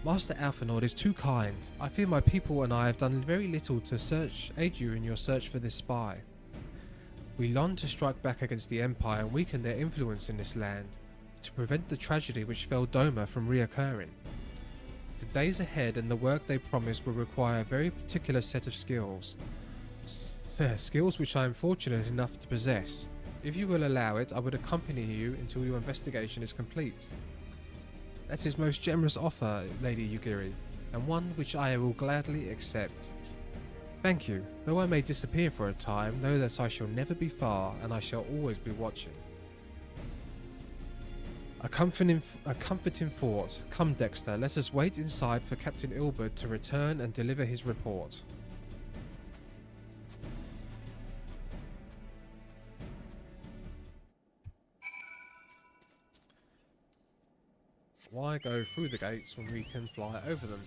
Master Alphinaud is too kind. I fear my people and I have done very little to aid you in your search for this spy. We long to strike back against the Empire and weaken their influence in this land, to prevent the tragedy which fell Doma from reoccurring. The days ahead and the work they promise will require a very particular set of skills. Skills which I am fortunate enough to possess. If you will allow it, I would accompany you until your investigation is complete. That is most generous offer, Lady Yugiri, and one which I will gladly accept. Thank you. Though I may disappear for a time, know that I shall never be far, and I shall always be watching. A comforting thought. Come, Dexter, let us wait inside for Captain Ilbert to return and deliver his report. Why go through the gates when we can fly over them?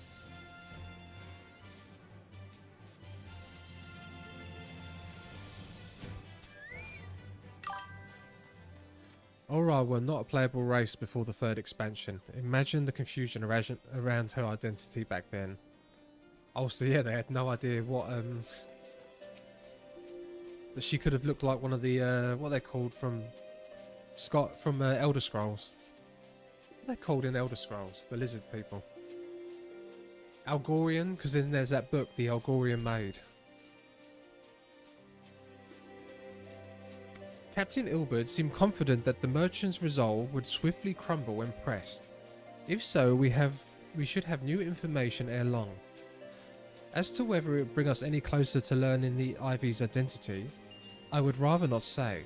Aura were not a playable race before the third expansion. Imagine the confusion around her identity back then. Also, yeah, they had no idea what that she could have looked like one of the what they're called from Elder Scrolls. What are they called in Elder Scrolls? The lizard people. Algorian, because then there's that book, The Algorian Maid. Captain Ilbert seemed confident that the merchant's resolve would swiftly crumble when pressed. If so, we should have new information ere long. As to whether it would bring us any closer to learning the Ivy's identity, I would rather not say.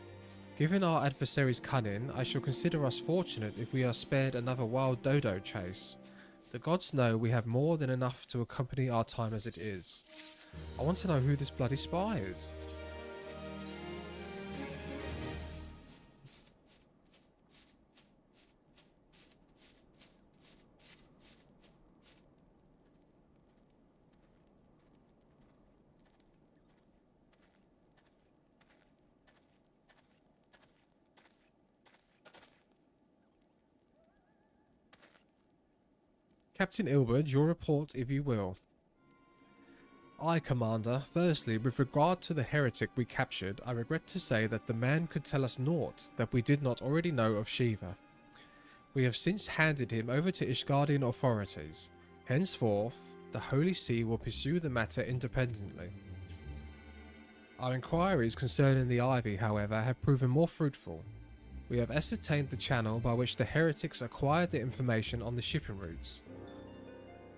Given our adversary's cunning, I shall consider us fortunate if we are spared another wild dodo chase. The gods know we have more than enough to accompany our time as it is. I want to know who this bloody spy is. Captain Ilbert, your report if you will. Aye, Commander. Firstly, with regard to the heretic we captured, I regret to say that the man could tell us naught that we did not already know of Shiva. We have since handed him over to Ishgardian authorities. Henceforth, the Holy See will pursue the matter independently. Our inquiries concerning the Ivy, however, have proven more fruitful. We have ascertained the channel by which the heretics acquired the information on the shipping routes.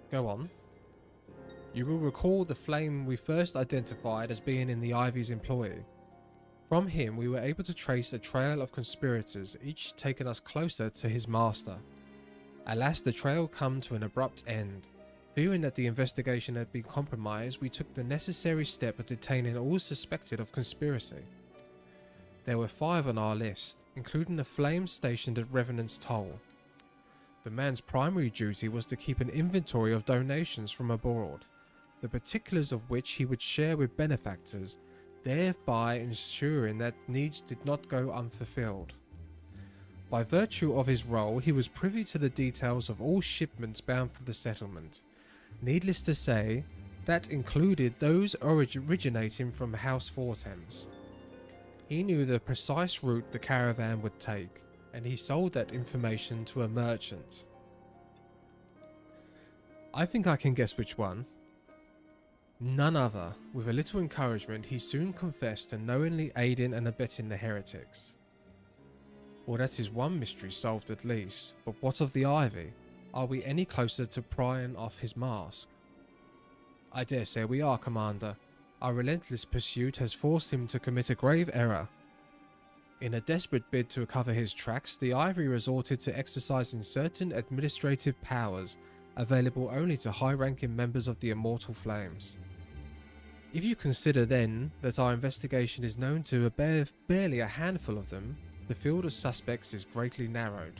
Go on. You will recall the flame we first identified as being in the Ivy's employ. From him we were able to trace a trail of conspirators, each taking us closer to his master. Alas, the trail came to an abrupt end. Fearing that the investigation had been compromised, we took the necessary step of detaining all suspected of conspiracy. There were 5 on our list, including the flame stationed at Revenant's Toll. The man's primary duty was to keep an inventory of donations from abroad, the particulars of which he would share with benefactors, thereby ensuring that needs did not go unfulfilled. By virtue of his role, he was privy to the details of all shipments bound for the settlement. Needless to say, that included those originating from House Fortemps. He knew the precise route the caravan would take, and he sold that information to a merchant. I think I can guess which one. None other. With a little encouragement, he soon confessed to knowingly aiding and abetting the heretics. Well, that is one mystery solved at least, but what of the Ivy? Are we any closer to prying off his mask? I dare say we are, Commander. Our relentless pursuit has forced him to commit a grave error. In a desperate bid to cover his tracks, the Ivory resorted to exercising certain administrative powers available only to high-ranking members of the Immortal Flames. If you consider then that our investigation is known to barely a handful of them, the field of suspects is greatly narrowed.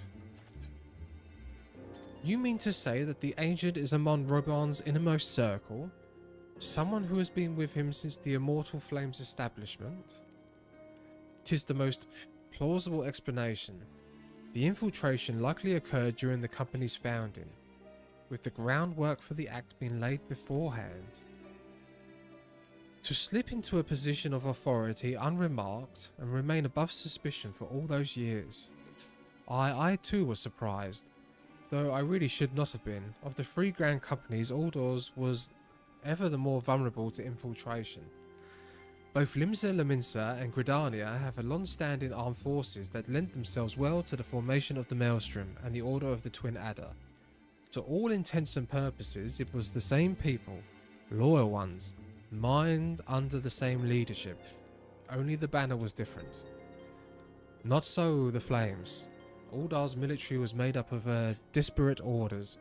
You mean to say that the agent is among Robon's innermost circle? Someone who has been with him since the Immortal Flames establishment? 'Tis the most plausible explanation. The infiltration likely occurred during the company's founding, with the groundwork for the act being laid beforehand. To slip into a position of authority unremarked and remain above suspicion for all those years. I too was surprised, though I really should not have been. Of the three grand companies, Aldous was ever the more vulnerable to infiltration. Both Limsa Laminsa and Gridania have a long-standing armed forces that lend themselves well to the formation of the Maelstrom and the Order of the Twin Adder. To all intents and purposes, it was the same people, loyal ones, mined under the same leadership. Only the banner was different. Not so the Flames. Aldar's military was made up of disparate orders,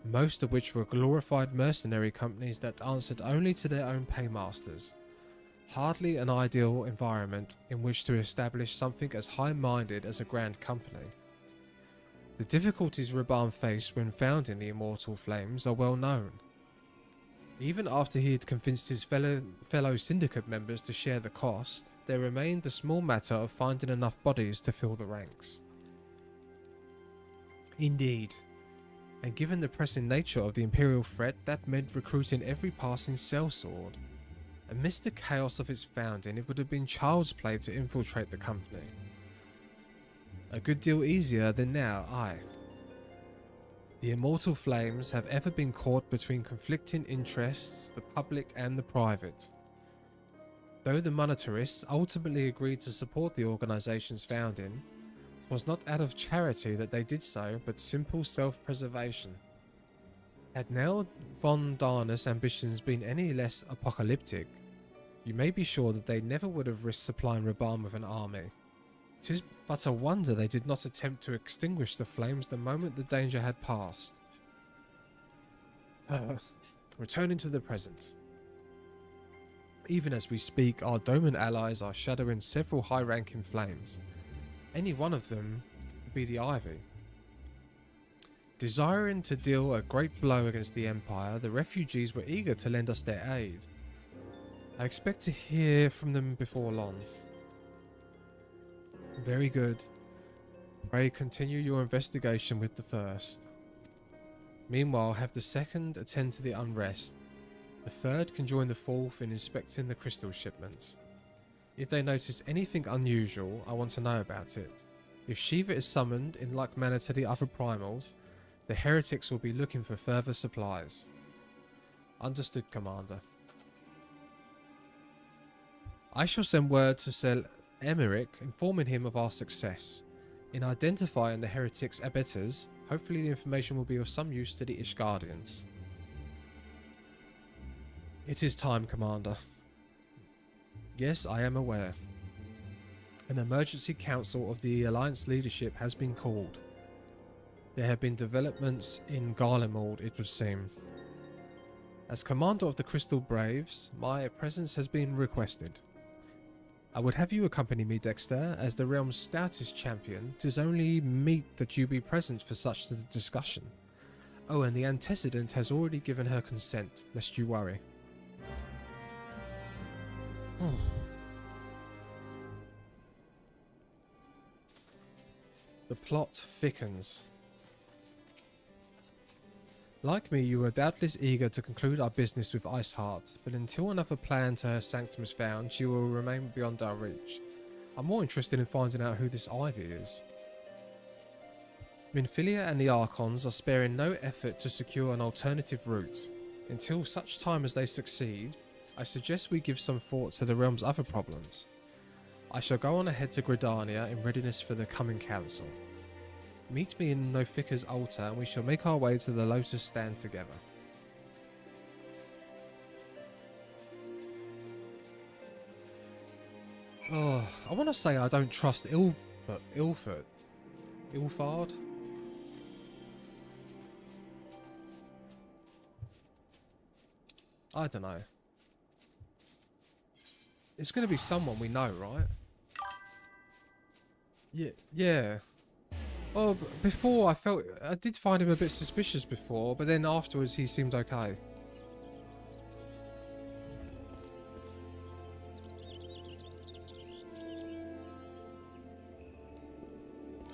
most of which were glorified mercenary companies that answered only to their own paymasters. Hardly an ideal environment in which to establish something as high-minded as a grand company. The difficulties Raban faced when founding the Immortal Flames are well known. Even after he had convinced his fellow syndicate members to share the cost, there remained the small matter of finding enough bodies to fill the ranks. Indeed, and given the pressing nature of the Imperial threat, that meant recruiting every passing sellsword. Amidst the chaos of its founding, it would have been child's play to infiltrate the company. A good deal easier than now, aye. The Immortal Flames have ever been caught between conflicting interests, the public and the private. Though the monetarists ultimately agreed to support the organisation's founding, it was not out of charity that they did so, but simple self-preservation. Had Nell von Darnus' ambitions been any less apocalyptic, you may be sure that they never would have risked supplying Raban with an army. 'Tis but a wonder they did not attempt to extinguish the flames the moment the danger had passed. Returning to the present. Even as we speak, our Doman allies are shadowing several high-ranking flames. Any one of them could be the Ivy. Desiring to deal a great blow against the Empire, the refugees were eager to lend us their aid. I expect to hear from them before long. Very good. Pray continue your investigation with the first. Meanwhile, have the second attend to the unrest. The third can join the fourth in inspecting the crystal shipments. If they notice anything unusual, I want to know about it. If Shiva is summoned in like manner to the other primals, the heretics will be looking for further supplies. Understood, Commander. I shall send word to Sir Emmerich, informing him of our success. In identifying the heretics' abettors, hopefully the information will be of some use to the Ishgardians. It is time, Commander. Yes, I am aware. An emergency council of the Alliance leadership has been called. There have been developments in Garlemald, it would seem. As commander of the Crystal Braves, my presence has been requested. I would have you accompany me, Dexter, as the realm's stoutest champion. 'Tis only meet that you be present for such a discussion. Oh, and the antecedent has already given her consent, lest you worry. The plot thickens. Like me, you are doubtless eager to conclude our business with Iceheart, but until another plan to her sanctum is found, she will remain beyond our reach. I'm more interested in finding out who this Ivy is. Minfilia and the Archons are sparing no effort to secure an alternative route. Until such time as they succeed, I suggest we give some thought to the realm's other problems. I shall go on ahead to Gridania in readiness for the coming council. Meet me in Nofika's altar and we shall make our way to the Lotus Stand together. Oh, I want to say I don't trust Ilford. Ilfard? I don't know. It's going to be someone we know, right? Yeah, yeah. Well, before I did find him a bit suspicious before, but then afterwards he seemed okay.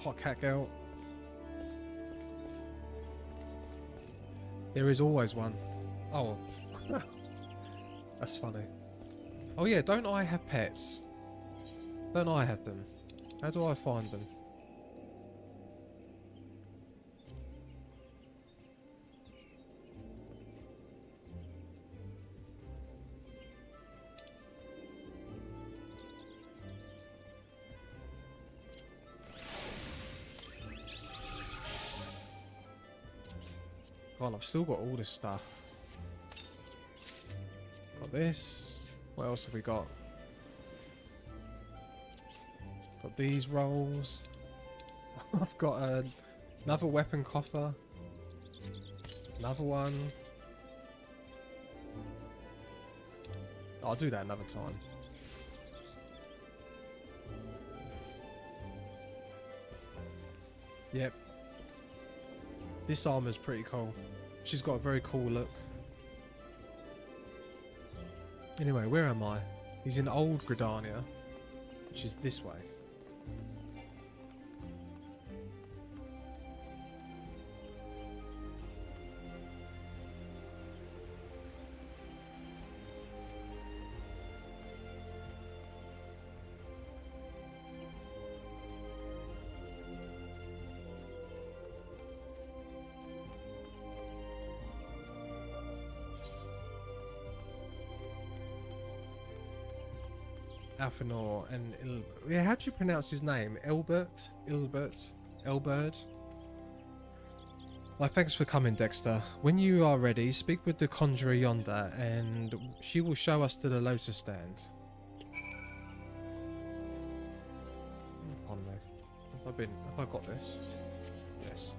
Hot cat girl. There is always one. Oh, that's funny. Oh yeah, don't I have pets? Don't I have them? How do I find them? God, I've still got all this stuff. Got this. What else have we got? Got these rolls. I've got another weapon coffer. Another one. I'll do that another time. Yep. This armor's pretty cool. She's got a very cool look. Anyway, where am I? He's in Old Gridania, which is this way. Alphanor and yeah, how do you pronounce his name? Elbert? Elbert? Well, thanks for coming, Dexter. When you are ready, speak with the conjurer yonder, and she will show us to the lotus stand. On me. Have I got this? Yes.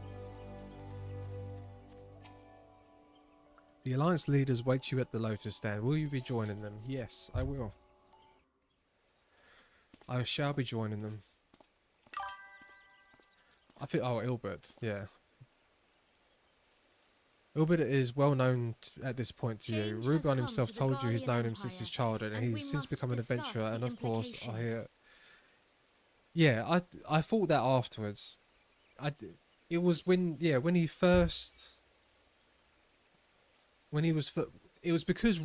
The Alliance leaders wait you at the lotus stand. Will you be joining them? Yes, I will. I shall be joining them. I think, oh, Ilbert, yeah. Ilbert is well known at this point to you. Rubon himself told you he's known him since his childhood, and he's since become an adventurer, and of course, I hear... Yeah, I thought that afterwards. It was when, yeah, when he first... When he was... It was because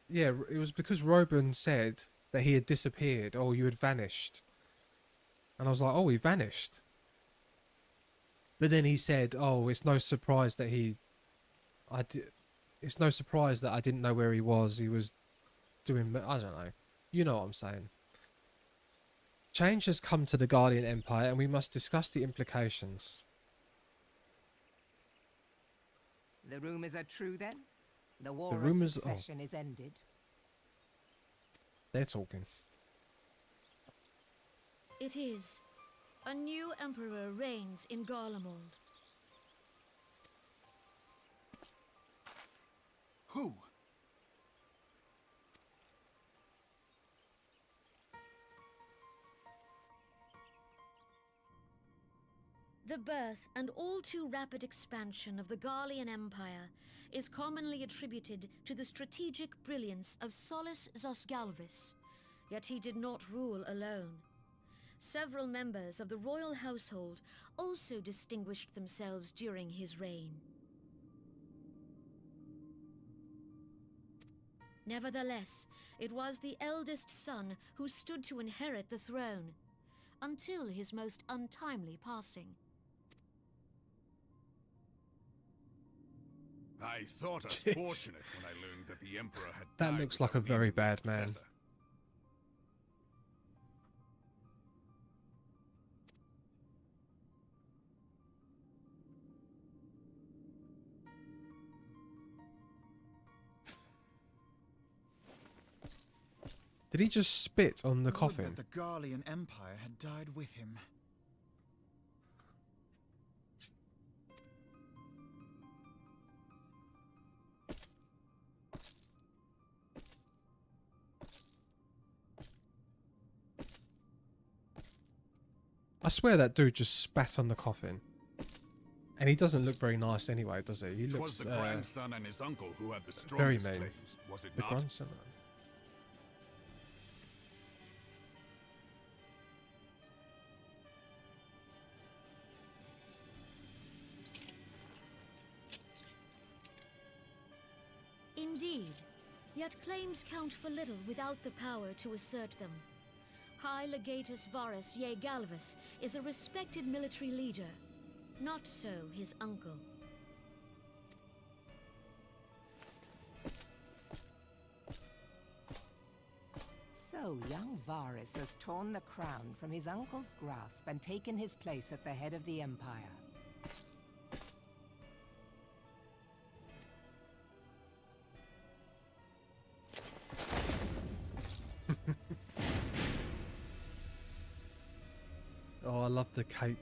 it was because Rubon said that he had disappeared, or you had vanished. And I was like, oh, he vanished. But then he said, oh, it's no surprise that it's no surprise that I didn't know where he was. He was doing, I don't know. You know what I'm saying. Change has come to the Guardian Empire, and we must discuss the implications. The rumors are true then? The war The rumors, of succession is ended? They're talking. It is. A new emperor reigns in Garlemald. Who? The birth and all too rapid expansion of the Garlean Empire is commonly attributed to the strategic brilliance of Solus Zosgalvis, yet he did not rule alone. Several members of the royal household also distinguished themselves during his reign. Nevertheless, it was the eldest son who stood to inherit the throne, until his most untimely passing. I thought us Jeez. fortunate when I learned that the Emperor had That died looks like without a very leaving bad his man. successor. Did he just spit on the Would coffin? that the Garlean Empire had died with him. I swear that dude just spat on the coffin. And he doesn't look very nice anyway, does he? He It was looks the grandson and his uncle who had the very strongest mean. claims, was it The not? grandson. Indeed, yet claims count for little without the power to assert them. High Legatus Varus Ye Galvus is a respected military leader. Not so his uncle. So young Varus has torn the crown from his uncle's grasp and taken his place at the head of the Empire. Oh, I love the cape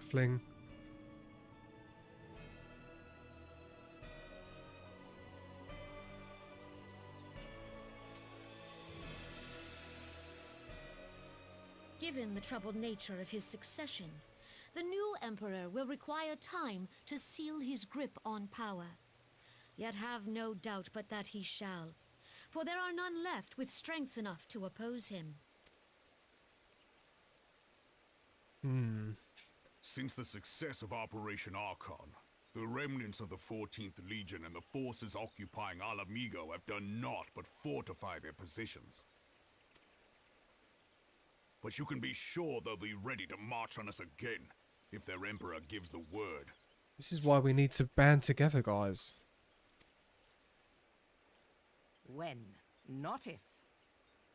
fling. Given the troubled nature of his succession, the new emperor will require time to seal his grip on power. Yet have no doubt but that he shall, for there are none left with strength enough to oppose him. Since the success of Operation Archon, the remnants of the 14th Legion and the forces occupying Alamigo have done naught but fortify their positions. But you can be sure they'll be ready to march on us again, if their Emperor gives the word. This is why we need to band together, guys. When, not if.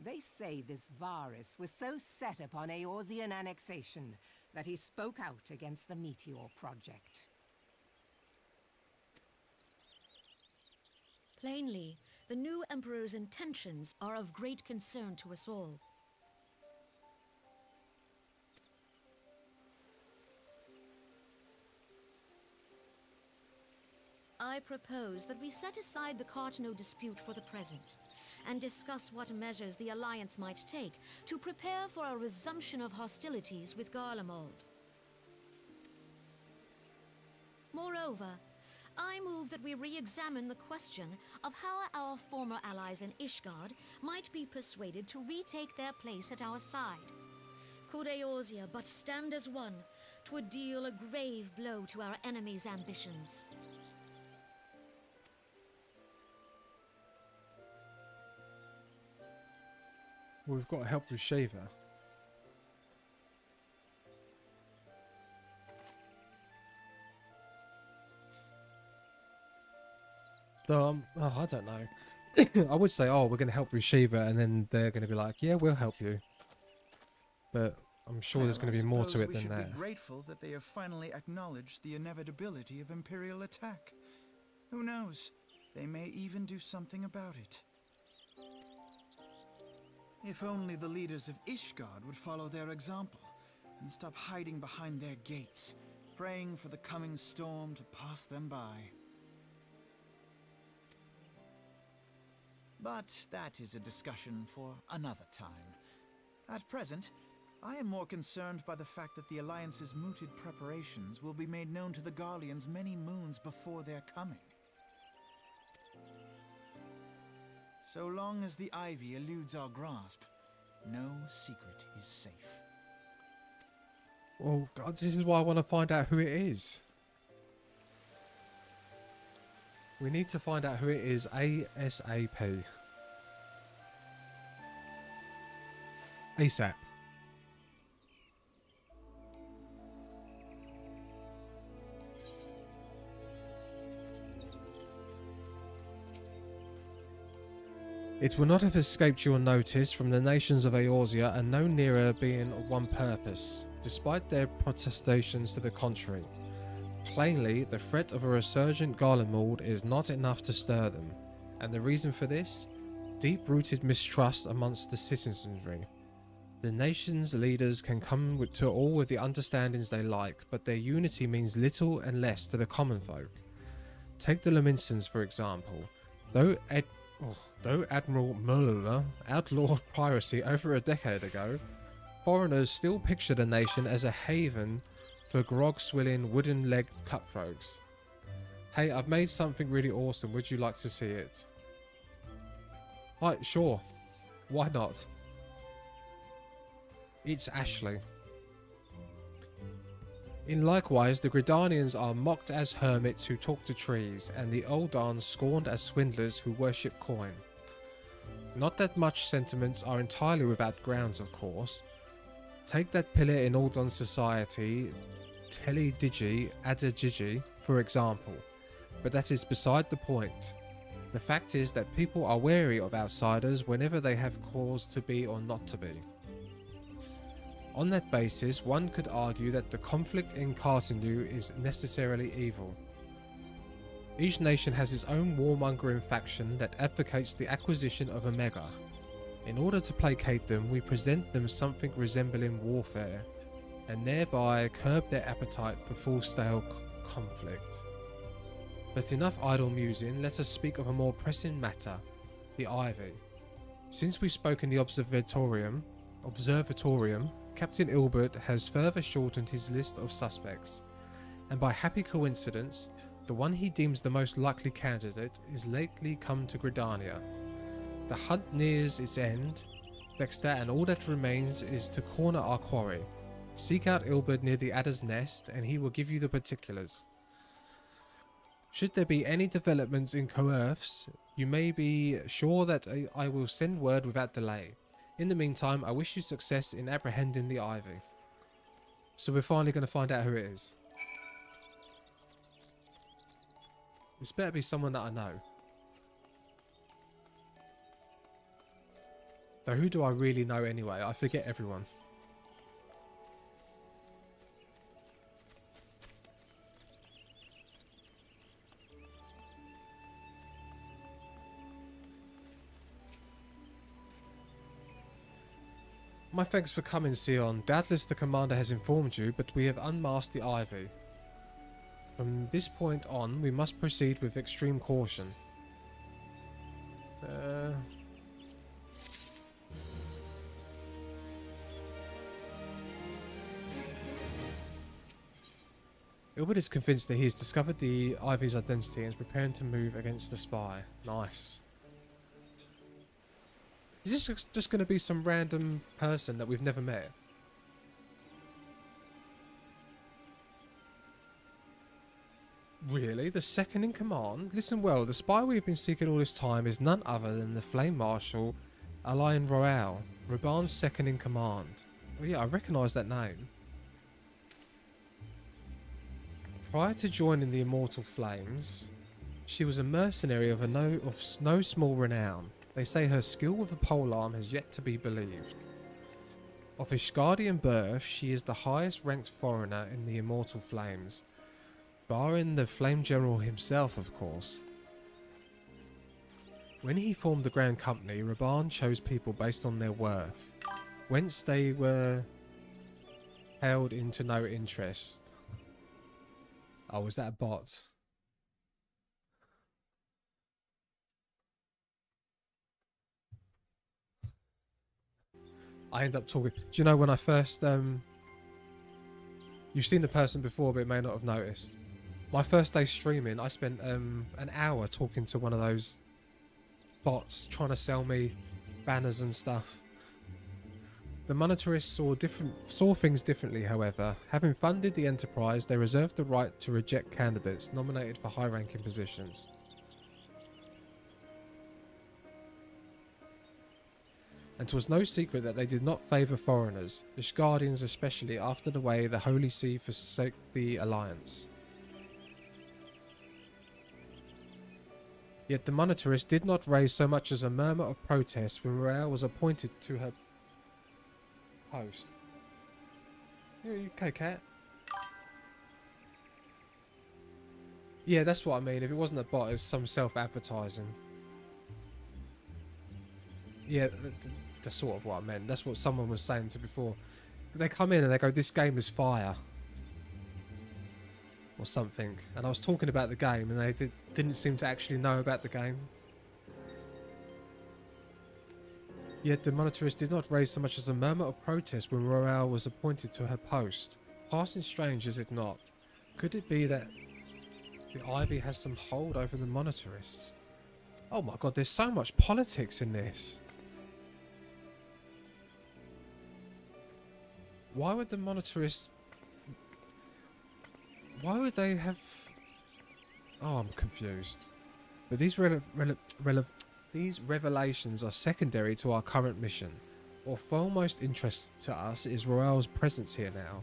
They say this Varus was so set upon Eorzean annexation that he spoke out against the Meteor Project. Plainly, the new emperor's intentions are of great concern to us all. I propose that we set aside the Cartno dispute for the present, and discuss what measures the Alliance might take to prepare for a resumption of hostilities with Garlemald. Moreover, I move that we re-examine the question of how our former allies in Ishgard might be persuaded to retake their place at our side. Could Eorzea but stand as one, 'twould deal a grave blow to our enemies' ambitions. Well, we've got to help with Shiva. So, I don't know. I would say, oh, we're going to help with Shiva, and then they're going to be like, yeah, we'll help you. But I'm sure there's going to be more to it than We should that. be grateful that they have finally acknowledged the inevitability of Imperial attack. Who knows? They may even do something about it. If only the leaders of Ishgard would follow their example and stop hiding behind their gates, praying for the coming storm to pass them by. But that is a discussion for another time. At present, I am more concerned by the fact that the Alliance's mooted preparations will be made known to the Garleans many moons before their coming. So long as the Ivy eludes our grasp, no secret is safe. Well, God, this is why I want to find out who it is. We need to find out who it is ASAP. ASAP. It will not have escaped your notice from the nations of Eorzea and no nearer being of one purpose, despite their protestations to the contrary. Plainly, the threat of a resurgent Garlemald is not enough to stir them, and the reason for this? deep-rooted mistrust amongst the citizenry. The nation's leaders can come to all with the understandings they like, but their unity means little and less to the common folk. Take the Laminsons for example. Though Admiral Muller outlawed piracy over a decade ago, foreigners still picture the nation as a haven for grog-swilling, wooden-legged cutthroats. Hey, I've made something really awesome. Would you like to see it? Right, sure. Why not? It's Ashley. In likewise, the Gridanians are mocked as hermits who talk to trees, and the Oldans scorned as swindlers who worship coin. Not that much sentiments are entirely without grounds, of course. Take that pillar in Aldan society, Teli Digi Adagigi, for example, but that is beside the point. The fact is that people are wary of outsiders whenever they have cause to be or not to be. On that basis, one could argue that the conflict in Cartonu is necessarily evil. Each nation has its own warmongering faction that advocates the acquisition of Omega. In order to placate them, we present them something resembling warfare, and thereby curb their appetite for full-scale conflict. But enough idle musing, let us speak of a more pressing matter, the Ivy. Since we spoke in the observatorium, Captain Ilbert has further shortened his list of suspects, and by happy coincidence, the one he deems the most likely candidate is lately come to Gridania. The hunt nears its end, Dexter, and all that remains is to corner our quarry. Seek out Ilbert near the Adder's Nest, and he will give you the particulars. Should there be any developments in Coerths, you may be sure that I will send word without delay. In the meantime, I wish you success in apprehending the Ivy. So we're finally going to find out who it is. This better be someone that I know. Though who do I really know anyway? I forget everyone. My thanks for coming, Sion. Doubtless the commander has informed you, but we have unmasked the Ivy. From this point on, we must proceed with extreme caution. Ilbert is convinced that he has discovered the Ivy's identity and is preparing to move against the spy. Nice. Is this just going to be some random person that we've never met? Really? The second in command? Listen well, the spy we've been seeking all this time is none other than the Flame Marshal Alain Royale, Raban's second in command. Oh yeah, I recognise that name. Prior to joining the Immortal Flames, she was a mercenary of no small renown. They say her skill with a polearm has yet to be believed. Of Ishgardian birth, she is the highest ranked foreigner in the Immortal Flames, barring the Flame General himself, of course. When he formed the Grand Company, Raban chose people based on their worth, whence they were held into no interest. Oh, was that a bot? I end up talking. Do you know when I first you've seen the person before but may not have noticed. My first day streaming, I spent an hour talking to one of those bots trying to sell me banners and stuff. The monetarists saw things differently, however. Having funded the enterprise, they reserved the right to reject candidates nominated for high-ranking positions. And 'twas no secret that they did not favour foreigners, the Ishgardians especially, after the way the Holy See forsook the alliance. Yet the monetarists did not raise so much as a murmur of protest when Royale was appointed to her post. You okay, cat? Yeah, that's what I mean. If it wasn't a bot, it was some self-advertising. Yeah, that's sort of what I meant. That's what someone was saying to before. They come in and they go, this game is fire. Or something. And I was talking about the game and they didn't seem to actually know about the game. Yet the monetarist did not raise so much as a murmur of protest when Royale was appointed to her post. Passing strange, is it not? Could it be that the Ivy has some hold over the monetarists? Oh my god, there's so much politics in this. Why would the monetarists... Why would they have... Oh, I'm confused. But these these revelations are secondary to our current mission. Of foremost interest to us is Royale's presence here now.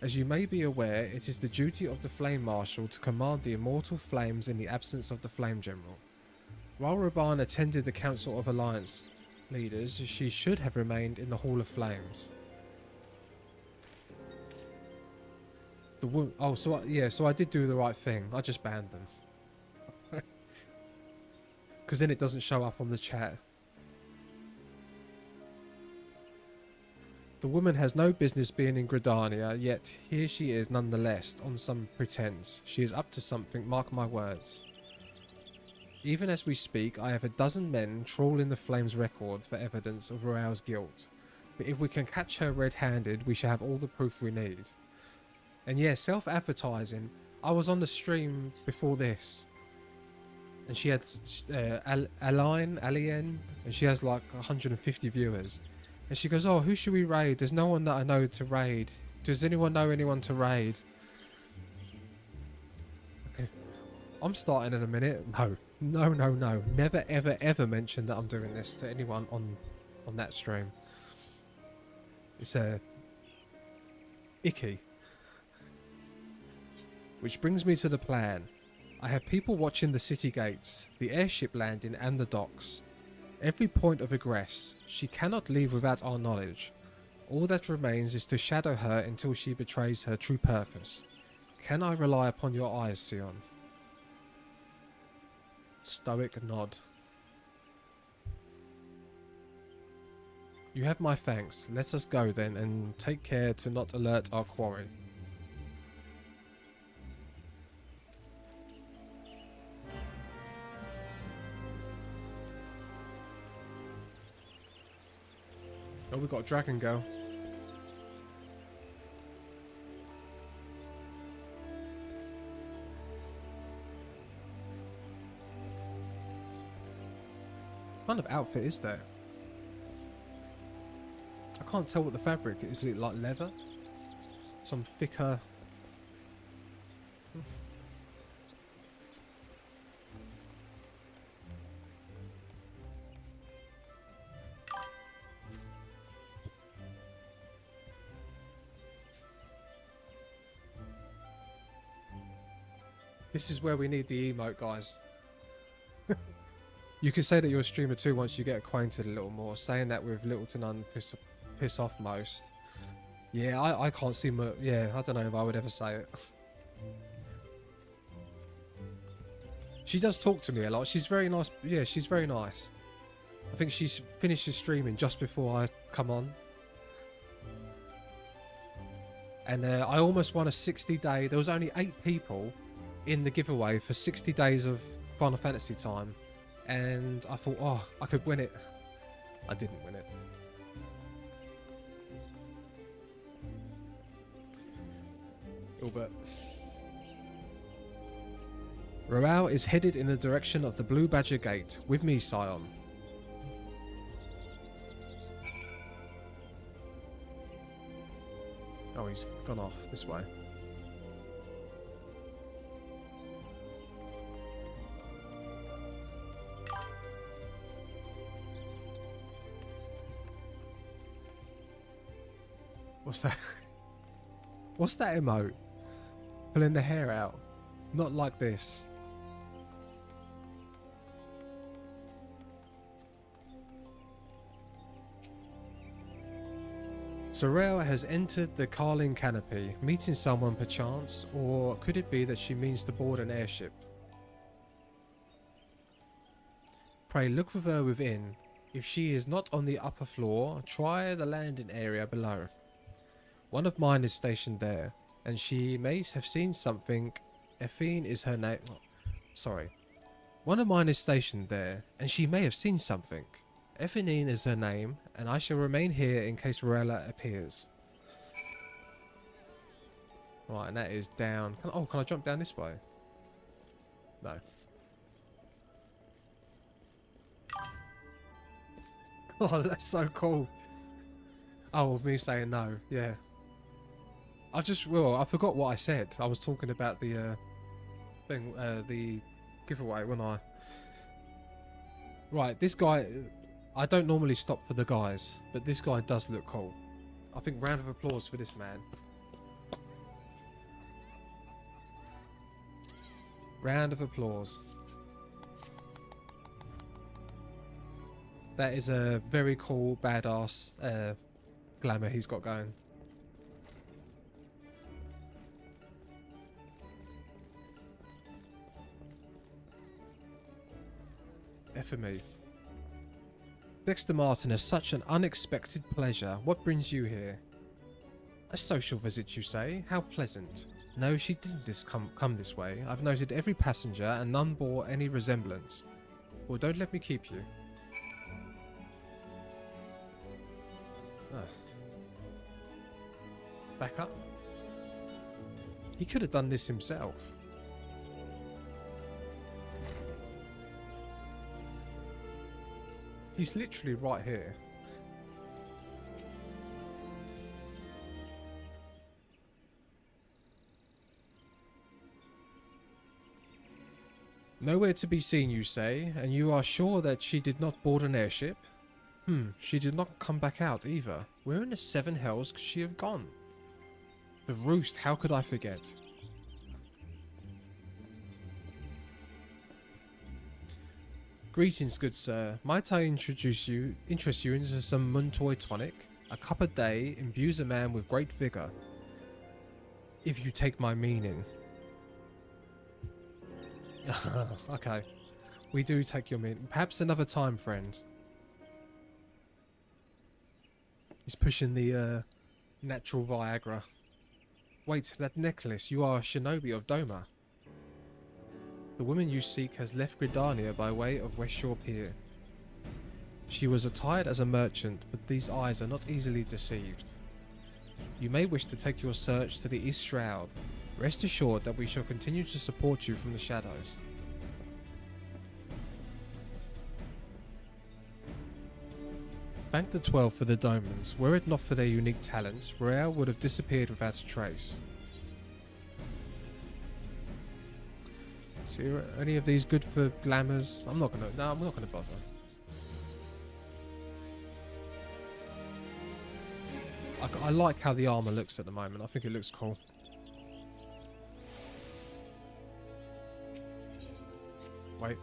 As you may be aware, it is the duty of the Flame Marshal to command the immortal flames in the absence of the Flame General. While Raban attended the Council of Alliance leaders, she should have remained in the Hall of Flames. So I did do the right thing. I just banned them. Because then it doesn't show up on the chat. The woman has no business being in Gridania, yet here she is nonetheless, on some pretense. She is up to something, mark my words. Even as we speak, I have a dozen men trawling the Flames record for evidence of Royale's guilt. But if we can catch her red-handed, we shall have all the proof we need. And yeah, self-advertising. I was on the stream before this. And she had Alien, and she has like 150 viewers. And she goes, oh, who should we raid? There's no one that I know to raid. Does anyone know anyone to raid? Okay. I'm starting in a minute. No. Never, ever mention that I'm doing this to anyone on that stream. It's icky. Which brings me to the plan. I have people watching the city gates, the airship landing and the docks. Every point of egress. She cannot leave without our knowledge. All that remains is to shadow her until she betrays her true purpose. Can I rely upon your eyes, Sion? Stoic nod. You have my thanks. Let us go then, and take care to not alert our quarry. Oh, we've got a dragon girl. What kind of outfit is that? I can't tell what the fabric is. Is it like leather? Some thicker... This is where we need the emote, guys. You can say that you're a streamer too once you get acquainted a little more. Saying that with little to none piss off most. Yeah, I can't see much. Yeah, I don't know if I would ever say it. She does talk to me a lot. She's very nice. Yeah, she's very nice. I think she's finished streaming just before I come on. And I almost won a 60-day... There was only 8 people in the giveaway for 60 days of Final Fantasy time. And I thought, oh, I could win it. I didn't win it. But Royale is headed in the direction of the Blue Badger Gate. With me, Sion. Oh, he's gone off this way. What's that? What's that emote? Pulling the hair out. Not like this. Sorrel has entered the Carling canopy, meeting someone perchance, or could it be that she means to board an airship? Pray look with her within. If she is not on the upper floor, try the landing area below. One of mine is stationed there, and she may have seen something. Effine is her name. Sorry. One of mine is stationed there, and she may have seen something. Effine is her name, and I shall remain here in case Rorella appears. Right, and that is down. Can I jump down this way? No. Oh, that's so cool. Oh, of me saying no, yeah. I forgot what I said. I was talking about the thing, the giveaway, when I... Right, this guy... I don't normally stop for the guys, but this guy does look cool. I think round of applause for this man. Round of applause. That is a very cool, badass glamour he's got going. FME. Dexter Martin has such an unexpected pleasure. What brings you here? A social visit, you say? How pleasant. No, she didn't come this way. I've noted every passenger and none bore any resemblance. Well, don't let me keep you. Back up. He could have done this himself. He's literally right here. Nowhere to be seen, you say, and you are sure that she did not board an airship? She did not come back out either. Where in the seven hells could she have gone? The Roost, how could I forget? Greetings, good sir. Might I interest you into some Muntoy tonic? A cup a day imbues a man with great vigour. If you take my meaning. Okay. We do take your meaning. Perhaps another time, friend. He's pushing the natural Viagra. Wait, that necklace. You are a shinobi of Doma. The woman you seek has left Gridania by way of West Shore Pier. She was attired as a merchant, but these eyes are not easily deceived. You may wish to take your search to the East Shroud. Rest assured that we shall continue to support you from the shadows. Thank the 12 for the Domans. Were it not for their unique talents, Royale would have disappeared without a trace. See, are any of these good for glamours? I'm not gonna bother. I like how the armor looks at the moment. I think it looks cool. Wait.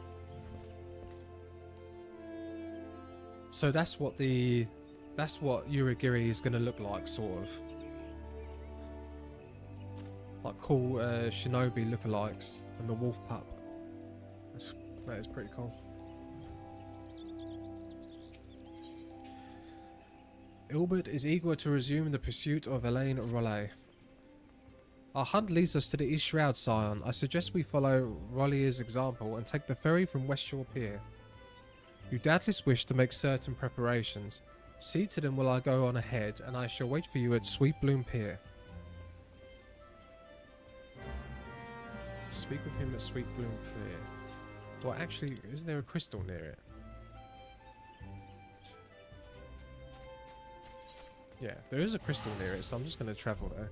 So that's what Uragiri is going to look like, sort of. Like cool shinobi lookalikes and the wolf pup. That is pretty cool. Ilbert is eager to resume the pursuit of Elaine Rollet. Our hunt leads us to the East Shroud, Scion. I suggest we follow Rollier's example and take the ferry from West Shore Pier. You doubtless wish to make certain preparations. See to them while I go on ahead, and I shall wait for you at Sweet Bloom Pier. Speak with him at Sweet Bloom Pier. Well, actually, isn't there a crystal near it? Yeah, there is a crystal near it, so I'm just going to travel there.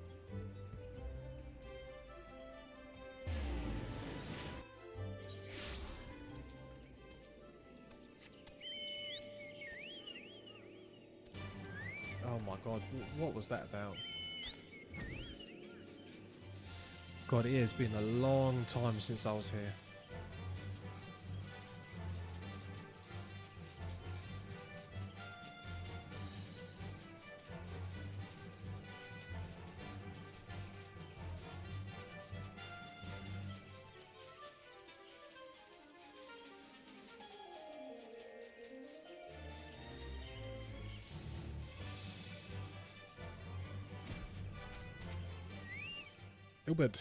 Oh my god, what was that about? God, it has been a long time since I was here. Ubud.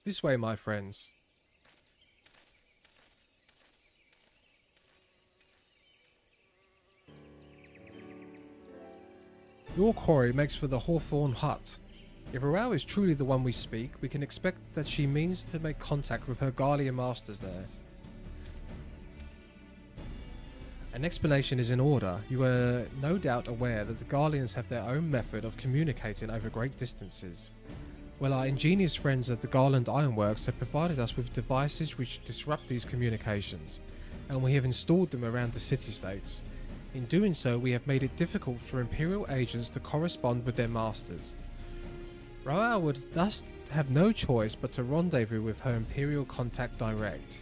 This way, my friends. Your quarry makes for the Hawthorne Hut. If Royale is truly the one we speak, we can expect that she means to make contact with her Garlean masters there. An explanation is in order. You are no doubt aware that the Garleans have their own method of communicating over great distances. Well, our ingenious friends at the Garland Ironworks have provided us with devices which disrupt these communications, and we have installed them around the city-states. In doing so, we have made it difficult for Imperial agents to correspond with their masters. Royale would thus have no choice but to rendezvous with her Imperial contact direct.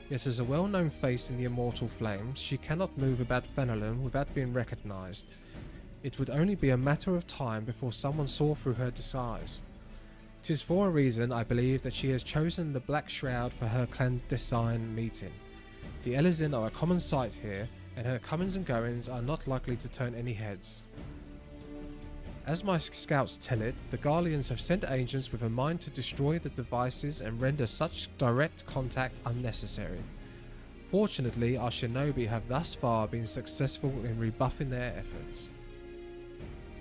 Yet as a well-known face in the Immortal Flames, she cannot move about Fenelon without being recognised. It would only be a matter of time before someone saw through her disguise. 'Tis for a reason, I believe, that she has chosen the Black Shroud for her clandestine meeting. The Elizin are a common sight here, and her comings and goings are not likely to turn any heads. As my scouts tell it, the Garleans have sent agents with a mind to destroy the devices and render such direct contact unnecessary. Fortunately, our shinobi have thus far been successful in rebuffing their efforts.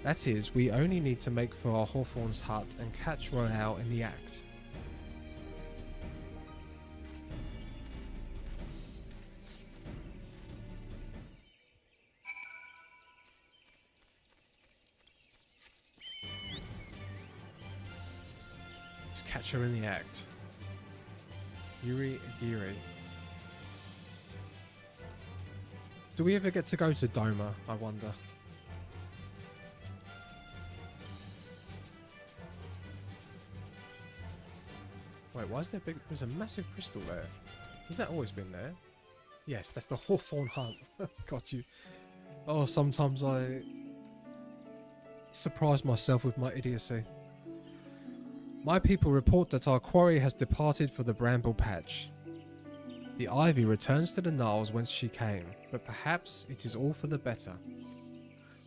That is, we only need to make for our Hawthorne's hut and catch Royale in the act. Let's catch her in the act. Yuri Agiri. Do we ever get to go to Doma, I wonder? Wait, why is there big... There's a massive crystal there. Has that always been there? Yes, that's the Hawthorne Hunt. Got you. Oh, sometimes I surprise myself with my idiocy. My people report that our quarry has departed for the Bramble Patch. The Ivy returns to the Gnarls whence she came, but perhaps it is all for the better.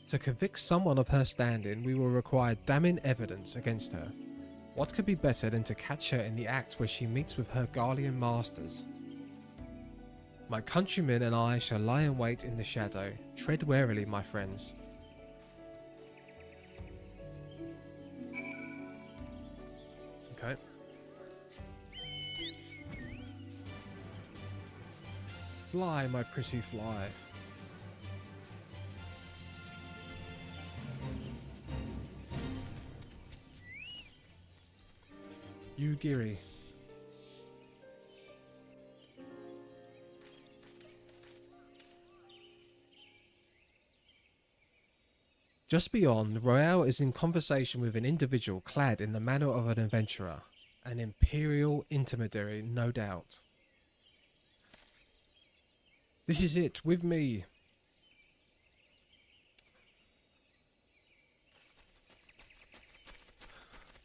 To convict someone of her standing, we will require damning evidence against her. What could be better than to catch her in the act where she meets with her Garlean masters? My countrymen and I shall lie in wait in the shadow. Tread warily, my friends. Okay. Fly, my pretty fly. Ugiri. Just beyond, Royale is in conversation with an individual clad in the manner of an adventurer. An Imperial intermediary, no doubt. This is it, with me.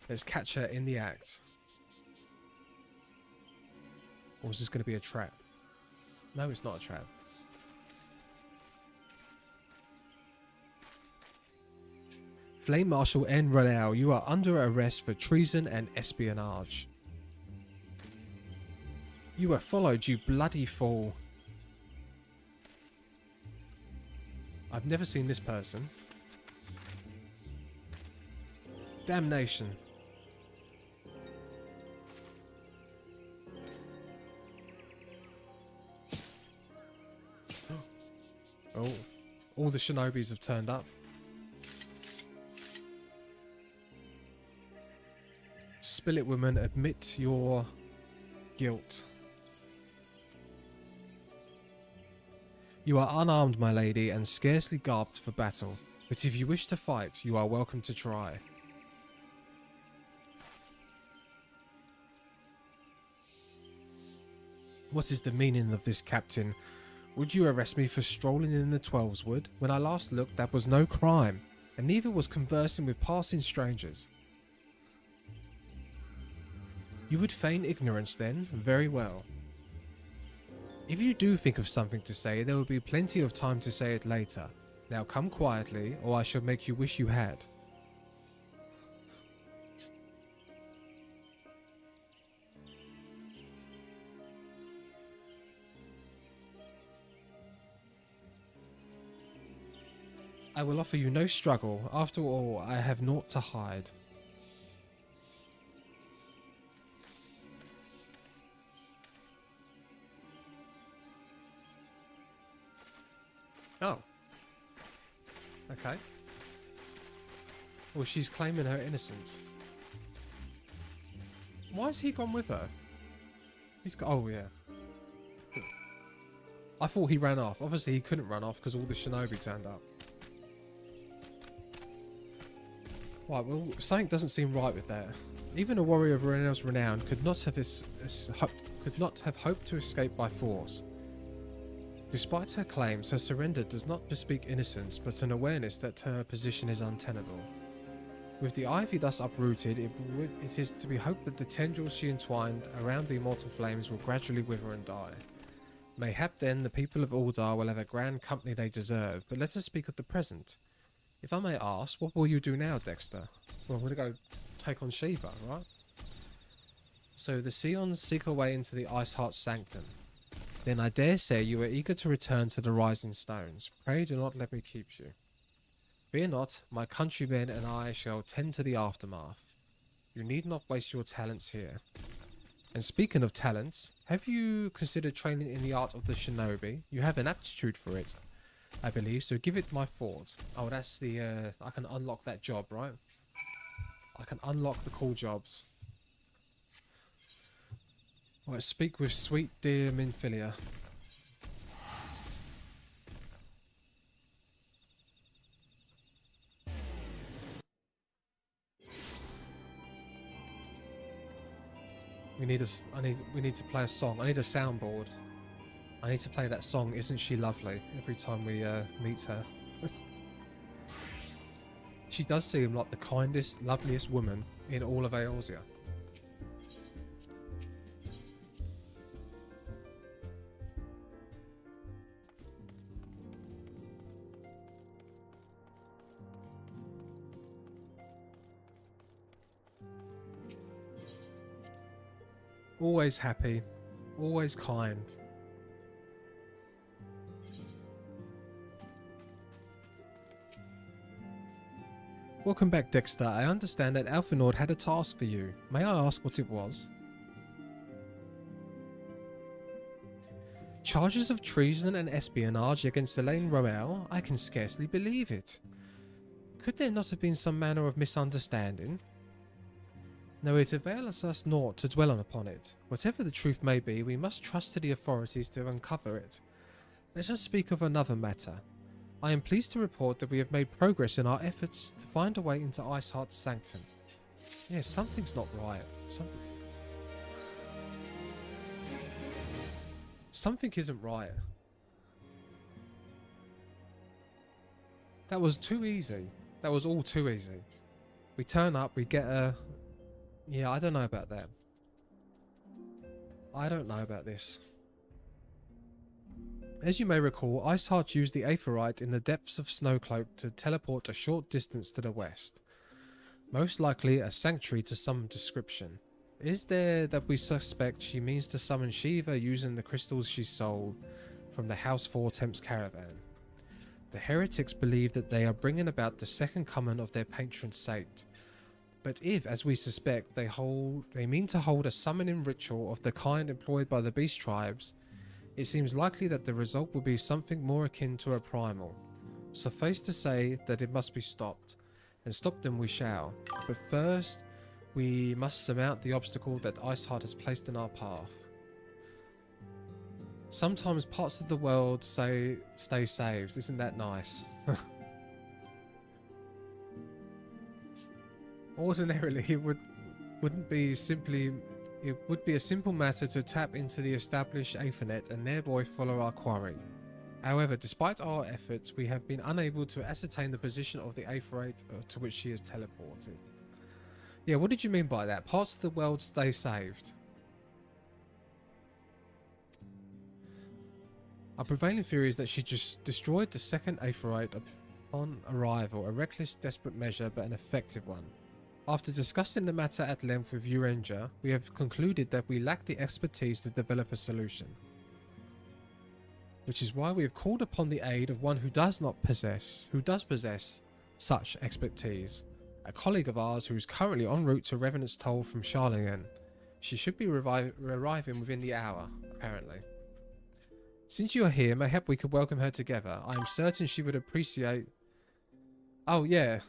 Let's catch her in the act. Or is this going to be a trap? No, it's not a trap. Flame Marshal N. Royale, you are under arrest for treason and espionage. You were followed, you bloody fool. I've never seen this person. Damnation. Oh, all the shinobis have turned up. Spill it, woman. Admit your guilt. You are unarmed, my lady, and scarcely garbed for battle. But if you wish to fight, you are welcome to try. What is the meaning of this, Captain? Would you arrest me for strolling in the Twelveswood? When I last looked, that was no crime, and neither was conversing with passing strangers. You would feign ignorance then? Very well. If you do think of something to say, there will be plenty of time to say it later. Now come quietly, or I shall make you wish you had. I will offer you no struggle. After all, I have naught to hide. Oh. Okay. Well, she's claiming her innocence. Why has he gone with her? He's got... Oh, yeah. I thought he ran off. Obviously, he couldn't run off because all the shinobi turned up. Right, well, something doesn't seem right with that. Even a warrior of Renel's renown could not have hoped to escape by force. Despite her claims, her surrender does not bespeak innocence, but an awareness that her position is untenable. With the ivy thus uprooted, it is to be hoped that the tendrils she entwined around the immortal flames will gradually wither and die. Mayhap then the people of Uldar will have a grand company they deserve, but let us speak of the present. If I may ask, what will you do now, Dexter? Well, we're going to go take on Shiva, right? So the Seons seek a way into the Ice Heart's sanctum. Then I dare say you are eager to return to the Rising Stones. Pray do not let me keep you. Fear not, my countrymen and I shall tend to the aftermath. You need not waste your talents here. And speaking of talents, have you considered training in the art of the shinobi? You have an aptitude for it, I believe, so give it my thought. Oh, that's the, I can unlock that job, right? I can unlock the cool jobs. Right, speak with sweet dear Minfilia. We need to play a song. I need a soundboard. I need to play that song, Isn't She Lovely, every time we meet her. She does seem like the kindest, loveliest woman in all of Eorzea. Always happy, always kind. Welcome back, Dexter. I understand that Alphanord had a task for you. May I ask what it was? Charges of treason and espionage against Elaine Roel? I can scarcely believe it. Could there not have been some manner of misunderstanding? No, it avails us naught to dwell upon it. Whatever the truth may be, we must trust to the authorities to uncover it. Let us speak of another matter. I am pleased to report that we have made progress in our efforts to find a way into Iceheart's sanctum. Yeah, something's not right. Something isn't right. That was too easy. That was all too easy. We turn up, we get a... Yeah, I don't know about that. I don't know about this. As you may recall, Iceheart used the Aetheryte in the depths of Snowcloak to teleport a short distance to the west. Most likely a sanctuary to some description. Is there that we suspect she means to summon Shiva using the crystals she sold from the House Four Temps caravan? The heretics believe that they are bringing about the second coming of their patron saint. But if, as we suspect, they mean to hold a summoning ritual of the kind employed by the beast tribes, it seems likely that the result will be something more akin to a primal. Suffice to say that it must be stopped, and stop them we shall. But first, we must surmount the obstacle that Iceheart has placed in our path. Sometimes parts of the world stay saved. Isn't that nice? Ordinarily, it would be a simple matter to tap into the established Aethernet and thereby follow our quarry. However, despite our efforts, we have been unable to ascertain the position of the Aetherite to which she is teleported. Yeah, what did you mean by that? Parts of the world stay saved. Our prevailing theory is that she just destroyed the second Aetherite On arrival, a reckless, desperate measure, but an effective one. After discussing the matter at length with Urenja, we have concluded that we lack the expertise to develop a solution. Which is why we have called upon the aid of one who does possess such expertise. A colleague of ours who is currently en route to Revenant's Toll from Charlingen. She should be arriving within the hour, apparently. Since you are here, mayhap we could welcome her together. I am certain she would appreciate... Oh, yeah.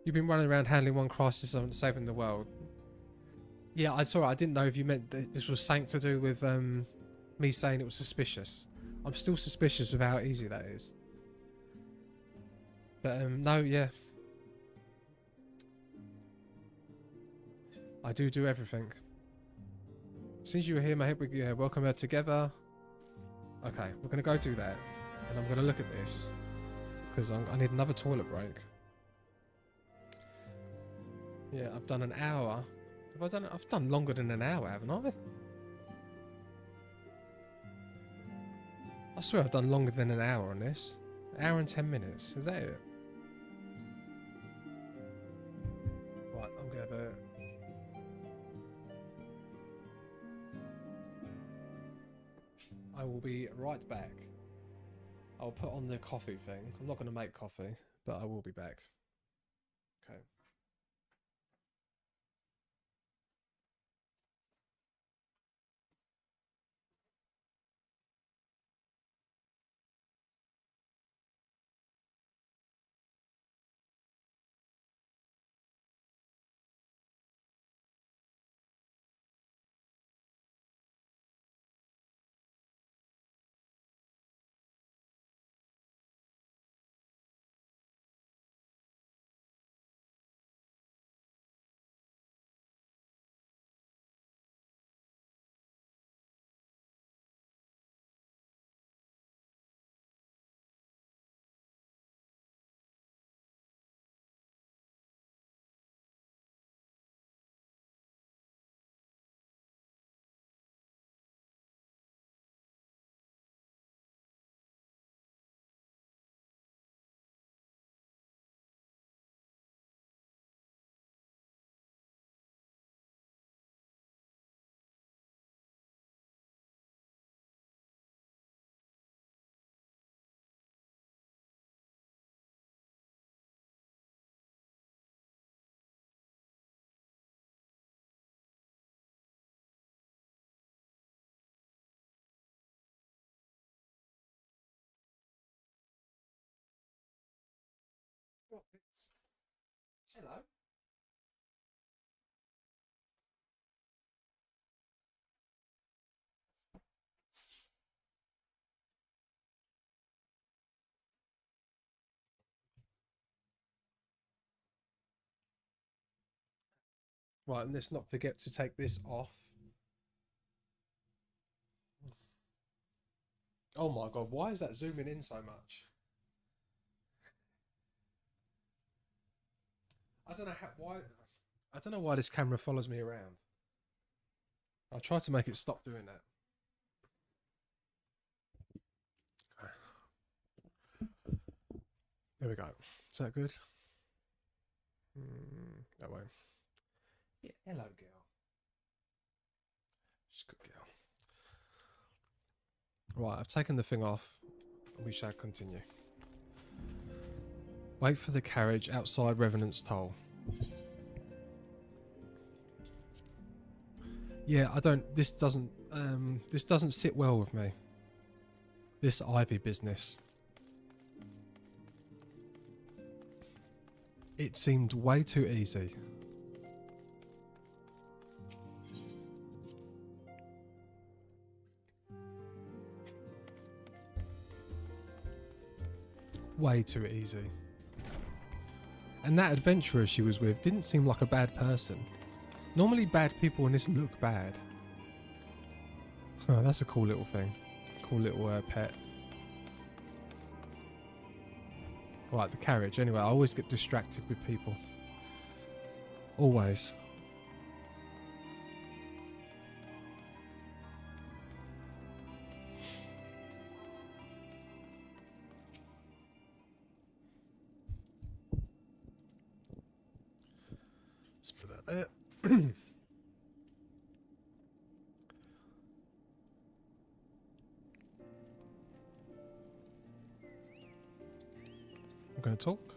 You've been running around handling one crisis and saving the world. Yeah, I saw it. I didn't know if you meant that this was something to do with me saying it was suspicious. I'm still suspicious of how easy that is. But, no, yeah. I do everything. Since you were here, mayhap we welcome her together. Okay, we're going to go do that. And I'm going to look at this. Because I need another toilet break. Yeah, I've done an hour. Have I done it? I've done longer than an hour, haven't I? I swear I've done longer than an hour on this. An hour and 10 minutes. Is that it? Right, I'm going to have a... I will be right back. I'll put on the coffee thing. I'm not going to make coffee, but I will be back. Okay. Hello. Right, and let's not forget to take this off. Oh my god, why is that zooming in so much? I don't know why. I don't know why this camera follows me around. I'll try to make it stop doing that. There we go. Is that good? That way. Yeah, hello, girl. She's a good girl. Right, I've taken the thing off. We shall continue. Wait for the carriage outside Revenant's Toll. Yeah, I don't. This doesn't sit well with me. This Ivy business. It seemed way too easy. Way too easy. And that adventurer she was with didn't seem like a bad person. Normally bad people in this look bad. Oh, that's a cool little thing. Cool little pet. Right, the carriage. Anyway, I always get distracted with people. Always. Let's put that there. I'm going to talk.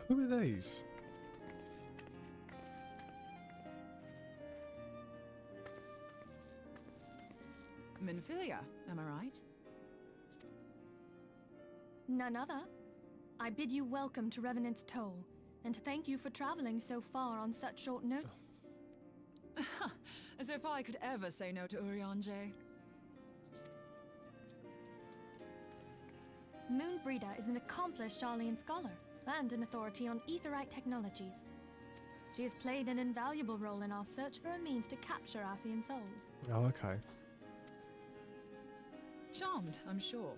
Who are these? Minfilia, am I right? None other. I bid you welcome to Revenant's Toll, and thank you for traveling so far on such short notice. As if I could ever say no to Urianger. Moonbreeder is an accomplished Sharlayan scholar and an authority on aetherite technologies. She has played an invaluable role in our search for a means to capture Ascian souls. Oh, okay. Charmed, I'm sure.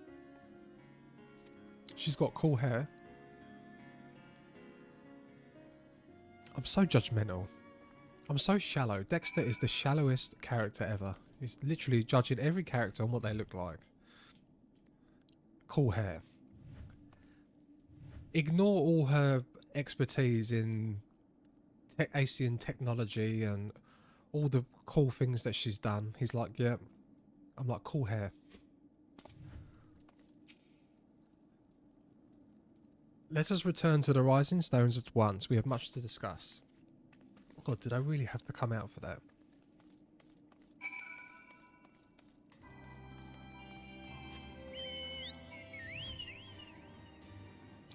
She's got cool hair. I'm so judgmental. I'm so shallow. Dexter is the shallowest character ever. He's literally judging every character on what they look like. Cool hair. Ignore all her expertise in Ascian technology and all the cool things that she's done. He's like, yeah. I'm like, cool hair. Let us return to the Rising Stones at once. We have much to discuss. God, did I really have to come out for that?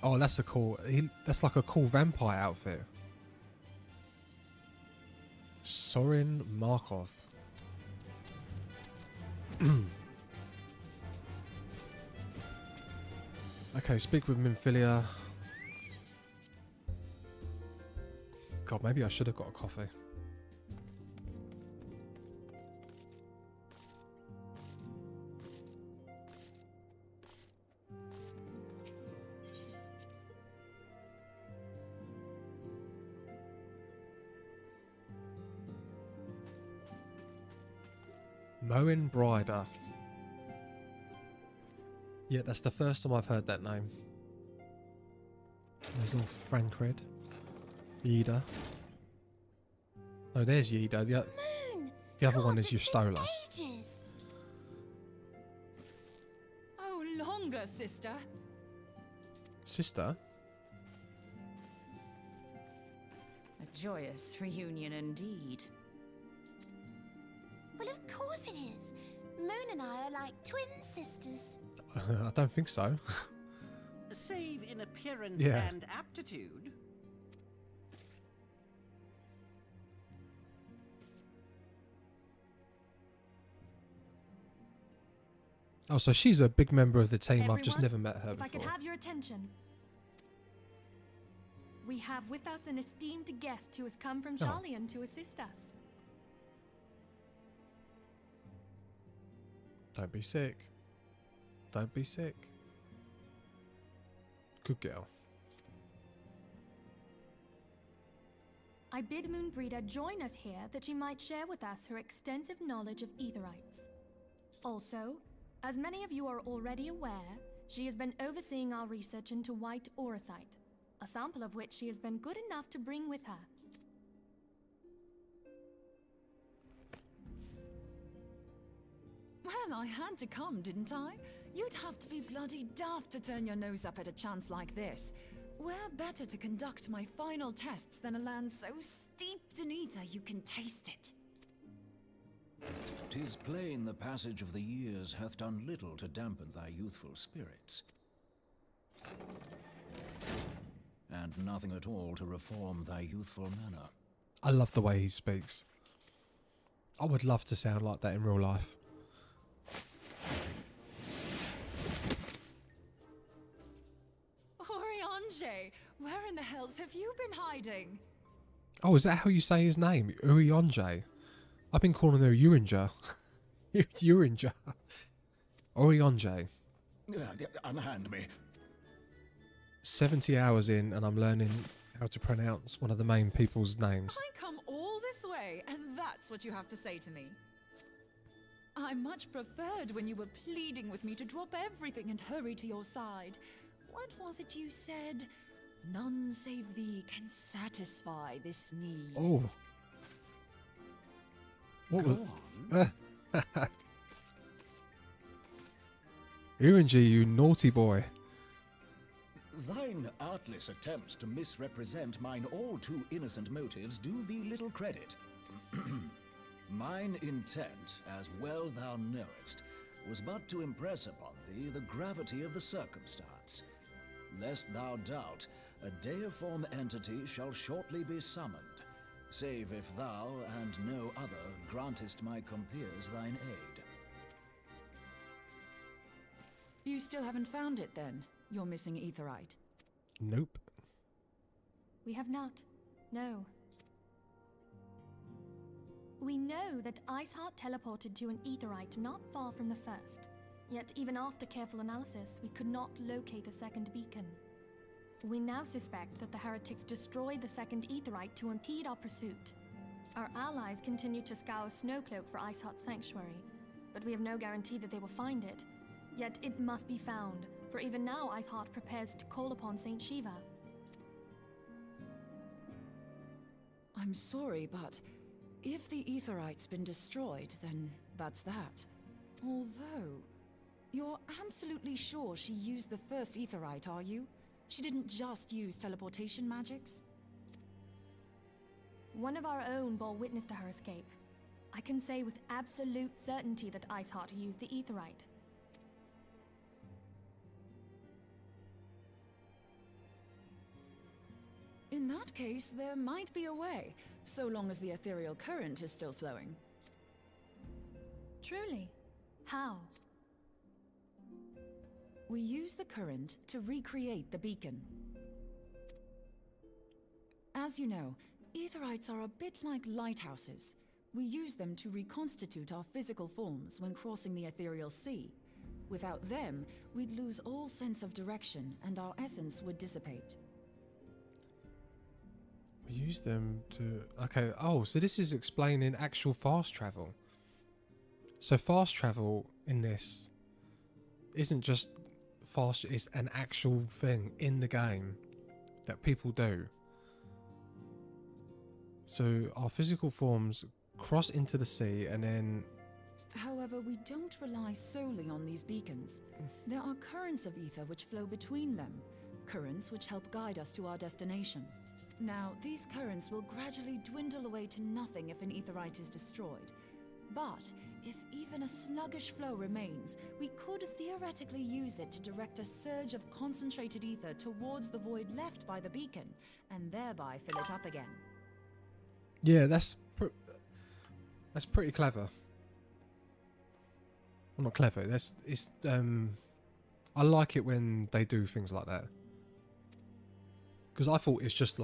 Oh, that's a cool... that's like a cool vampire outfit. Sorin Markov. Okay, speak with Minfilia. God, maybe I should have got a coffee. Moen Brider. Yeah, that's the first time I've heard that name. There's all Frankred. Yida. Oh, there's Yida. The other one is Yustola. Oh, longer, sister. Sister? A joyous reunion indeed. Well, of course it is. Moon and I are like twin sisters. I don't think so. Save in appearance Yeah. and aptitude. Oh, so she's a big member of the team. I've just never Everyone, met her if I could before. have your attention. We have with us an esteemed guest who has come from Oh. Sharlayan to assist us. Don't be sick. Don't be sick. Good girl. I bid Moonbreeder join us here that she might share with us her extensive knowledge of aetherites. Also, as many of you are already aware, she has been overseeing our research into white auracite, a sample of which she has been good enough to bring with her. Well, I had to come, didn't I? You'd have to be bloody daft to turn your nose up at a chance like this. Where better to conduct my final tests than a land so steeped in ether you can taste it? 'Tis plain the passage of the years hath done little to dampen thy youthful spirits. And nothing at all to reform thy youthful manner. I love the way he speaks. I would love to sound like that in real life. Urianger, where in the hells have you been hiding? Oh, is that how you say his name? Urianger. I've been calling her Uringer. Uringer. Orionje. Unhand me. 70 hours in, and I'm learning how to pronounce one of the main people's names. I come all this way, and that's what you have to say to me. I much preferred when you were pleading with me to drop everything and hurry to your side. What was it you said? None save thee can satisfy this need. Oh. What Go was... Urinji, you naughty boy. Thine artless attempts to misrepresent mine all too innocent motives do thee little credit. Mine intent, as well thou knowest, was but to impress upon thee the gravity of the circumstance. Lest thou doubt, a deiform entity shall shortly be summoned, save if thou and no other grantest my compeers thine aid. You still haven't found it then, your missing aetherite? Nope. We have not. No. We know that Iceheart teleported to an aetherite not far from the first. Yet even after careful analysis, we could not locate the second beacon. We now suspect that the heretics destroyed the second aetherite to impede our pursuit. Our allies continue to scour Snowcloak for Iceheart's sanctuary, but we have no guarantee that they will find it. Yet it must be found, for even now Iceheart prepares to call upon Saint Shiva. I'm sorry, but if the aetherite's been destroyed, then that's that. Although, you're absolutely sure she used the first aetherite, are you? She didn't just use teleportation magics? One of our own bore witness to her escape. I can say with absolute certainty that Iceheart used the aetherite. In that case, there might be a way, so long as the ethereal current is still flowing. Truly? How? We use the current to recreate the beacon. As you know, aetherites are a bit like lighthouses. We use them to reconstitute our physical forms when crossing the ethereal sea. Without them, we'd lose all sense of direction and our essence would dissipate. We use them to... Okay, oh, so this is explaining actual fast travel. So fast travel in this isn't just fast, it's an actual thing in the game that people do. So our physical forms cross into the sea and then... However, we don't rely solely on these beacons. There are currents of ether which flow between them, currents which help guide us to our destination. Now, these currents will gradually dwindle away to nothing if an aetherite is destroyed. But if even a sluggish flow remains, we could theoretically use it to direct a surge of concentrated ether towards the void left by the beacon, and thereby fill it up again. Yeah, that's pretty clever. Well, not clever. I like it when they do things like that. Because I thought it's just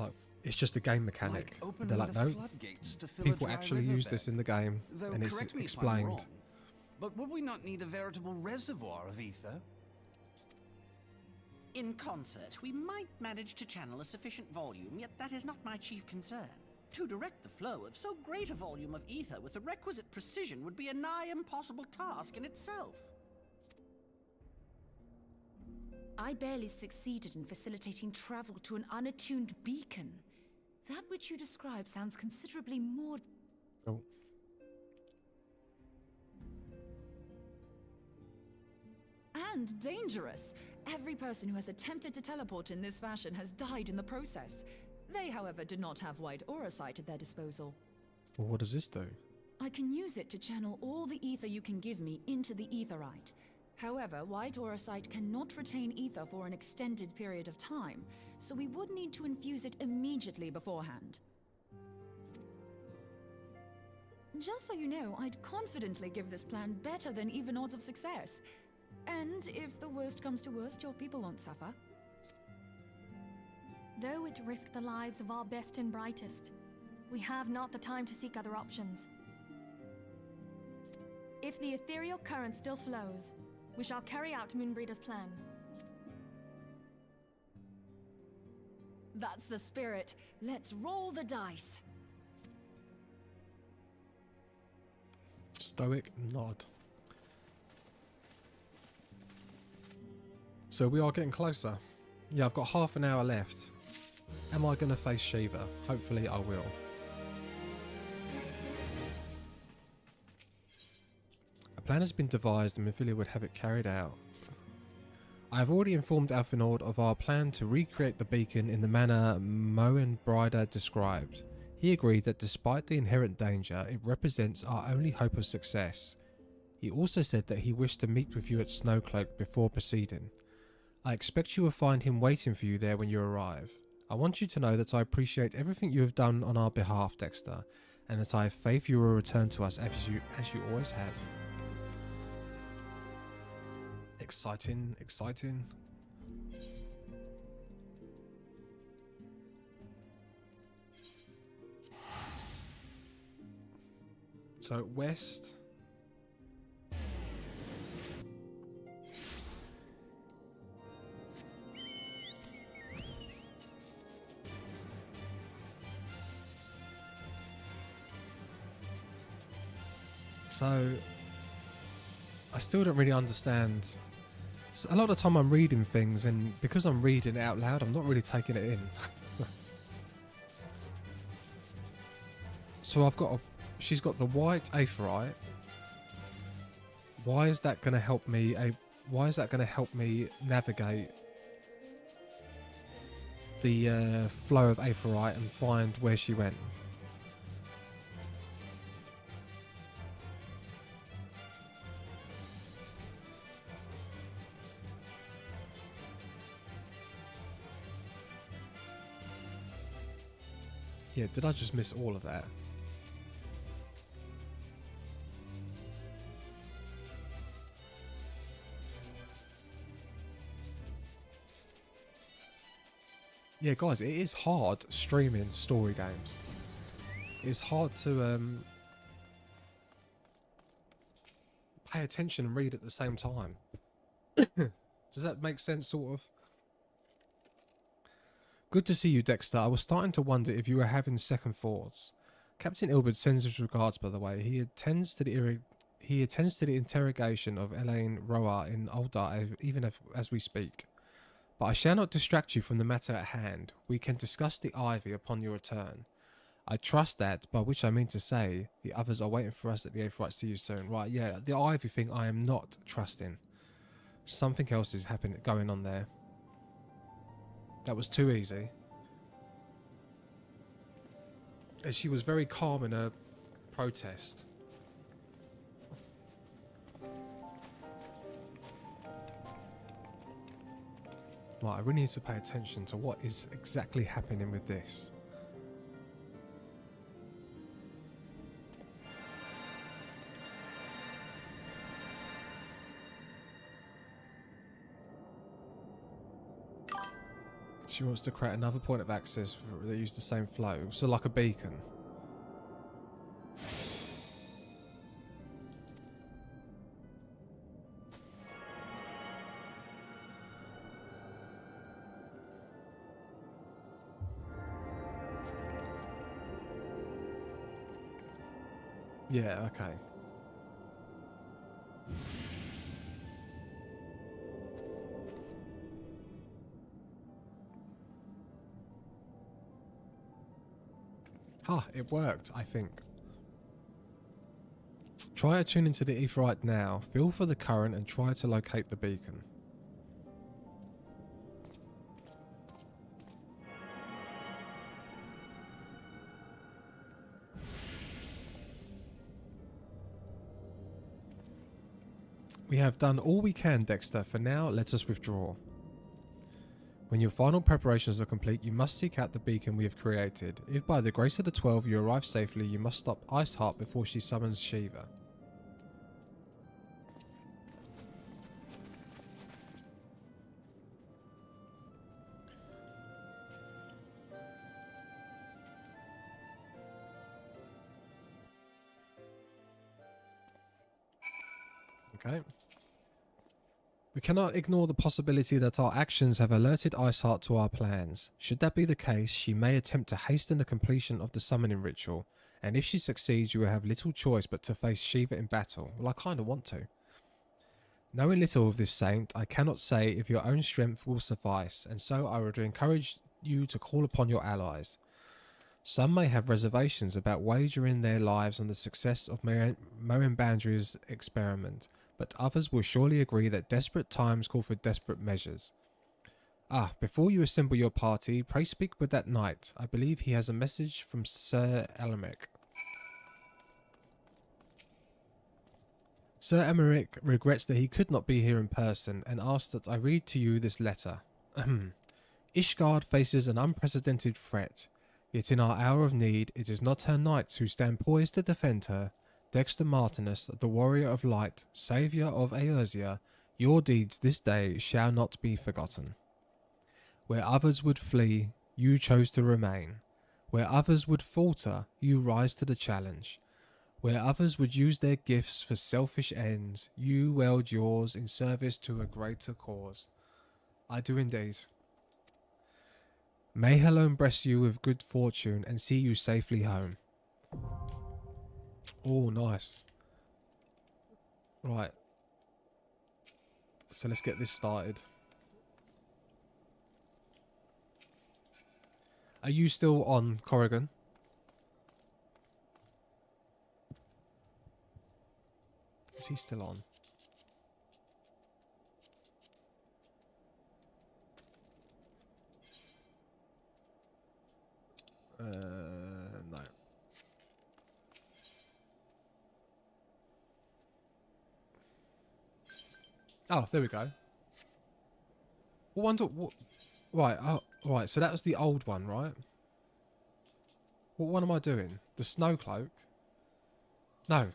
a game mechanic. Like They're like, the no, floodgates to fill people a dry actually use this in the game, Though, and it's correct me if I'm explained. wrong, but would we not need a veritable reservoir of ether? In concert, we might manage to channel a sufficient volume, yet that is not my chief concern. To direct the flow of so great a volume of ether with the requisite precision would be a nigh impossible task in itself. I barely succeeded in facilitating travel to an unattuned beacon. That which you describe sounds considerably more... Oh. And dangerous. Every person who has attempted to teleport in this fashion has died in the process. They, however, did not have white aura sight at their disposal. Well, what does this do? I can use it to channel all the ether you can give me into the aetherite. However, white aura sight cannot retain ether for an extended period of time, so we would need to infuse it immediately beforehand. Just so you know, I'd confidently give this plan better than even odds of success. And if the worst comes to worst, your people won't suffer. Though it risked the lives of our best and brightest, we have not the time to seek other options. If the ethereal current still flows, We shall carry out Moonbreeder's plan. That's the spirit. Let's roll the dice. Stoic nod. So we are getting closer. Yeah, I've got half an hour left. Am I going to face Shiva? Hopefully I will. A plan has been devised and Mephilia would have it carried out. I have already informed Alfinord of our plan to recreate the beacon in the manner Moenbryda described. He agreed that despite the inherent danger, it represents our only hope of success. He also said that he wished to meet with you at Snowcloak before proceeding. I expect you will find him waiting for you there when you arrive. I want you to know that I appreciate everything you have done on our behalf, Dexter, and that I have faith you will return to us as you always have. Exciting, exciting. So west. So I still don't really understand. A lot of the time I'm reading things, and because I'm reading it out loud, I'm not really taking it in. So she's got the white aetheryte. Why is that going to help me? Why is that going to help me navigate the flow of aetheryte and find where she went? Yeah, did I just miss all of that? Yeah, guys, it is hard streaming story games. It's hard to pay attention and read at the same time. Does that make sense, sort of? Good to see you, Dexter. I was starting to wonder if you were having second thoughts. Captain Ilbert sends his regards, by the way. He attends to the interrogation of Elaine Roa in Uldar, even as we speak. But I shall not distract you from the matter at hand. We can discuss the Ivy upon your return. I trust that, by which I mean to say, the others are waiting for us at the Aetheryte. See you soon. Right, yeah, the Ivy thing I am not trusting. Something else is going on there. That was too easy. And she was very calm in her protest. Right, I really need to pay attention to what is exactly happening with this. She wants to create another point of access that use the same flow, so like a beacon. Yeah, okay. Ah, it worked, I think. Try to tune into the Aetheryte now. Feel for the current and try to locate the beacon. We have done all we can, Dexter. For now, let us withdraw. When your final preparations are complete, you must seek out the beacon we have created. If by the grace of the 12 you arrive safely, you must stop Iceheart before she summons Shiva. Okay. We cannot ignore the possibility that our actions have alerted Iceheart to our plans. Should that be the case, she may attempt to hasten the completion of the summoning ritual, and if she succeeds, you will have little choice but to face Shiva in battle. Well, I kind of want to. Knowing little of this saint, I cannot say if your own strength will suffice, and so I would encourage you to call upon your allies. Some may have reservations about wagering their lives on the success of Moenbandri's experiment, but others will surely agree that desperate times call for desperate measures. Ah, before you assemble your party, pray speak with that knight. I believe he has a message from Sir Elmeric. Sir Elmeric regrets that he could not be here in person and asks that I read to you this letter. Ishgard faces an unprecedented threat, yet in our hour of need, it is not her knights who stand poised to defend her. Dexter Martinus, the warrior of light, saviour of Eorzea, your deeds this day shall not be forgotten. Where others would flee, you chose to remain. Where others would falter, you rise to the challenge. Where others would use their gifts for selfish ends, you wield yours in service to a greater cause. I do indeed. May he alone bless you with good fortune and see you safely home. Oh, nice. Right. So let's get this started. Are you still on, Corrigan? Is he still on? No. Oh, there we go. Right, oh, right, so that was the old one, right? What one am I doing? The snow cloak? No,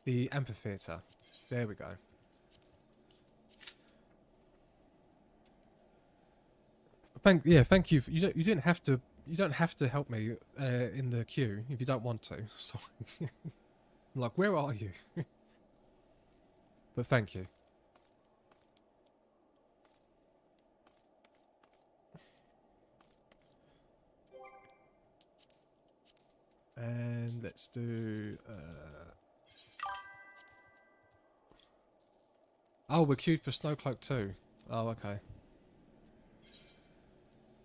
the amphitheatre. There we go. Thank you. You didn't have to. You don't have to help me in the queue if you don't want to. Sorry. I'm like, where are you? But thank you. And let's do... Oh, we're queued for Snowcloak too. Oh, okay.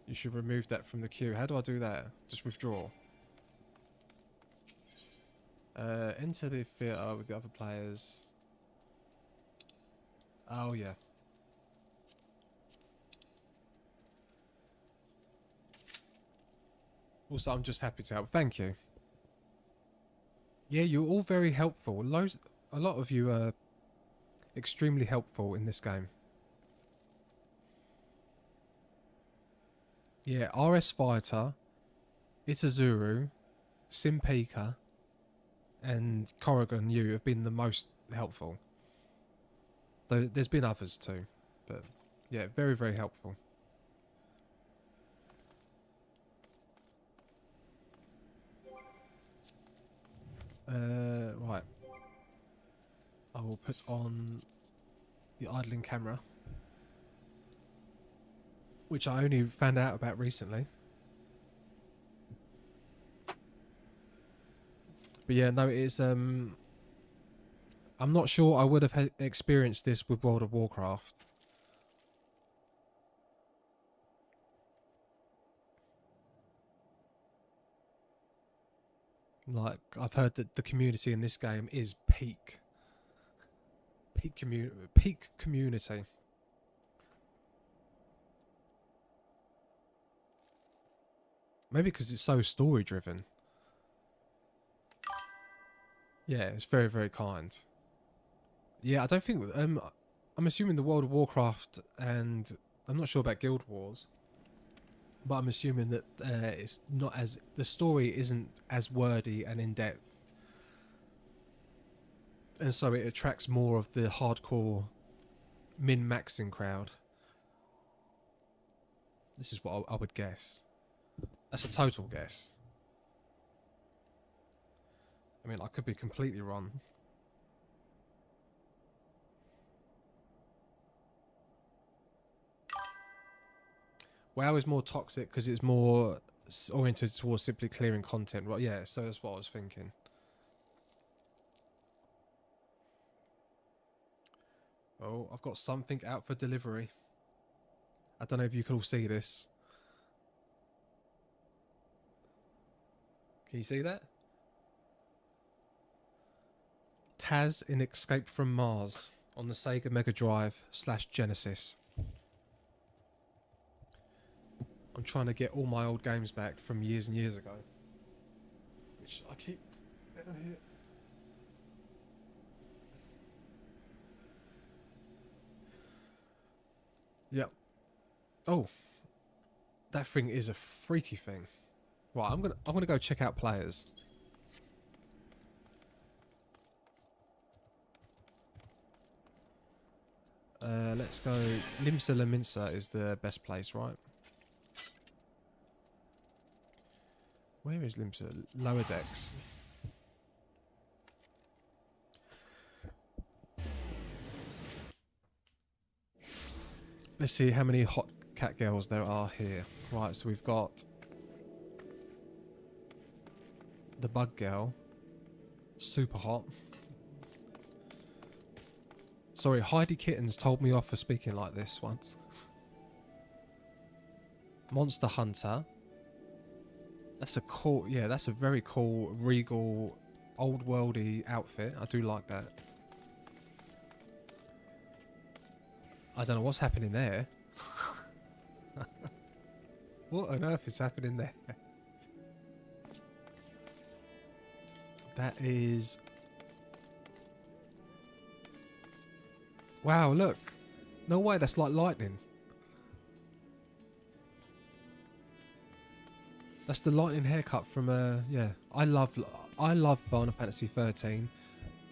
You should remove that from the queue. How do I do that? Just withdraw. Enter the theatre with the other players. Oh, yeah. Also, I'm just happy to help. Thank you. Yeah, you're all very helpful. A lot of you are extremely helpful in this game. Yeah, RS Fighter, Itazuru, Simpika, and Corrigan, you have been the most helpful. Though there's been others too, but yeah, very, very helpful. Right. I will put on the idling camera, which I only found out about recently. But yeah, no, it is. I'm not sure I would have experienced this with World of Warcraft. Like, I've heard that the community in this game is peak community. Maybe because it's so story driven. Yeah, it's very, very kind. Yeah, I don't think... I'm assuming the World of Warcraft and... I'm not sure about Guild Wars. But I'm assuming that it's not as... The story isn't as wordy and in-depth. And so it attracts more of the hardcore min-maxing crowd. This is what I would guess. That's a total guess. I mean, I could be completely wrong. WoW is more toxic because it's more oriented towards simply clearing content. Right? Yeah, so that's what I was thinking. Oh, I've got something out for delivery. I don't know if you can all see this. Can you see that? Taz in Escape from Mars on the Sega Mega Drive / Genesis. I'm trying to get all my old games back from years and years ago. Which I keep... here. Yep. Oh, that thing is a freaky thing. Right, I'm gonna go check out players. Let's go. Limsa Laminsa is the best place, right? Where is Limsa? Lower decks. Let's see how many hot cat girls there are here. Right, so we've got the bug girl. Super hot. Sorry, Heidi Kittens told me off for speaking like this once. Monster Hunter. That's a cool, yeah, that's a very cool, regal, old worldy outfit. I do like that. I don't know what's happening there. What on earth is happening there? That is... Wow, look. No way, that's like lightning. That's the lightning haircut from yeah. I love Final Fantasy 13.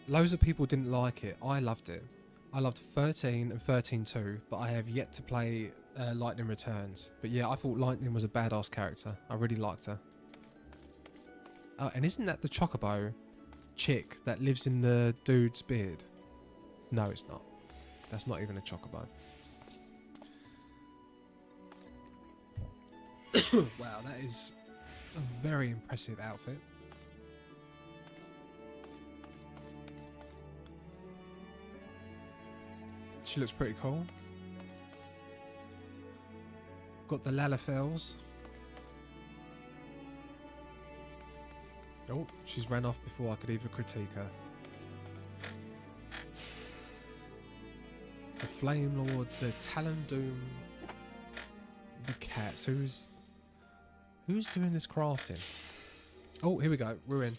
Loads of people didn't like it. I loved it. I loved 13 and 13-2, but I have yet to play Lightning Returns. But yeah, I thought Lightning was a badass character. I really liked her. Oh, and isn't that the Chocobo chick that lives in the dude's beard? No, it's not. That's not even a Chocobo. Wow, that is a very impressive outfit. She looks pretty cool. Got the Lalafels. Oh, she's ran off before I could even critique her. The Flame Lord, the Talon Doom, the cats. Who's doing this crafting? Oh, here we go. We're in.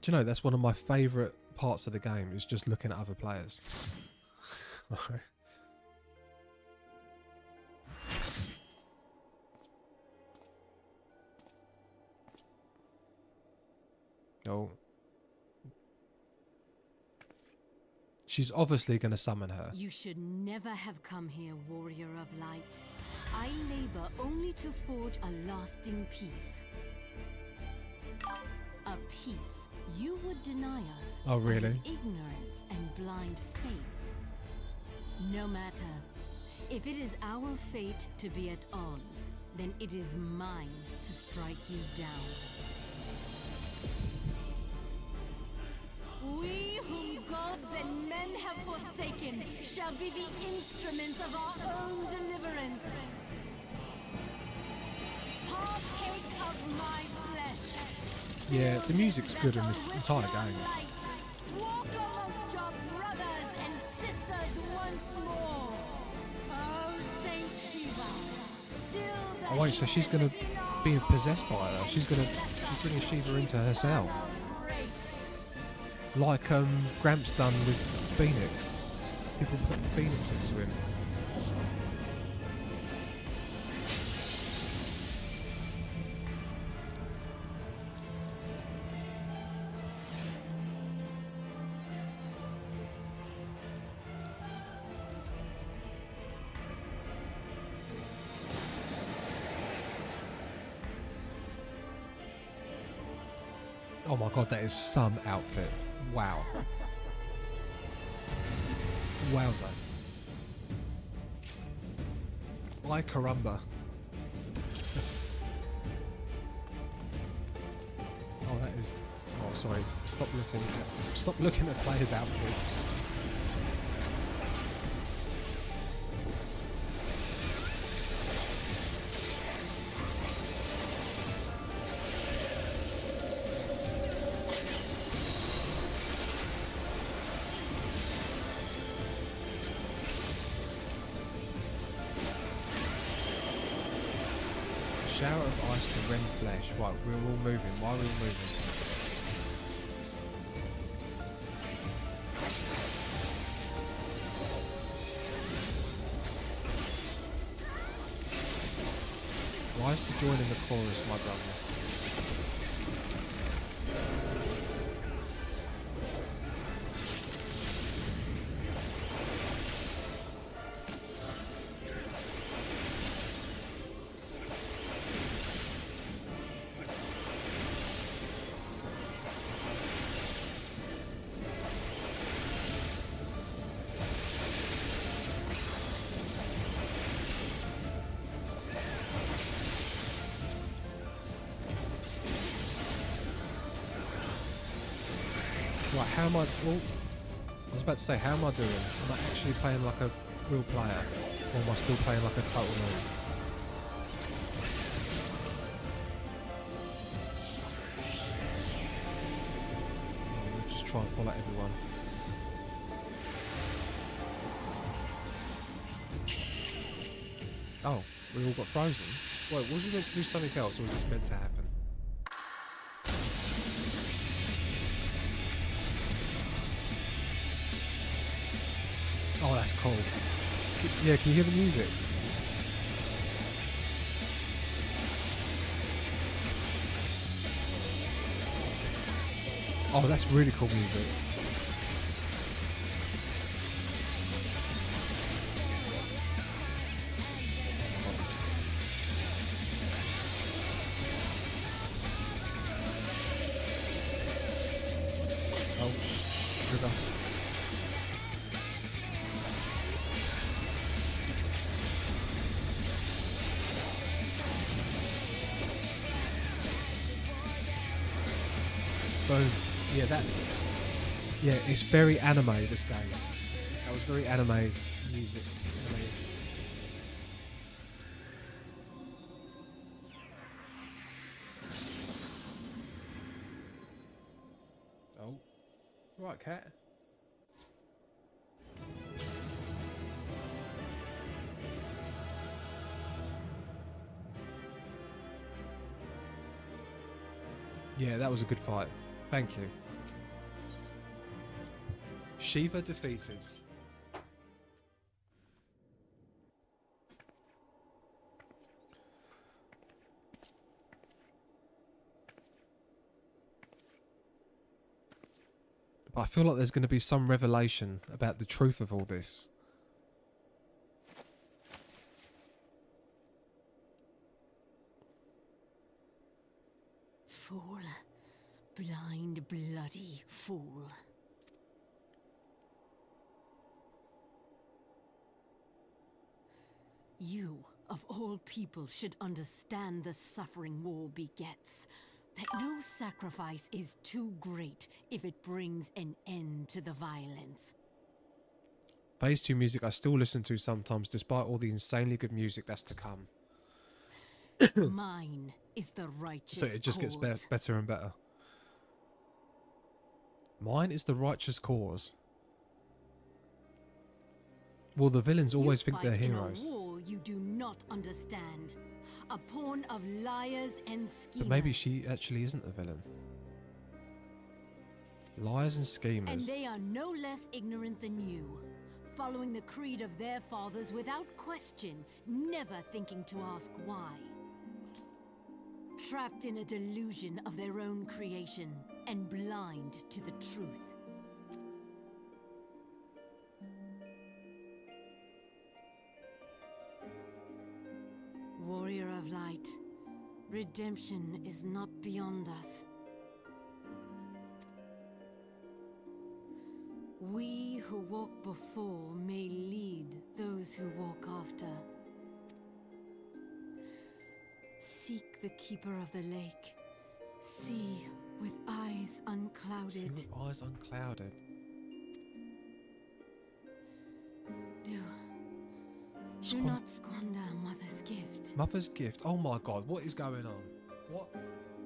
Do you know, that's one of my favourite parts of the game, is just looking at other players. Oh. She's obviously going to summon her. You should never have come here, warrior of light. I labor only to forge a lasting peace. A peace you would deny us. Oh, really? Out of ignorance and blind faith. No matter. If it is our fate to be at odds, then it is mine to strike you down. We whom gods and men have forsaken shall be the instruments of our own deliverance. Partake of my flesh. Yeah, the music's good in this entire game. Walk amongst your brothers and sisters once more. Oh, Saint Shiva, still Oh wait, so she's gonna be possessed by her. She's bringing Shiva into herself. Like Gramps done with Phoenix. People put Phoenix into him. Oh my god, that is some outfit. Wow. Wowza. Ay caramba. Oh, that is... Oh, sorry. Stop looking at players' outfits. Shower of ice to rend flesh. Right, we're all moving. Why are we all moving? Rise to join in the chorus, my brothers. Right, how am I... Well, I was about to say, how am I doing? Am I actually playing like a real player? Or am I still playing like a total noob? We'll just try and follow everyone. Oh, we all got frozen? Wait, was we meant to do something else, or was this meant to happen? Oh, that's cold. Yeah, can you hear the music? Oh, that's really cool music. Oh, sugar. Boom. Yeah, that... Yeah, it's very anime, this game. That was very anime music. Oh. Right, cat. Yeah, that was a good fight. Thank you. Shiva defeated. But I feel like there's going to be some revelation about the truth of all this. Fool. Blind, bloody fool. You, of all people, should understand the suffering war begets. That no sacrifice is too great if it brings an end to the violence. Phase 2 music I still listen to sometimes, despite all the insanely good music that's to come. Mine is the righteous So it just cause. gets better and better. Mine is the righteous cause. Well, the villains always think they're heroes. In a war you do not understand. A pawn of liars and schemers. But maybe she actually isn't the villain. Liars and And schemers. they are no less ignorant than you. Following the creed of their fathers without question, never thinking to ask why. Trapped in a delusion of their own creation and blind to the truth. Warrior of light, redemption is not beyond us. We who walk before may lead those who walk after. Seek the keeper of the lake. See with eyes unclouded. See with eyes unclouded. Do not squander Mother's gift. Mother's gift. Oh my god, what is going on?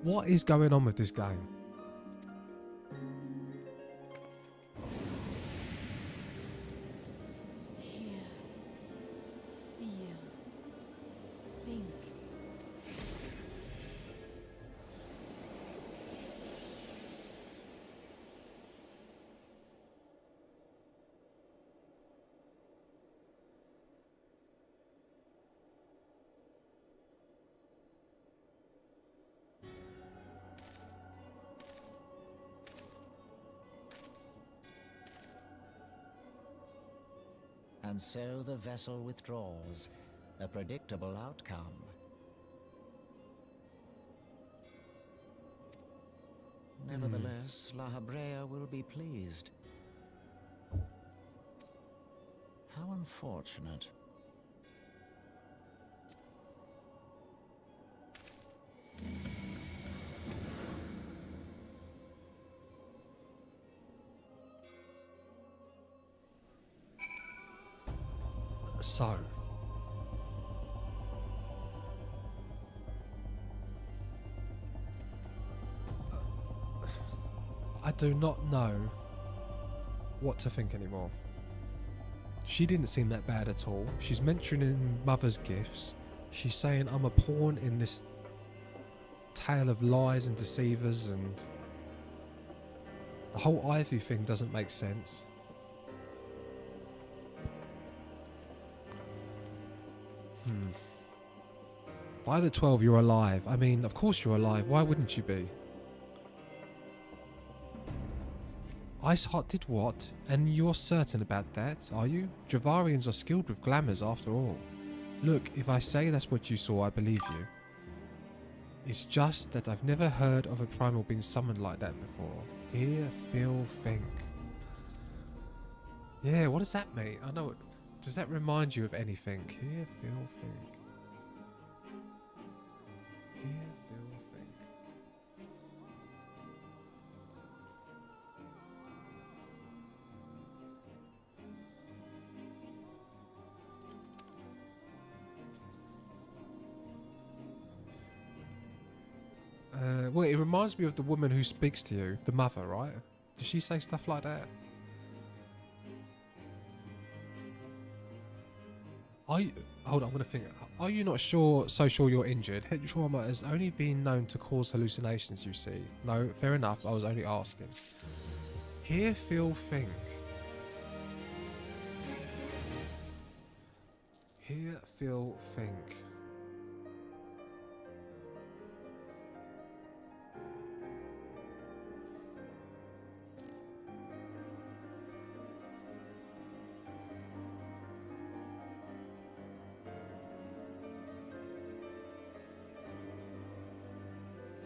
What is going on with this game? Hear, feel, think. And so the vessel withdraws, a predictable outcome. Nevertheless, La Habrea will be pleased. How unfortunate. So, I do not know what to think anymore. She didn't seem that bad at all. She's mentioning Mother's gifts. She's saying I'm a pawn in this tale of lies and deceivers, and the whole Ivy thing doesn't make sense. By the 12, you're alive. I mean, of course you're alive. Why wouldn't you be? Iceheart did what? And you're certain about that, are you? Dravarians are skilled with glamours after all. Look, if I say that's what you saw, I believe you. It's just that I've never heard of a primal being summoned like that before. Hear, feel, think. Yeah, what does that mean? I know it. Does that remind you of anything? Hear, feel, think. Hear, feel, think. Well, it reminds me of the woman who speaks to you, the mother, right? Does she say stuff like that? Hold on, I'm going to think. Are you not so sure you're injured? Head trauma has only been known to cause hallucinations, you see. No, fair enough, I was only asking. Hear, feel, think. Hear, feel, think.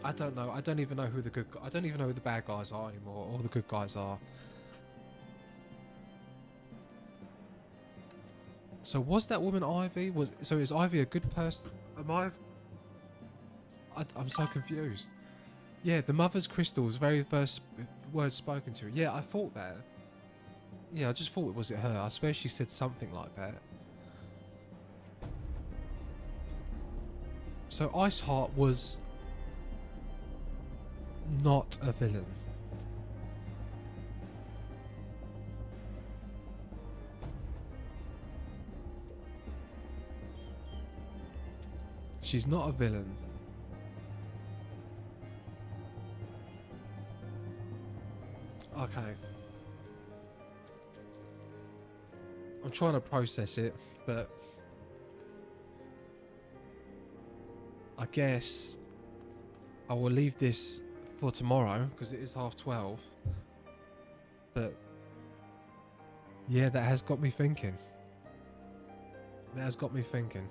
I don't know. I don't even know who the good. I don't even know who the bad guys are anymore. All the good guys are. So was that woman Ivy? So is Ivy a good person? I'm so confused. Yeah, the mother's crystal was very first word spoken to her. Yeah, I thought that. Yeah, I just thought it was her. I swear she said something like that. So Iceheart was not a villain. She's not a villain. Okay. I'm trying to process it, but I guess I will leave this for tomorrow because it is 12:30. But yeah, that has got me thinking. That has got me thinking.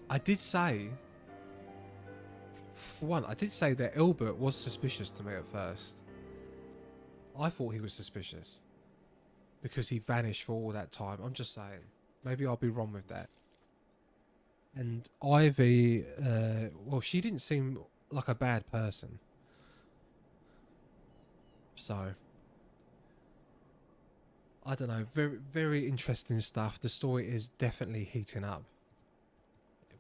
I did say, for one, I did say that Ilbert was suspicious to me at first. I thought he was suspicious because he vanished for all that time. I'm just saying. Maybe I'll be wrong with that. And Ivy, well, she didn't seem like a bad person. So, I don't know. Very, very interesting stuff. The story is definitely heating up.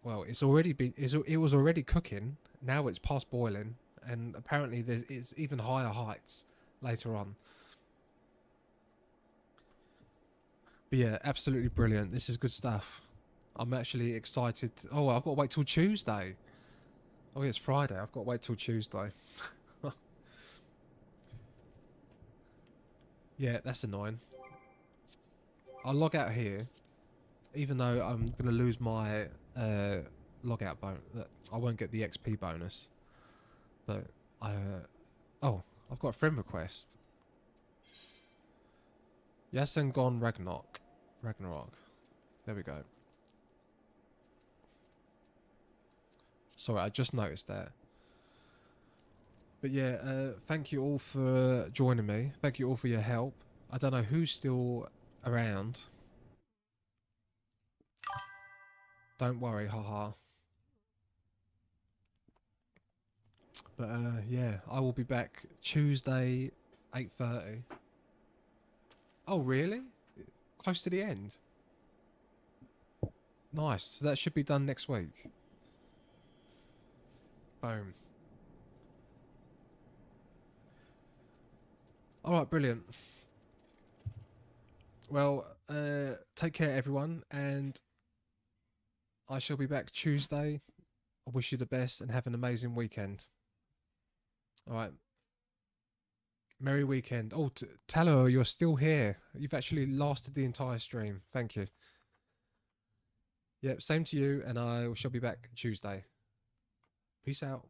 Well, it's already been. It was already cooking. Now it's past boiling, and apparently it's even higher heights later on. But yeah, absolutely brilliant. This is good stuff. I'm actually excited. Oh, I've got to wait till Tuesday. Oh, yeah, it's Friday. I've got to wait till Tuesday. Yeah, that's annoying. I'll log out here, even though I'm going to lose my log out bonus. I won't get the XP bonus. But oh, I've got a friend request. Yasen Gon Ragnarok. There we go. Sorry, I just noticed that. But yeah, thank you all for joining me. Thank you all for your help. I don't know who's still around. Don't worry, haha. But yeah, I will be back Tuesday, 8:30. Oh, really? Close to the end? Nice. So that should be done next week. Boom. Alright, brilliant. Well, take care everyone, and I shall be back Tuesday. I wish you the best and have an amazing weekend. Alright. Merry weekend. Oh, Talo, you're still here. You've actually lasted the entire stream. Thank you. Yep, same to you, and I shall be back Tuesday. Peace out.